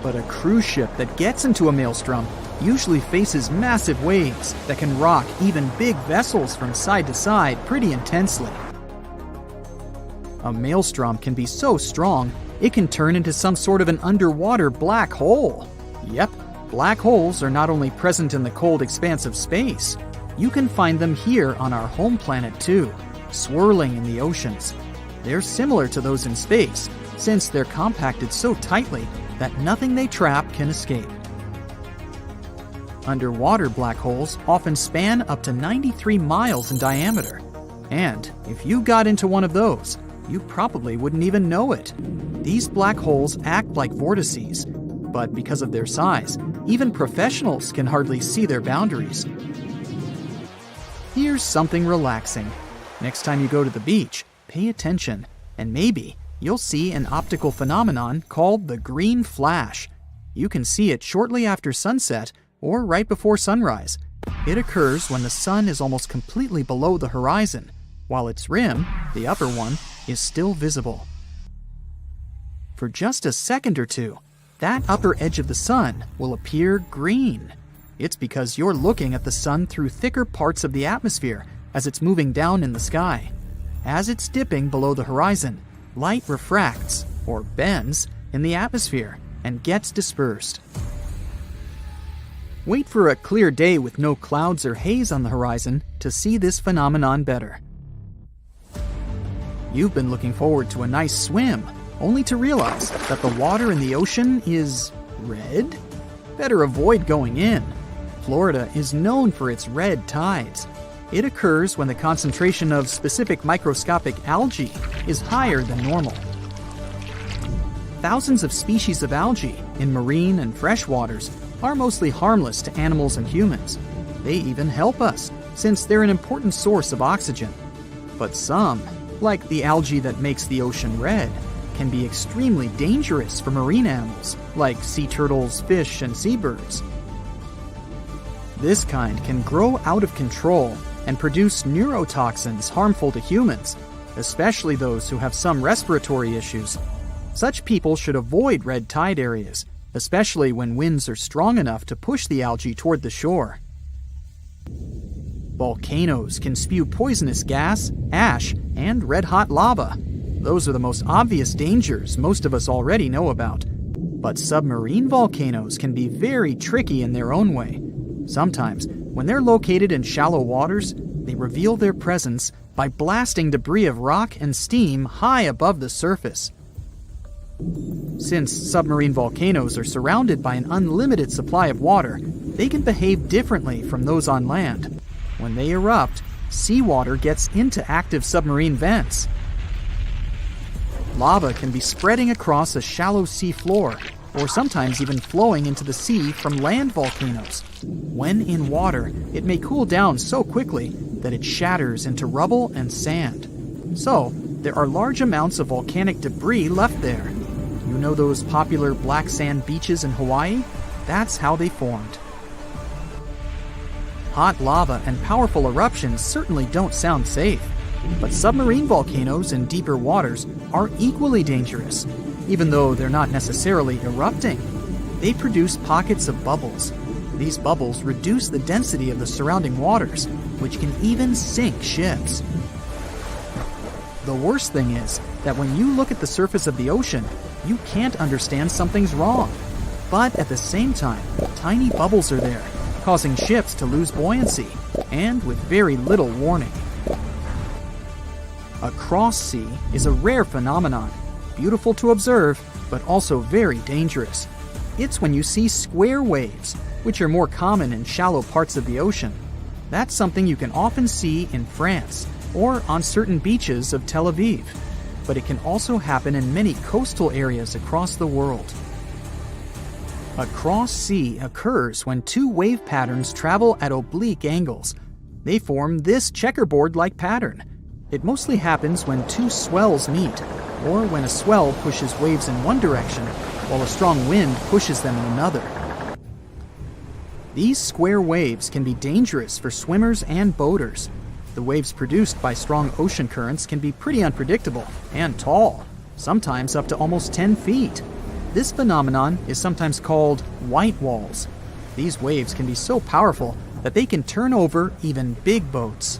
But a cruise ship that gets into a maelstrom usually faces massive waves that can rock even big vessels from side to side pretty intensely. A maelstrom can be so strong, it can turn into some sort of an underwater black hole. Yep, black holes are not only present in the cold expanse of space. You can find them here on our home planet too, swirling in the oceans. They're similar to those in space, since they're compacted so tightly that nothing they trap can escape. Underwater black holes often span up to 93 miles in diameter. And if you got into one of those, you probably wouldn't even know it. These black holes act like vortices, but because of their size, even professionals can hardly see their boundaries. Here's something relaxing. Next time you go to the beach, pay attention, and maybe you'll see an optical phenomenon called the green flash. You can see it shortly after sunset or right before sunrise. It occurs when the sun is almost completely below the horizon, while its rim, the upper one, is still visible. For just a second or two, that upper edge of the sun will appear green. It's because you're looking at the sun through thicker parts of the atmosphere as it's moving down in the sky. As it's dipping below the horizon, light refracts, or bends, in the atmosphere and gets dispersed. Wait for a clear day with no clouds or haze on the horizon to see this phenomenon better. You've been looking forward to a nice swim, only to realize that the water in the ocean is red? Better avoid going in. Florida is known for its red tides. It occurs when the concentration of specific microscopic algae is higher than normal. Thousands of species of algae in marine and fresh waters are mostly harmless to animals and humans. They even help us, since they're an important source of oxygen. But some, like the algae that makes the ocean red, can be extremely dangerous for marine animals, like sea turtles, fish, and seabirds. This kind can grow out of control and produce neurotoxins harmful to humans, especially those who have some respiratory issues. Such people should avoid red tide areas, especially when winds are strong enough to push the algae toward the shore. Volcanoes can spew poisonous gas, ash, and red-hot lava. Those are the most obvious dangers most of us already know about. But submarine volcanoes can be very tricky in their own way. Sometimes, when they're located in shallow waters, they reveal their presence by blasting debris of rock and steam high above the surface. Since submarine volcanoes are surrounded by an unlimited supply of water, they can behave differently from those on land. When they erupt, seawater gets into active submarine vents. Lava can be spreading across a shallow sea floor, or sometimes even flowing into the sea from land volcanoes. When in water, it may cool down so quickly that it shatters into rubble and sand. So, there are large amounts of volcanic debris left there. You know those popular black sand beaches in Hawaii? That's how they formed. Hot lava and powerful eruptions certainly don't sound safe, but submarine volcanoes in deeper waters are equally dangerous. Even though they're not necessarily erupting, they produce pockets of bubbles. These bubbles reduce the density of the surrounding waters, which can even sink ships. The worst thing is that when you look at the surface of the ocean, you can't understand something's wrong. But at the same time, tiny bubbles are there, causing ships to lose buoyancy, and with very little warning. A cross sea is a rare phenomenon, beautiful to observe, but also very dangerous. It's when you see square waves, which are more common in shallow parts of the ocean. That's something you can often see in France, or on certain beaches of Tel Aviv. But it can also happen in many coastal areas across the world. A cross sea occurs when two wave patterns travel at oblique angles. They form this checkerboard-like pattern. It mostly happens when two swells meet, or when a swell pushes waves in one direction, while a strong wind pushes them in another. These square waves can be dangerous for swimmers and boaters. The waves produced by strong ocean currents can be pretty unpredictable and tall, sometimes up to almost 10 feet. This phenomenon is sometimes called white walls. These waves can be so powerful that they can turn over even big boats.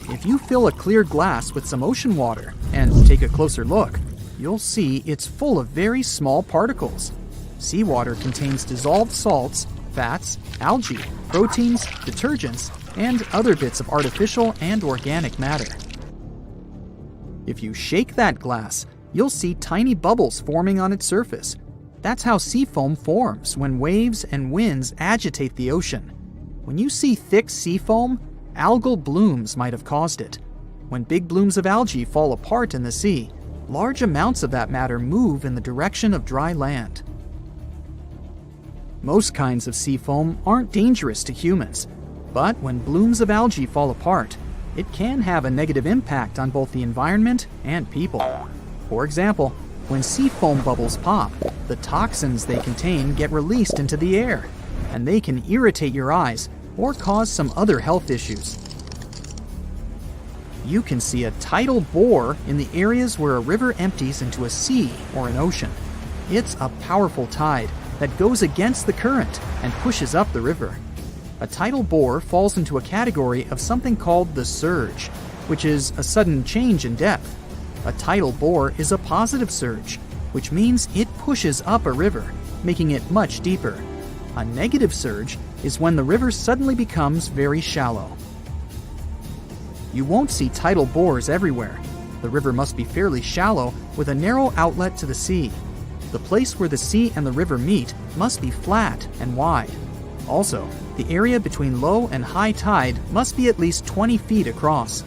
If you fill a clear glass with some ocean water and take a closer look, you'll see it's full of very small particles. Seawater contains dissolved salts, fats, algae, proteins, detergents, and other bits of artificial and organic matter. If you shake that glass, you'll see tiny bubbles forming on its surface. That's how sea foam forms when waves and winds agitate the ocean. When you see thick sea foam, algal blooms might have caused it. When big blooms of algae fall apart in the sea, large amounts of that matter move in the direction of dry land. Most kinds of sea foam aren't dangerous to humans, but when blooms of algae fall apart, it can have a negative impact on both the environment and people. For example, when sea foam bubbles pop, the toxins they contain get released into the air, and they can irritate your eyes or cause some other health issues. You can see a tidal bore in the areas where a river empties into a sea or an ocean. It's a powerful tide that goes against the current and pushes up the river. A tidal bore falls into a category of something called the surge, which is a sudden change in depth. A tidal bore is a positive surge, which means it pushes up a river, making it much deeper. A negative surge is when the river suddenly becomes very shallow. You won't see tidal bores everywhere. The river must be fairly shallow with a narrow outlet to the sea. The place where the sea and the river meet must be flat and wide. Also, the area between low and high tide must be at least 20 feet across.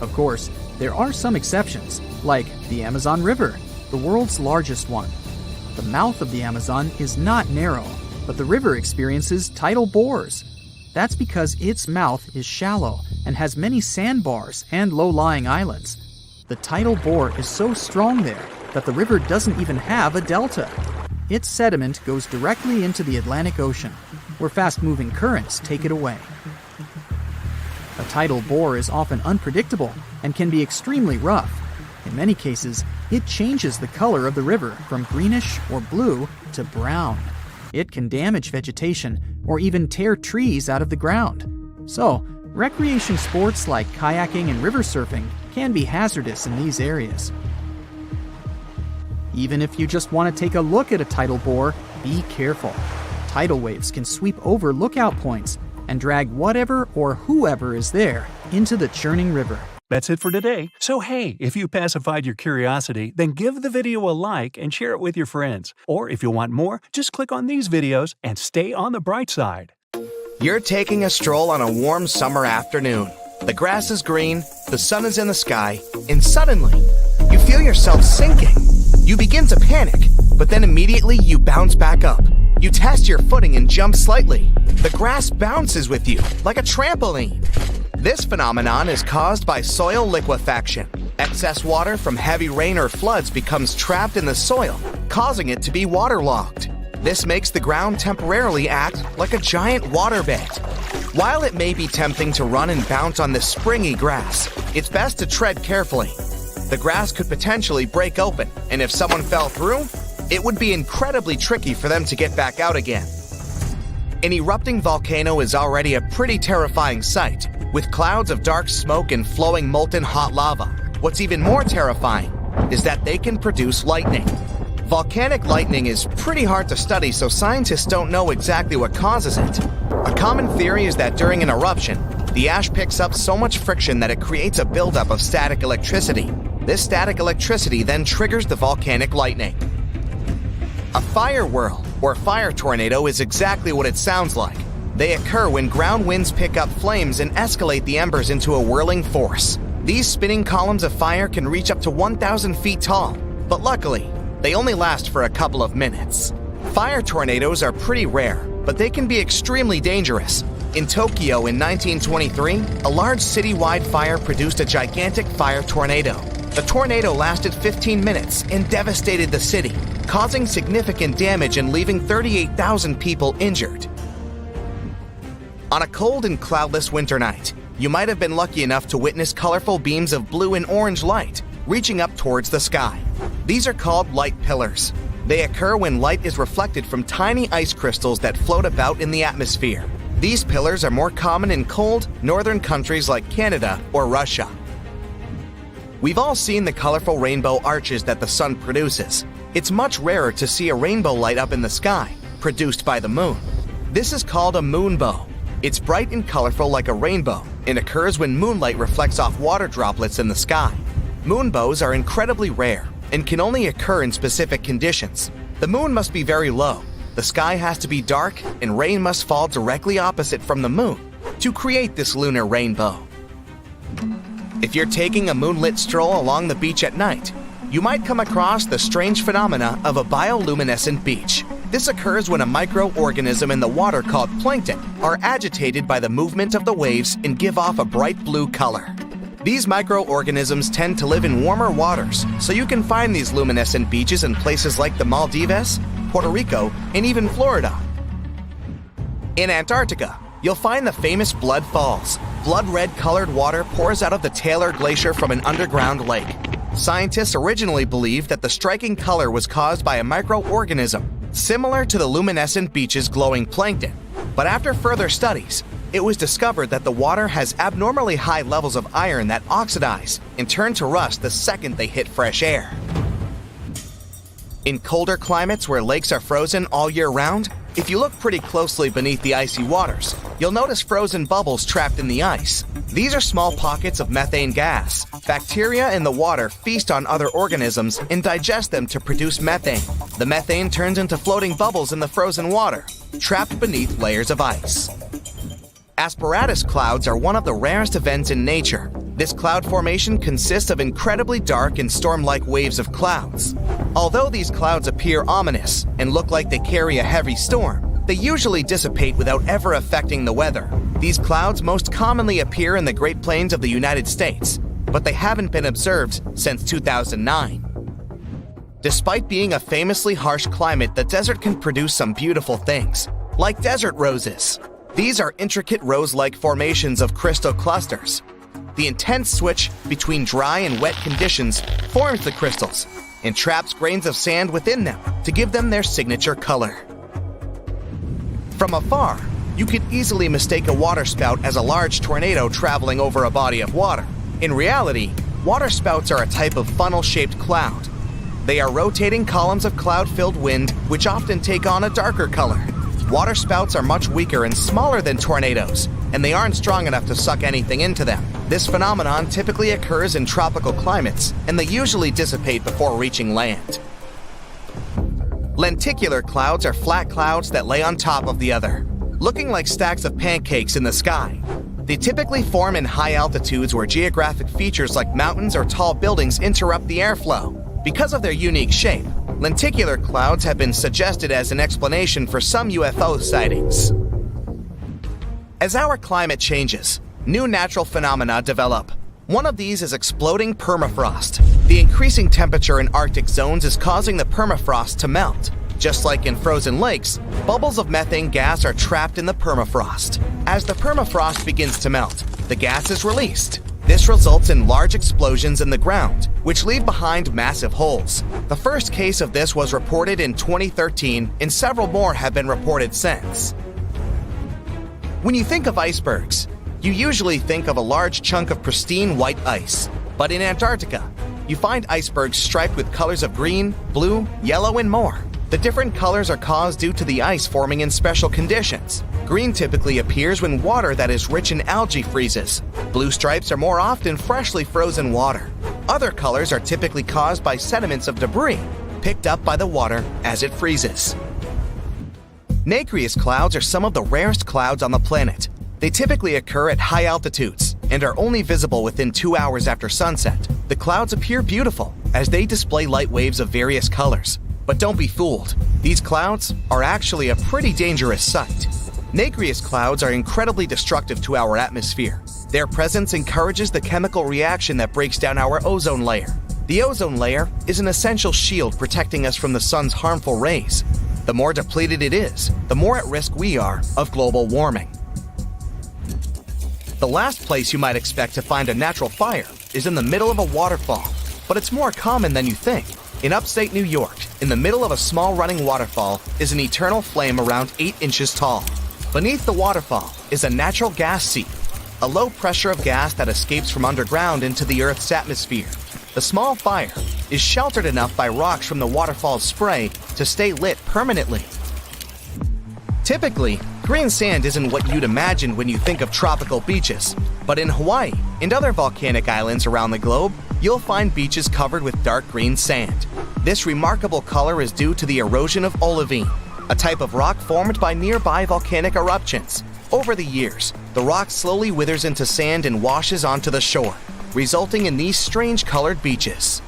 Of course, there are some exceptions, like the Amazon River, the world's largest one. The mouth of the Amazon is not narrow, but the river experiences tidal bores. That's because its mouth is shallow and has many sandbars and low-lying islands. The tidal bore is so strong there that the river doesn't even have a delta. Its sediment goes directly into the Atlantic Ocean, where fast-moving currents take it away. A tidal bore is often unpredictable and can be extremely rough. In many cases, it changes the color of the river from greenish or blue to brown. It can damage vegetation or even tear trees out of the ground. So, recreation sports like kayaking and river surfing can be hazardous in these areas. Even if you just want to take a look at a tidal bore, be careful. Tidal waves can sweep over lookout points and drag whatever or whoever is there into the churning river. That's it for today. So hey, if you pacified your curiosity, then give the video a like and share it with your friends. Or if you want more, just click on these videos and stay on the bright side. You're taking a stroll on a warm summer afternoon. The grass is green, the sun is in the sky, and suddenly, you feel yourself sinking. You begin to panic, but then immediately you bounce back up. You test your footing and jump slightly. The grass bounces with you, like a trampoline. This phenomenon is caused by soil liquefaction. Excess water from heavy rain or floods becomes trapped in the soil, causing it to be waterlogged. This makes the ground temporarily act like a giant waterbed. While it may be tempting to run and bounce on this springy grass, it's best to tread carefully. The grass could potentially break open, and if someone fell through, it would be incredibly tricky for them to get back out again. An erupting volcano is already a pretty terrifying sight, with clouds of dark smoke and flowing molten hot lava. What's even more terrifying is that they can produce lightning. Volcanic lightning is pretty hard to study, so scientists don't know exactly what causes it. A common theory is that during an eruption, the ash picks up so much friction that it creates a buildup of static electricity. This static electricity then triggers the volcanic lightning. A fire whirl, or fire tornado, is exactly what it sounds like. They occur when ground winds pick up flames and escalate the embers into a whirling force. These spinning columns of fire can reach up to 1,000 feet tall, but luckily, they only last for a couple of minutes. Fire tornadoes are pretty rare, but they can be extremely dangerous. In Tokyo in 1923, a large citywide fire produced a gigantic fire tornado. The tornado lasted 15 minutes and devastated the city, causing significant damage and leaving 38,000 people injured. On a cold and cloudless winter night, you might have been lucky enough to witness colorful beams of blue and orange light reaching up towards the sky. These are called light pillars. They occur when light is reflected from tiny ice crystals that float about in the atmosphere. These pillars are more common in cold, northern countries like Canada or Russia. We've all seen the colorful rainbow arches that the sun produces. It's much rarer to see a rainbow light up in the sky, produced by the moon. This is called a moonbow. It's bright and colorful like a rainbow and occurs when moonlight reflects off water droplets in the sky. Moonbows are incredibly rare and can only occur in specific conditions. The moon must be very low, the sky has to be dark, and rain must fall directly opposite from the moon to create this lunar rainbow. If you're taking a moonlit stroll along the beach at night, you might come across the strange phenomena of a bioluminescent beach. This occurs when a microorganism in the water called plankton are agitated by the movement of the waves and give off a bright blue color. These microorganisms tend to live in warmer waters, so you can find these luminescent beaches in places like the Maldives, Puerto Rico, and even Florida. In Antarctica, you'll find the famous Blood Falls. Blood-red colored water pours out of the Taylor Glacier from an underground lake. Scientists originally believed that the striking color was caused by a microorganism, similar to the luminescent beach's glowing plankton. But after further studies, it was discovered that the water has abnormally high levels of iron that oxidize and turn to rust the second they hit fresh air. In colder climates where lakes are frozen all year round, if you look pretty closely beneath the icy waters, you'll notice frozen bubbles trapped in the ice. These are small pockets of methane gas. Bacteria in the water feast on other organisms and digest them to produce methane. The methane turns into floating bubbles in the frozen water, trapped beneath layers of ice. Asperatus clouds are one of the rarest events in nature. This cloud formation consists of incredibly dark and storm-like waves of clouds. Although these clouds appear ominous and look like they carry a heavy storm, they usually dissipate without ever affecting the weather. These clouds most commonly appear in the Great Plains of the United States, but they haven't been observed since 2009. Despite being a famously harsh climate, the desert can produce some beautiful things, like desert roses. These are intricate rose-like formations of crystal clusters. The intense switch between dry and wet conditions forms the crystals and traps grains of sand within them to give them their signature color. From afar, you could easily mistake a waterspout as a large tornado traveling over a body of water. In reality, waterspouts are a type of funnel-shaped cloud. They are rotating columns of cloud-filled wind which often take on a darker color. Waterspouts are much weaker and smaller than tornadoes, and they aren't strong enough to suck anything into them. This phenomenon typically occurs in tropical climates, and they usually dissipate before reaching land. Lenticular clouds are flat clouds that lay on top of the other, looking like stacks of pancakes in the sky. They typically form in high altitudes where geographic features like mountains or tall buildings interrupt the airflow. Because of their unique shape, lenticular clouds have been suggested as an explanation for some UFO sightings. As our climate changes, new natural phenomena develop. One of these is exploding permafrost. The increasing temperature in Arctic zones is causing the permafrost to melt. Just like in frozen lakes, bubbles of methane gas are trapped in the permafrost. As the permafrost begins to melt, the gas is released. This results in large explosions in the ground, which leave behind massive holes. The first case of this was reported in 2013, and several more have been reported since. When you think of icebergs, you usually think of a large chunk of pristine white ice. But in Antarctica, you find icebergs striped with colors of green, blue, yellow, and more. The different colors are caused due to the ice forming in special conditions. Green typically appears when water that is rich in algae freezes. Blue stripes are more often freshly frozen water. Other colors are typically caused by sediments of debris picked up by the water as it freezes. Nacreous clouds are some of the rarest clouds on the planet. They typically occur at high altitudes and are only visible within 2 hours after sunset. The clouds appear beautiful as they display light waves of various colors. But don't be fooled. These clouds are actually a pretty dangerous sight. Nacreous clouds are incredibly destructive to our atmosphere. Their presence encourages the chemical reaction that breaks down our ozone layer. The ozone layer is an essential shield protecting us from the sun's harmful rays. The more depleted it is, the more at risk we are of global warming. The last place you might expect to find a natural fire is in the middle of a waterfall, but it's more common than you think. In upstate New York, in the middle of a small running waterfall is an eternal flame around 8 inches tall. Beneath the waterfall is a natural gas seep, a low pressure of gas that escapes from underground into the Earth's atmosphere. The small fire is sheltered enough by rocks from the waterfall's spray to stay lit permanently. Typically, green sand isn't what you'd imagine when you think of tropical beaches, but in Hawaii and other volcanic islands around the globe, you'll find beaches covered with dark green sand. This remarkable color is due to the erosion of olivine, a type of rock formed by nearby volcanic eruptions. Over the years, the rock slowly withers into sand and washes onto the shore, resulting in these strange colored beaches.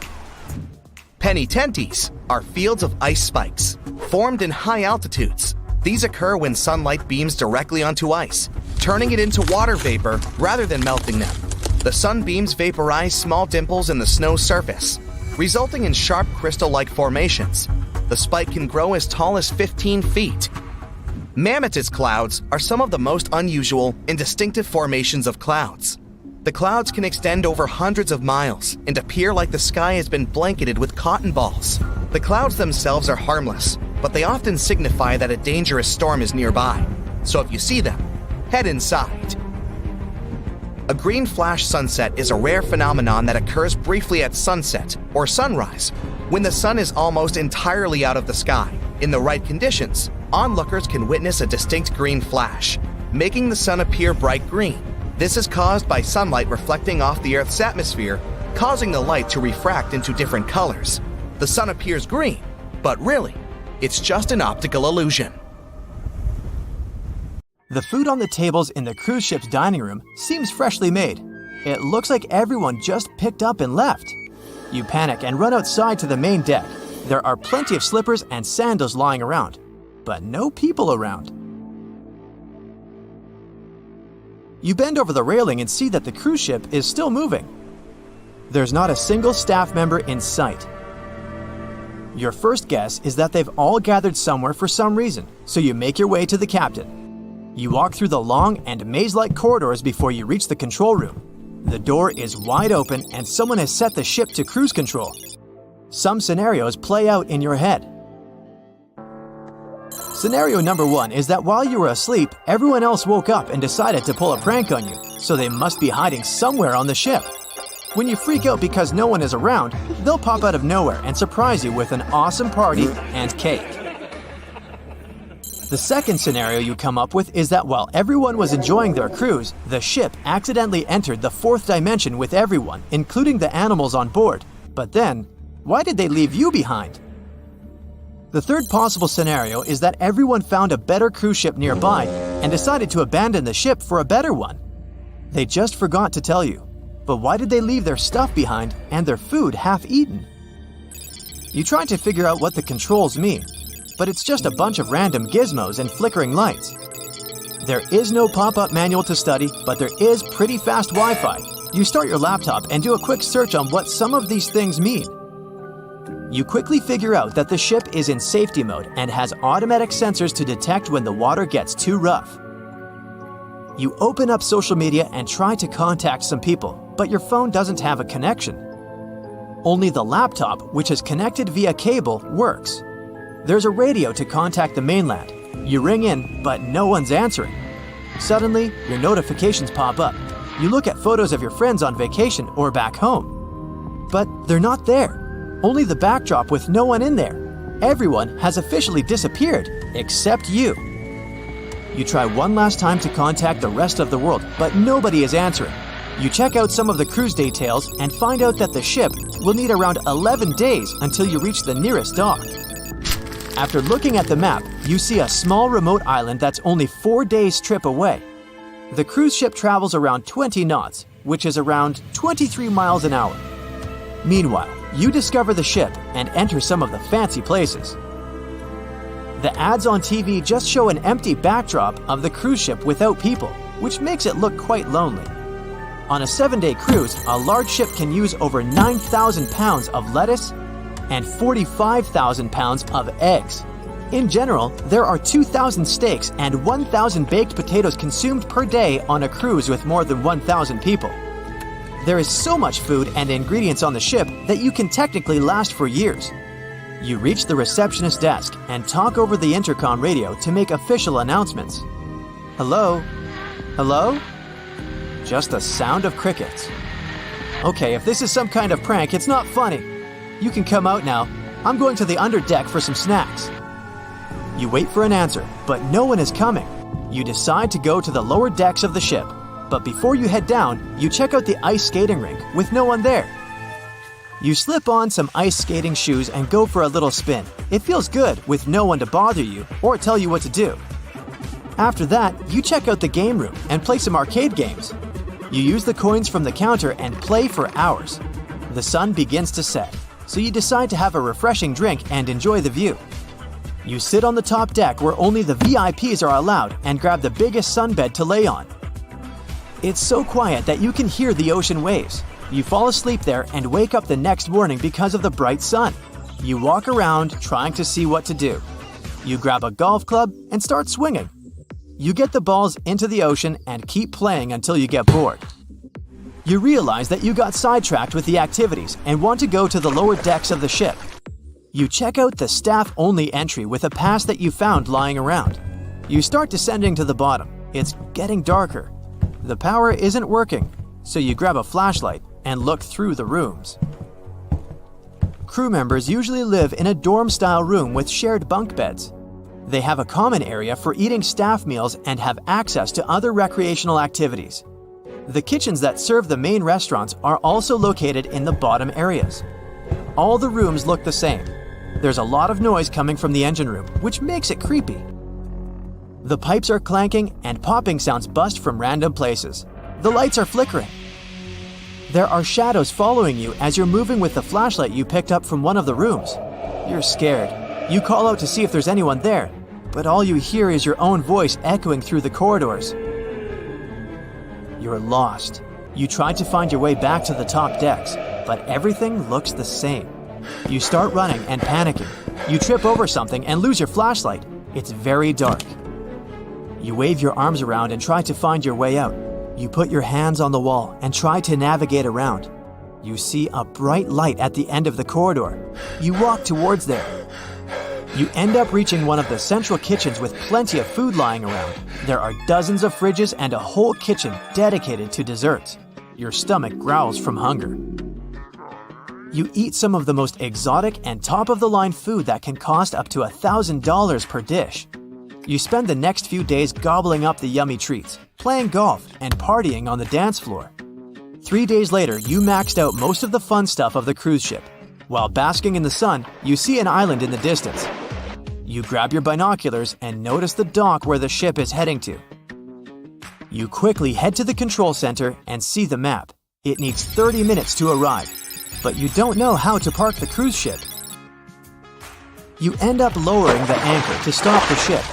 Penitentes are fields of ice spikes, formed in high altitudes. These occur when sunlight beams directly onto ice, turning it into water vapor rather than melting them. The sunbeams vaporize small dimples in the snow surface, resulting in sharp crystal-like formations. The spike can grow as tall as 15 feet. Mammatus clouds are some of the most unusual and distinctive formations of clouds. The clouds can extend over hundreds of miles and appear like the sky has been blanketed with cotton balls. The clouds themselves are harmless, but they often signify that a dangerous storm is nearby. So if you see them, head inside. A green flash sunset is a rare phenomenon that occurs briefly at sunset or sunrise, when the sun is almost entirely out of the sky. In the right conditions, onlookers can witness a distinct green flash, making the sun appear bright green. This is caused by sunlight reflecting off the Earth's atmosphere, causing the light to refract into different colors. The sun appears green, but really, it's just an optical illusion. The food on the tables in the cruise ship's dining room seems freshly made. It looks like everyone just picked up and left. You panic and run outside to the main deck. There are plenty of slippers and sandals lying around, but no people around. You bend over the railing and see that the cruise ship is still moving. There's not a single staff member in sight. Your first guess is that they've all gathered somewhere for some reason, so you make your way to the captain. You walk through the long and maze-like corridors before you reach the control room. The door is wide open and someone has set the ship to cruise control. Some scenarios play out in your head. Scenario number 1 is that while you were asleep, everyone else woke up and decided to pull a prank on you, so they must be hiding somewhere on the ship. When you freak out because no one is around, they'll pop out of nowhere and surprise you with an awesome party and cake. The second scenario you come up with is that while everyone was enjoying their cruise, the ship accidentally entered the 4th dimension with everyone, including the animals on board. But then, why did they leave you behind? The third possible scenario is that everyone found a better cruise ship nearby and decided to abandon the ship for a better one. They just forgot to tell you. But why did they leave their stuff behind and their food half-eaten? You try to figure out what the controls mean, but it's just a bunch of random gizmos and flickering lights. There is no pop-up manual to study, but there is pretty fast Wi-Fi. You start your laptop and do a quick search on what some of these things mean. You quickly figure out that the ship is in safety mode and has automatic sensors to detect when the water gets too rough. You open up social media and try to contact some people, but your phone doesn't have a connection. Only the laptop, which is connected via cable, works. There's a radio to contact the mainland. You ring in, but no one's answering. Suddenly, your notifications pop up. You look at photos of your friends on vacation or back home. But they're not there. Only the backdrop with no one in there. Everyone has officially disappeared, except you. You try one last time to contact the rest of the world, but nobody is answering. You check out some of the cruise details and find out that the ship will need around 11 days until you reach the nearest dock. After looking at the map, you see a small remote island that's only 4 days' trip away. The cruise ship travels around 20 knots, which is around 23 miles an hour. Meanwhile, you discover the ship and enter some of the fancy places. The ads on TV just show an empty backdrop of the cruise ship without people, which makes it look quite lonely. On a 7-day cruise, a large ship can use over 9,000 pounds of lettuce and 45,000 pounds of eggs. In general, there are 2,000 steaks and 1,000 baked potatoes consumed per day on a cruise with more than 1,000 people. There is so much food and ingredients on the ship that you can technically last for years. You reach the receptionist desk and talk over the intercom radio to make official announcements. Hello? Hello? Just the sound of crickets. Okay, if this is some kind of prank, it's not funny. You can come out now. I'm going to the underdeck for some snacks. You wait for an answer, but no one is coming. You decide to go to the lower decks of the ship. But before you head down, you check out the ice skating rink with no one there. You slip on some ice skating shoes and go for a little spin. It feels good with no one to bother you or tell you what to do. After that, you check out the game room and play some arcade games. You use the coins from the counter and play for hours. The sun begins to set, so you decide to have a refreshing drink and enjoy the view. You sit on the top deck where only the VIPs are allowed and grab the biggest sunbed to lay on. It's so quiet that you can hear the ocean waves. You fall asleep there and wake up the next morning because of the bright sun. You walk around trying to see what to do. You grab a golf club and start swinging. You get the balls into the ocean and keep playing until you get bored. You realize that you got sidetracked with the activities and want to go to the lower decks of the ship. You check out the staff-only entry with a pass that you found lying around. You start descending to the bottom. It's getting darker. The power isn't working, so you grab a flashlight and look through the rooms. Crew members usually live in a dorm-style room with shared bunk beds. They have a common area for eating staff meals and have access to other recreational activities. The kitchens that serve the main restaurants are also located in the bottom areas. All the rooms look the same. There's a lot of noise coming from the engine room, which makes it creepy. The pipes are clanking and popping sounds bust from random places. The lights are flickering. There are shadows following you as you're moving with the flashlight you picked up from one of the rooms. You're scared. You call out to see if there's anyone there, but all you hear is your own voice echoing through the corridors. You're lost. You try to find your way back to the top decks, but everything looks the same. You start running and panicking. You trip over something and lose your flashlight. It's very dark. You wave your arms around and try to find your way out. You put your hands on the wall and try to navigate around. You see a bright light at the end of the corridor. You walk towards there. You end up reaching one of the central kitchens with plenty of food lying around. There are dozens of fridges and a whole kitchen dedicated to desserts. Your stomach growls from hunger. You eat some of the most exotic and top-of-the-line food that can cost up to $1,000 per dish. You spend the next few days gobbling up the yummy treats, playing golf, and partying on the dance floor. 3 days later, you maxed out most of the fun stuff of the cruise ship. While basking in the sun, you see an island in the distance. You grab your binoculars and notice the dock where the ship is heading to. You quickly head to the control center and see the map. It needs 30 minutes to arrive, but you don't know how to park the cruise ship. You end up lowering the anchor to stop the ship.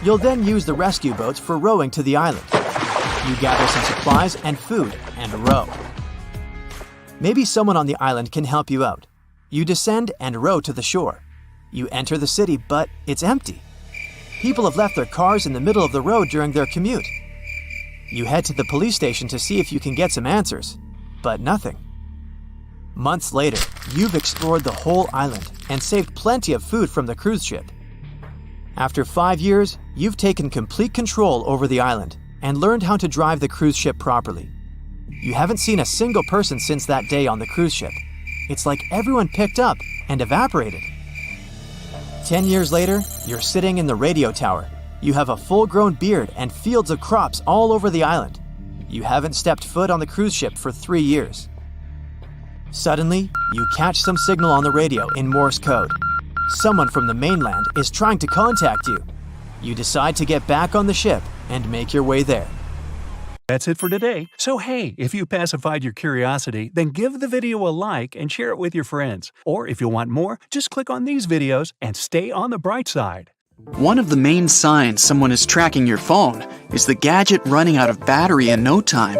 You'll then use the rescue boats for rowing to the island. You gather some supplies and food and row. Maybe someone on the island can help you out. You descend and row to the shore. You enter the city, but it's empty. People have left their cars in the middle of the road during their commute. You head to the police station to see if you can get some answers, but nothing. Months later, you've explored the whole island and saved plenty of food from the cruise ship. After 5 years, you've taken complete control over the island and learned how to drive the cruise ship properly. You haven't seen a single person since that day on the cruise ship. It's like everyone picked up and evaporated. 10 years later, you're sitting in the radio tower. You have a full-grown beard and fields of crops all over the island. You haven't stepped foot on the cruise ship for 3 years. Suddenly, you catch some signal on the radio in Morse code. Someone from the mainland is trying to contact you. You decide to get back on the ship and make your way there. That's it for today. So hey, if you pacified your curiosity, then give the video a like and share it with your friends. Or if you want more, just click on these videos and stay on the bright side. One of the main signs someone is tracking your phone is the gadget running out of battery in no time.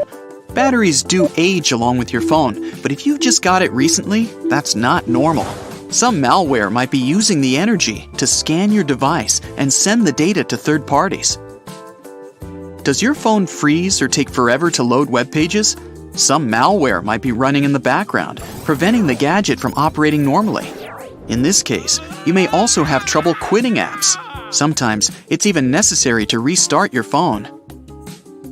Batteries do age along with your phone, but if you've just got it recently, that's not normal. Some malware might be using the energy to scan your device and send the data to third parties. Does your phone freeze or take forever to load web pages? Some malware might be running in the background, preventing the gadget from operating normally. In this case, you may also have trouble quitting apps. Sometimes it's even necessary to restart your phone.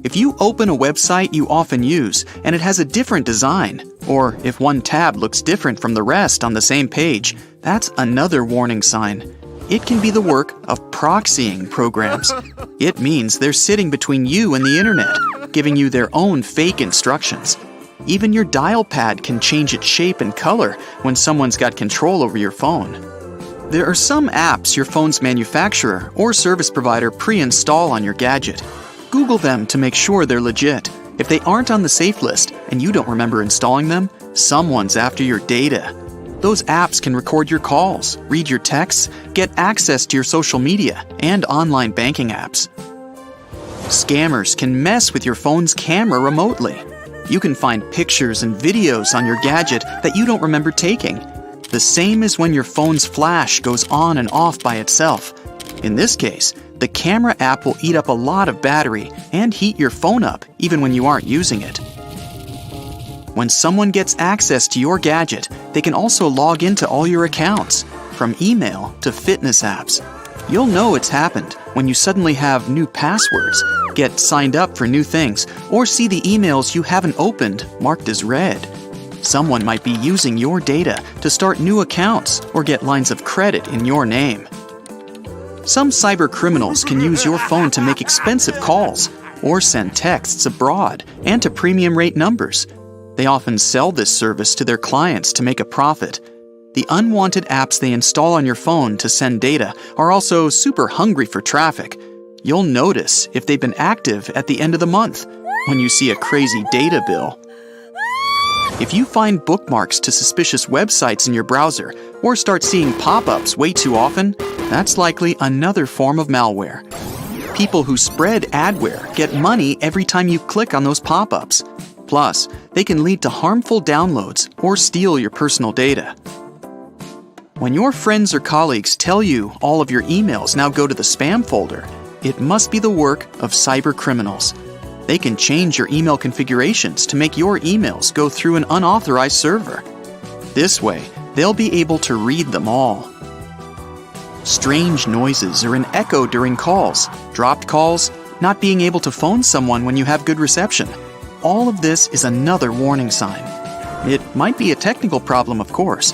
If you open a website you often use and it has a different design, or if one tab looks different from the rest on the same page, that's another warning sign. It can be the work of proxying programs. It means they're sitting between you and the internet, giving you their own fake instructions. Even your dial pad can change its shape and color when someone's got control over your phone. There are some apps your phone's manufacturer or service provider pre-install on your gadget. Google them to make sure they're legit. If they aren't on the safe list and you don't remember installing them, someone's after your data. Those apps can record your calls, read your texts, get access to your social media and online banking apps. Scammers can mess with your phone's camera remotely. You can find pictures and videos on your gadget that you don't remember taking. The same as when your phone's flash goes on and off by itself. In this case, the camera app will eat up a lot of battery and heat your phone up even when you aren't using it. When someone gets access to your gadget, they can also log into all your accounts, from email to fitness apps. You'll know it's happened when you suddenly have new passwords, get signed up for new things, or see the emails you haven't opened marked as read. Someone might be using your data to start new accounts or get lines of credit in your name. Some cyber criminals can use your phone to make expensive calls or send texts abroad and to premium rate numbers. They often sell this service to their clients to make a profit. The unwanted apps they install on your phone to send data are also super hungry for traffic. You'll notice if they've been active at the end of the month when you see a crazy data bill. If you find bookmarks to suspicious websites in your browser or start seeing pop-ups way too often, that's likely another form of malware. People who spread adware get money every time you click on those pop-ups. Plus, they can lead to harmful downloads or steal your personal data. When your friends or colleagues tell you all of your emails now go to the spam folder, it must be the work of cyber criminals. They can change your email configurations to make your emails go through an unauthorized server. This way, they'll be able to read them all. Strange noises or an echo during calls, dropped calls, not being able to phone someone when you have good reception. All of this is another warning sign. It might be a technical problem, of course,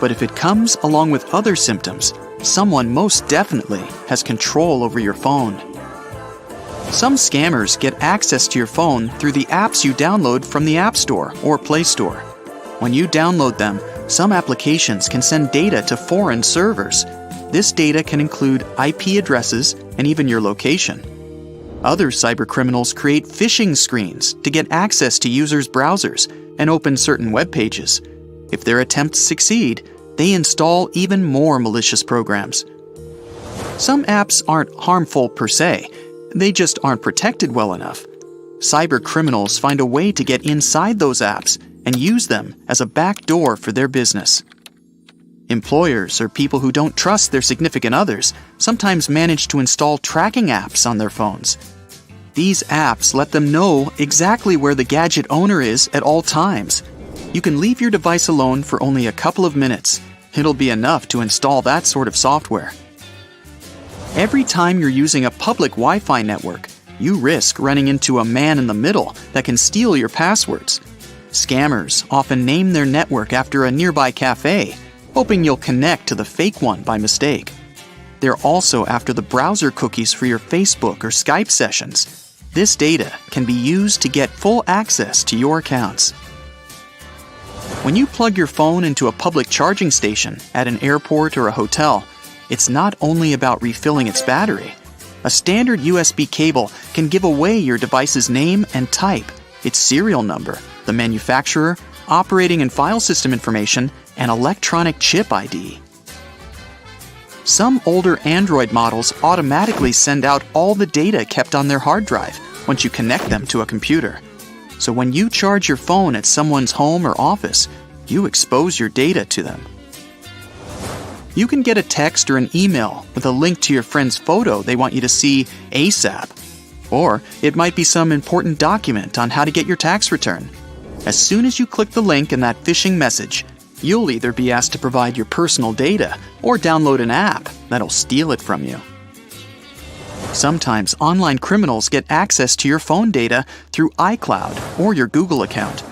but if it comes along with other symptoms, someone most definitely has control over your phone. Some scammers get access to your phone through the apps you download from the App Store or Play Store. When you download them, some applications can send data to foreign servers. This data can include IP addresses and even your location. Other cybercriminals create phishing screens to get access to users' browsers and open certain web pages. If their attempts succeed, they install even more malicious programs. Some apps aren't harmful per se, they just aren't protected well enough. Cybercriminals find a way to get inside those apps and use them as a backdoor for their business. Employers or people who don't trust their significant others sometimes manage to install tracking apps on their phones. These apps let them know exactly where the gadget owner is at all times. You can leave your device alone for only a couple of minutes. It'll be enough to install that sort of software. Every time you're using a public Wi-Fi network, you risk running into a man in the middle that can steal your passwords. Scammers often name their network after a nearby cafe, hoping you'll connect to the fake one by mistake. They're also after the browser cookies for your Facebook or Skype sessions. This data can be used to get full access to your accounts. When you plug your phone into a public charging station at an airport or a hotel, it's not only about refilling its battery. A standard USB cable can give away your device's name and type, its serial number, the manufacturer, operating and file system information, and electronic chip ID. Some older Android models automatically send out all the data kept on their hard drive once you connect them to a computer. So when you charge your phone at someone's home or office, you expose your data to them. You can get a text or an email with a link to your friend's photo they want you to see ASAP. Or it might be some important document on how to get your tax return. As soon as you click the link in that phishing message, you'll either be asked to provide your personal data or download an app that'll steal it from you. Sometimes online criminals get access to your phone data through iCloud or your Google account.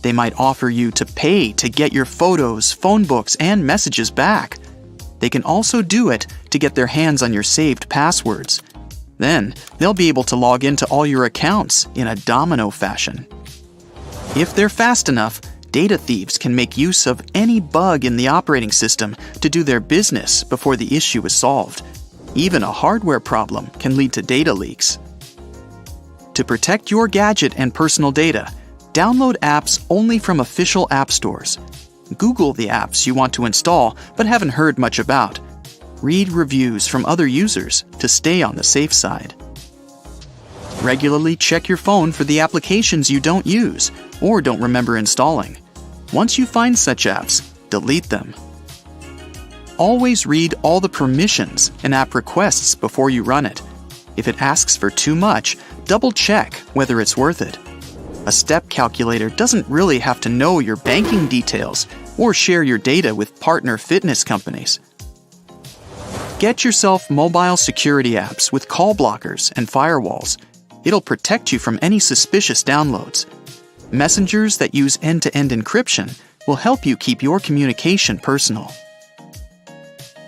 They might offer you to pay to get your photos, phone books, and messages back. They can also do it to get their hands on your saved passwords. Then, they'll be able to log into all your accounts in a domino fashion. If they're fast enough, data thieves can make use of any bug in the operating system to do their business before the issue is solved. Even a hardware problem can lead to data leaks. To protect your gadget and personal data, download apps only from official app stores. Google the apps you want to install but haven't heard much about. Read reviews from other users to stay on the safe side. Regularly check your phone for the applications you don't use or don't remember installing. Once you find such apps, delete them. Always read all the permissions and app requests before you run it. If it asks for too much, double-check whether it's worth it. A step calculator doesn't really have to know your banking details or share your data with partner fitness companies. Get yourself mobile security apps with call blockers and firewalls. It'll protect you from any suspicious downloads. Messengers that use end-to-end encryption will help you keep your communication personal.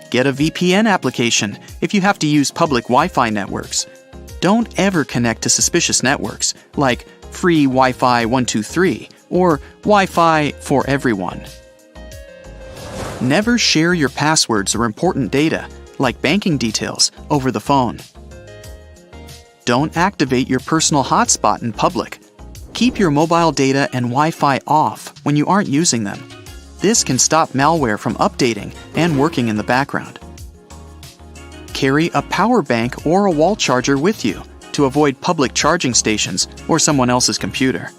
Get a VPN application if you have to use public Wi-Fi networks. Don't ever connect to suspicious networks like Free Wi-Fi 123 or Wi-Fi for everyone. Never share your passwords or important data, like banking details, over the phone. Don't activate your personal hotspot in public. Keep your mobile data and Wi-Fi off when you aren't using them. This can stop malware from updating and working in the background. Carry a power bank or a wall charger with you to avoid public charging stations or someone else's computer.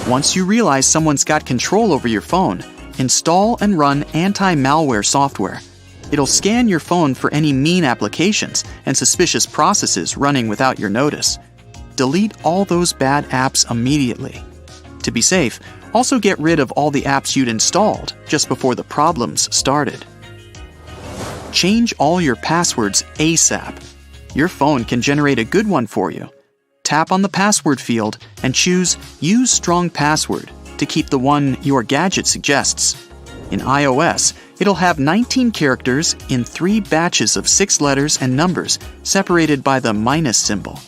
Once you realize someone's got control over your phone, install and run anti-malware software. It'll scan your phone for any mean applications and suspicious processes running without your notice. Delete all those bad apps immediately. To be safe, also get rid of all the apps you'd installed just before the problems started. Change all your passwords ASAP. Your phone can generate a good one for you. Tap on the password field and choose Use Strong Password to keep the one your gadget suggests. In iOS, it'll have 19 characters in 3 batches of 6 letters and numbers separated by the minus symbol.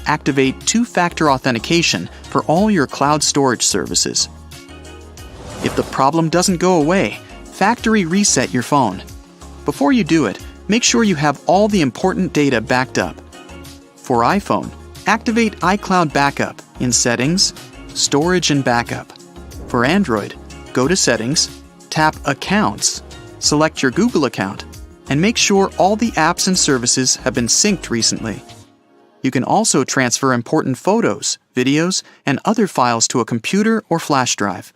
Activate two-factor authentication for all your cloud storage services. If the problem doesn't go away, factory reset your phone. Before you do it, make sure you have all the important data backed up. For iPhone, activate iCloud Backup in Settings, Storage and Backup. For Android, go to Settings, tap Accounts, select your Google account, and make sure all the apps and services have been synced recently. You can also transfer important photos, videos, and other files to a computer or flash drive.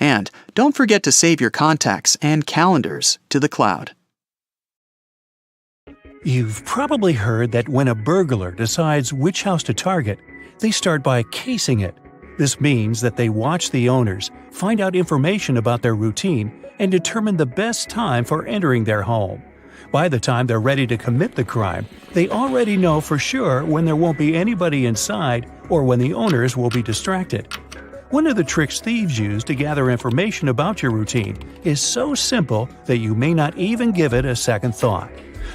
And don't forget to save your contacts and calendars to the cloud. You've probably heard that when a burglar decides which house to target, they start by casing it. This means that they watch the owners, find out information about their routine, and determine the best time for entering their home. By the time they're ready to commit the crime, they already know for sure when there won't be anybody inside or when the owners will be distracted. One of the tricks thieves use to gather information about your routine is so simple that you may not even give it a second thought.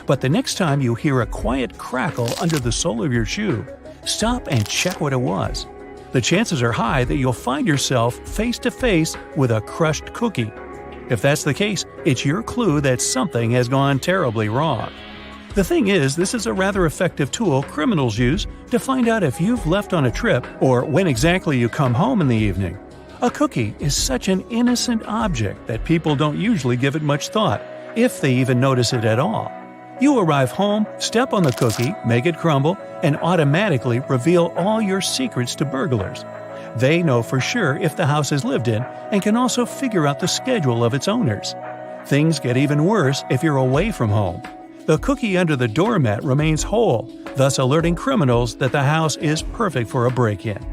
But the next time you hear a quiet crackle under the sole of your shoe, stop and check what it was. The chances are high that you'll find yourself face to face with a crushed cookie. If that's the case, it's your clue that something has gone terribly wrong. The thing is, this is a rather effective tool criminals use to find out if you've left on a trip or when exactly you come home in the evening. A cookie is such an innocent object that people don't usually give it much thought, if they even notice it at all. You arrive home, step on the cookie, make it crumble, and automatically reveal all your secrets to burglars. They know for sure if the house is lived in and can also figure out the schedule of its owners. Things get even worse if you're away from home. The cookie under the doormat remains whole, thus alerting criminals that the house is perfect for a break-in.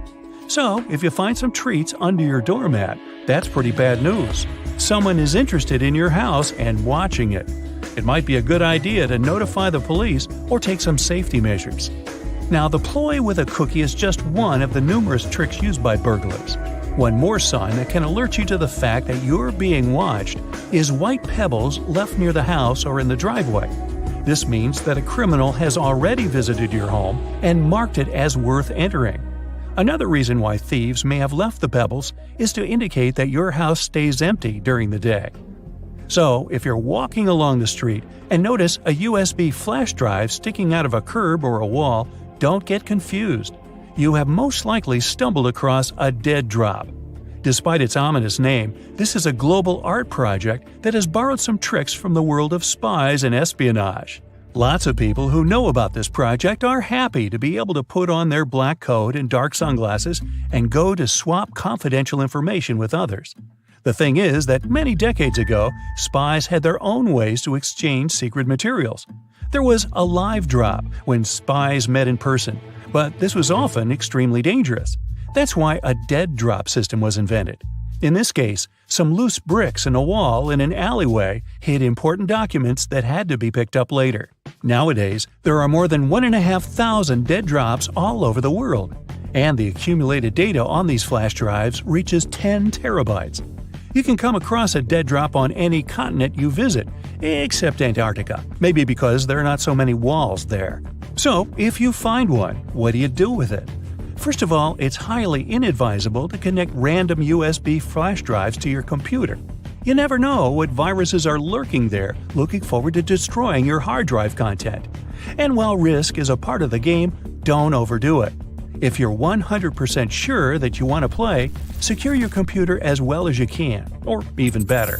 So, if you find some treats under your doormat, that's pretty bad news. Someone is interested in your house and watching it. It might be a good idea to notify the police or take some safety measures. Now, the ploy with a cookie is just one of the numerous tricks used by burglars. One more sign that can alert you to the fact that you're being watched is white pebbles left near the house or in the driveway. This means that a criminal has already visited your home and marked it as worth entering. Another reason why thieves may have left the pebbles is to indicate that your house stays empty during the day. So, if you're walking along the street and notice a USB flash drive sticking out of a curb or a wall, don't get confused. You have most likely stumbled across a dead drop. Despite its ominous name, this is a global art project that has borrowed some tricks from the world of spies and espionage. Lots of people who know about this project are happy to be able to put on their black coat and dark sunglasses and go to swap confidential information with others. The thing is that many decades ago, spies had their own ways to exchange secret materials. There was a live drop when spies met in person, but this was often extremely dangerous. That's why a dead drop system was invented. In this case, some loose bricks in a wall in an alleyway hid important documents that had to be picked up later. Nowadays, there are more than 1,500 dead drops all over the world, and the accumulated data on these flash drives reaches 10 terabytes. You can come across a dead drop on any continent you visit, except Antarctica, maybe because there are not so many walls there. So, if you find one, what do you do with it? First of all, it's highly inadvisable to connect random USB flash drives to your computer. You never know what viruses are lurking there, looking forward to destroying your hard drive content. And while risk is a part of the game, don't overdo it. If you're 100% sure that you want to play, secure your computer as well as you can, or even better.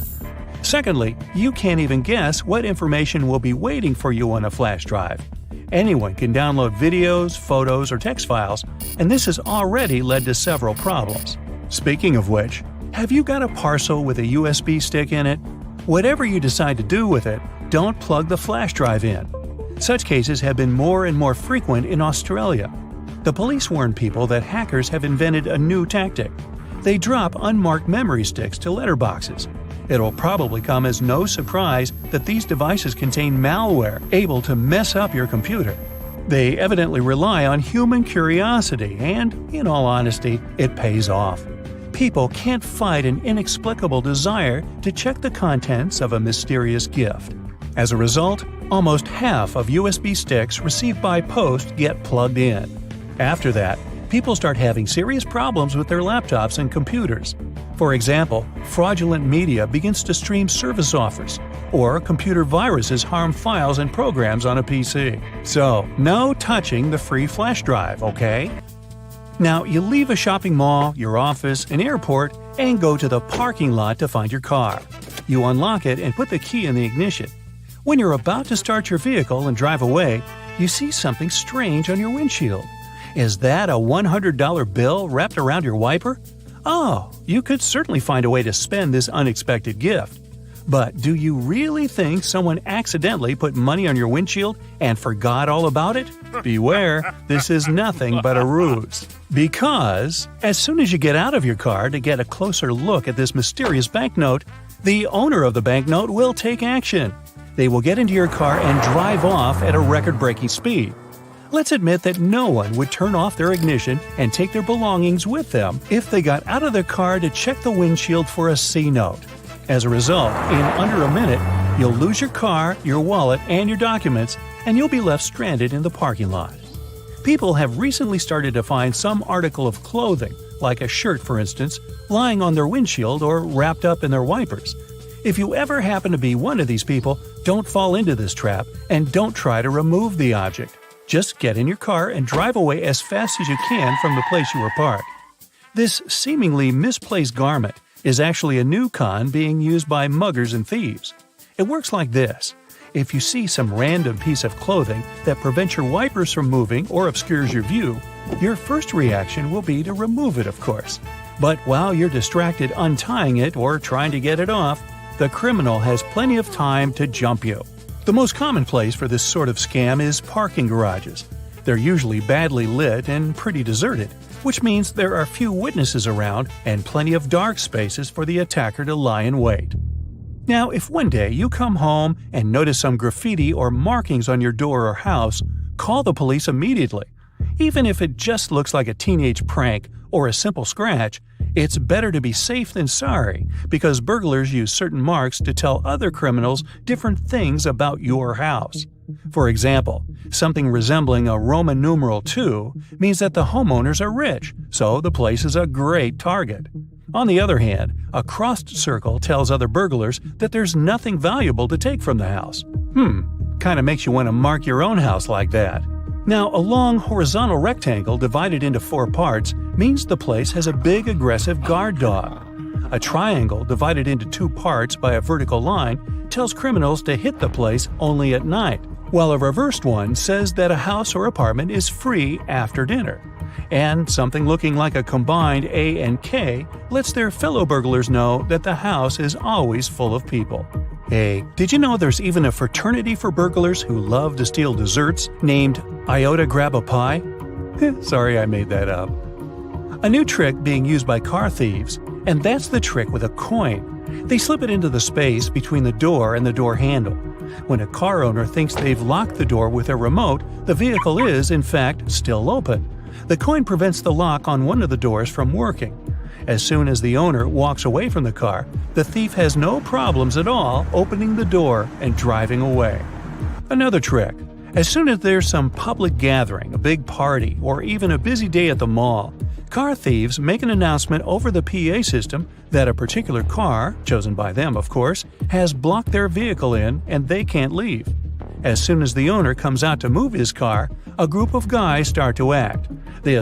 Secondly, you can't even guess what information will be waiting for you on a flash drive. Anyone can download videos, photos, or text files, and this has already led to several problems. Speaking of which, have you got a parcel with a USB stick in it? Whatever you decide to do with it, don't plug the flash drive in. Such cases have been more and more frequent in Australia. The police warn people that hackers have invented a new tactic. They drop unmarked memory sticks to letterboxes. It'll probably come as no surprise that these devices contain malware able to mess up your computer. They evidently rely on human curiosity and, in all honesty, it pays off. People can't fight an inexplicable desire to check the contents of a mysterious gift. As a result, almost half of USB sticks received by post get plugged in. After that, people start having serious problems with their laptops and computers. For example, fraudulent media begins to stream service offers, or computer viruses harm files and programs on a PC. So, no touching the free flash drive, okay? Now, you leave a shopping mall, your office, an airport, and go to the parking lot to find your car. You unlock it and put the key in the ignition. When you're about to start your vehicle and drive away, you see something strange on your windshield. Is that a $100 bill wrapped around your wiper? Oh, you could certainly find a way to spend this unexpected gift. But do you really think someone accidentally put money on your windshield and forgot all about it? Beware, this is nothing but a ruse. Because, as soon as you get out of your car to get a closer look at this mysterious banknote, the owner of the banknote will take action. They will get into your car and drive off at a record-breaking speed. Let's admit that no one would turn off their ignition and take their belongings with them if they got out of their car to check the windshield for a C note. As a result, in under a minute, you'll lose your car, your wallet, and your documents, and you'll be left stranded in the parking lot. People have recently started to find some article of clothing, like a shirt for instance, lying on their windshield or wrapped up in their wipers. If you ever happen to be one of these people, don't fall into this trap and don't try to remove the object. Just get in your car and drive away as fast as you can from the place you were parked. This seemingly misplaced garment is actually a new con being used by muggers and thieves. It works like this. If you see some random piece of clothing that prevents your wipers from moving or obscures your view, your first reaction will be to remove it, of course. But while you're distracted untying it or trying to get it off, the criminal has plenty of time to jump you. The most common place for this sort of scam is parking garages. They're usually badly lit and pretty deserted, which means there are few witnesses around and plenty of dark spaces for the attacker to lie in wait. Now, if one day you come home and notice some graffiti or markings on your door or house, call the police immediately. Even if it just looks like a teenage prank or a simple scratch, it's better to be safe than sorry, because burglars use certain marks to tell other criminals different things about your house. For example, something resembling a Roman numeral 2 means that the homeowners are rich, so the place is a great target. On the other hand, a crossed circle tells other burglars that there's nothing valuable to take from the house. Kinda makes you want to mark your own house like that. Now, a long horizontal rectangle divided into 4 parts means the place has a big aggressive guard dog. A triangle divided into 2 parts by a vertical line tells criminals to hit the place only at night, while a reversed one says that a house or apartment is free after dinner. And something looking like a combined A and K lets their fellow burglars know that the house is always full of people. Hey, did you know there's even a fraternity for burglars who love to steal desserts named Iota Grab a Pie? Sorry I made that up. A new trick being used by car thieves, and that's the trick with a coin. They slip it into the space between the door and the door handle. When a car owner thinks they've locked the door with a remote, the vehicle is, in fact, still open. The coin prevents the lock on one of the doors from working. As soon as the owner walks away from the car, the thief has no problems at all opening the door and driving away. Another trick. As soon as there's some public gathering, a big party, or even a busy day at the mall, car thieves make an announcement over the PA system that a particular car, chosen by them of course, has blocked their vehicle in and they can't leave. As soon as the owner comes out to move his car, a group of guys start to act. They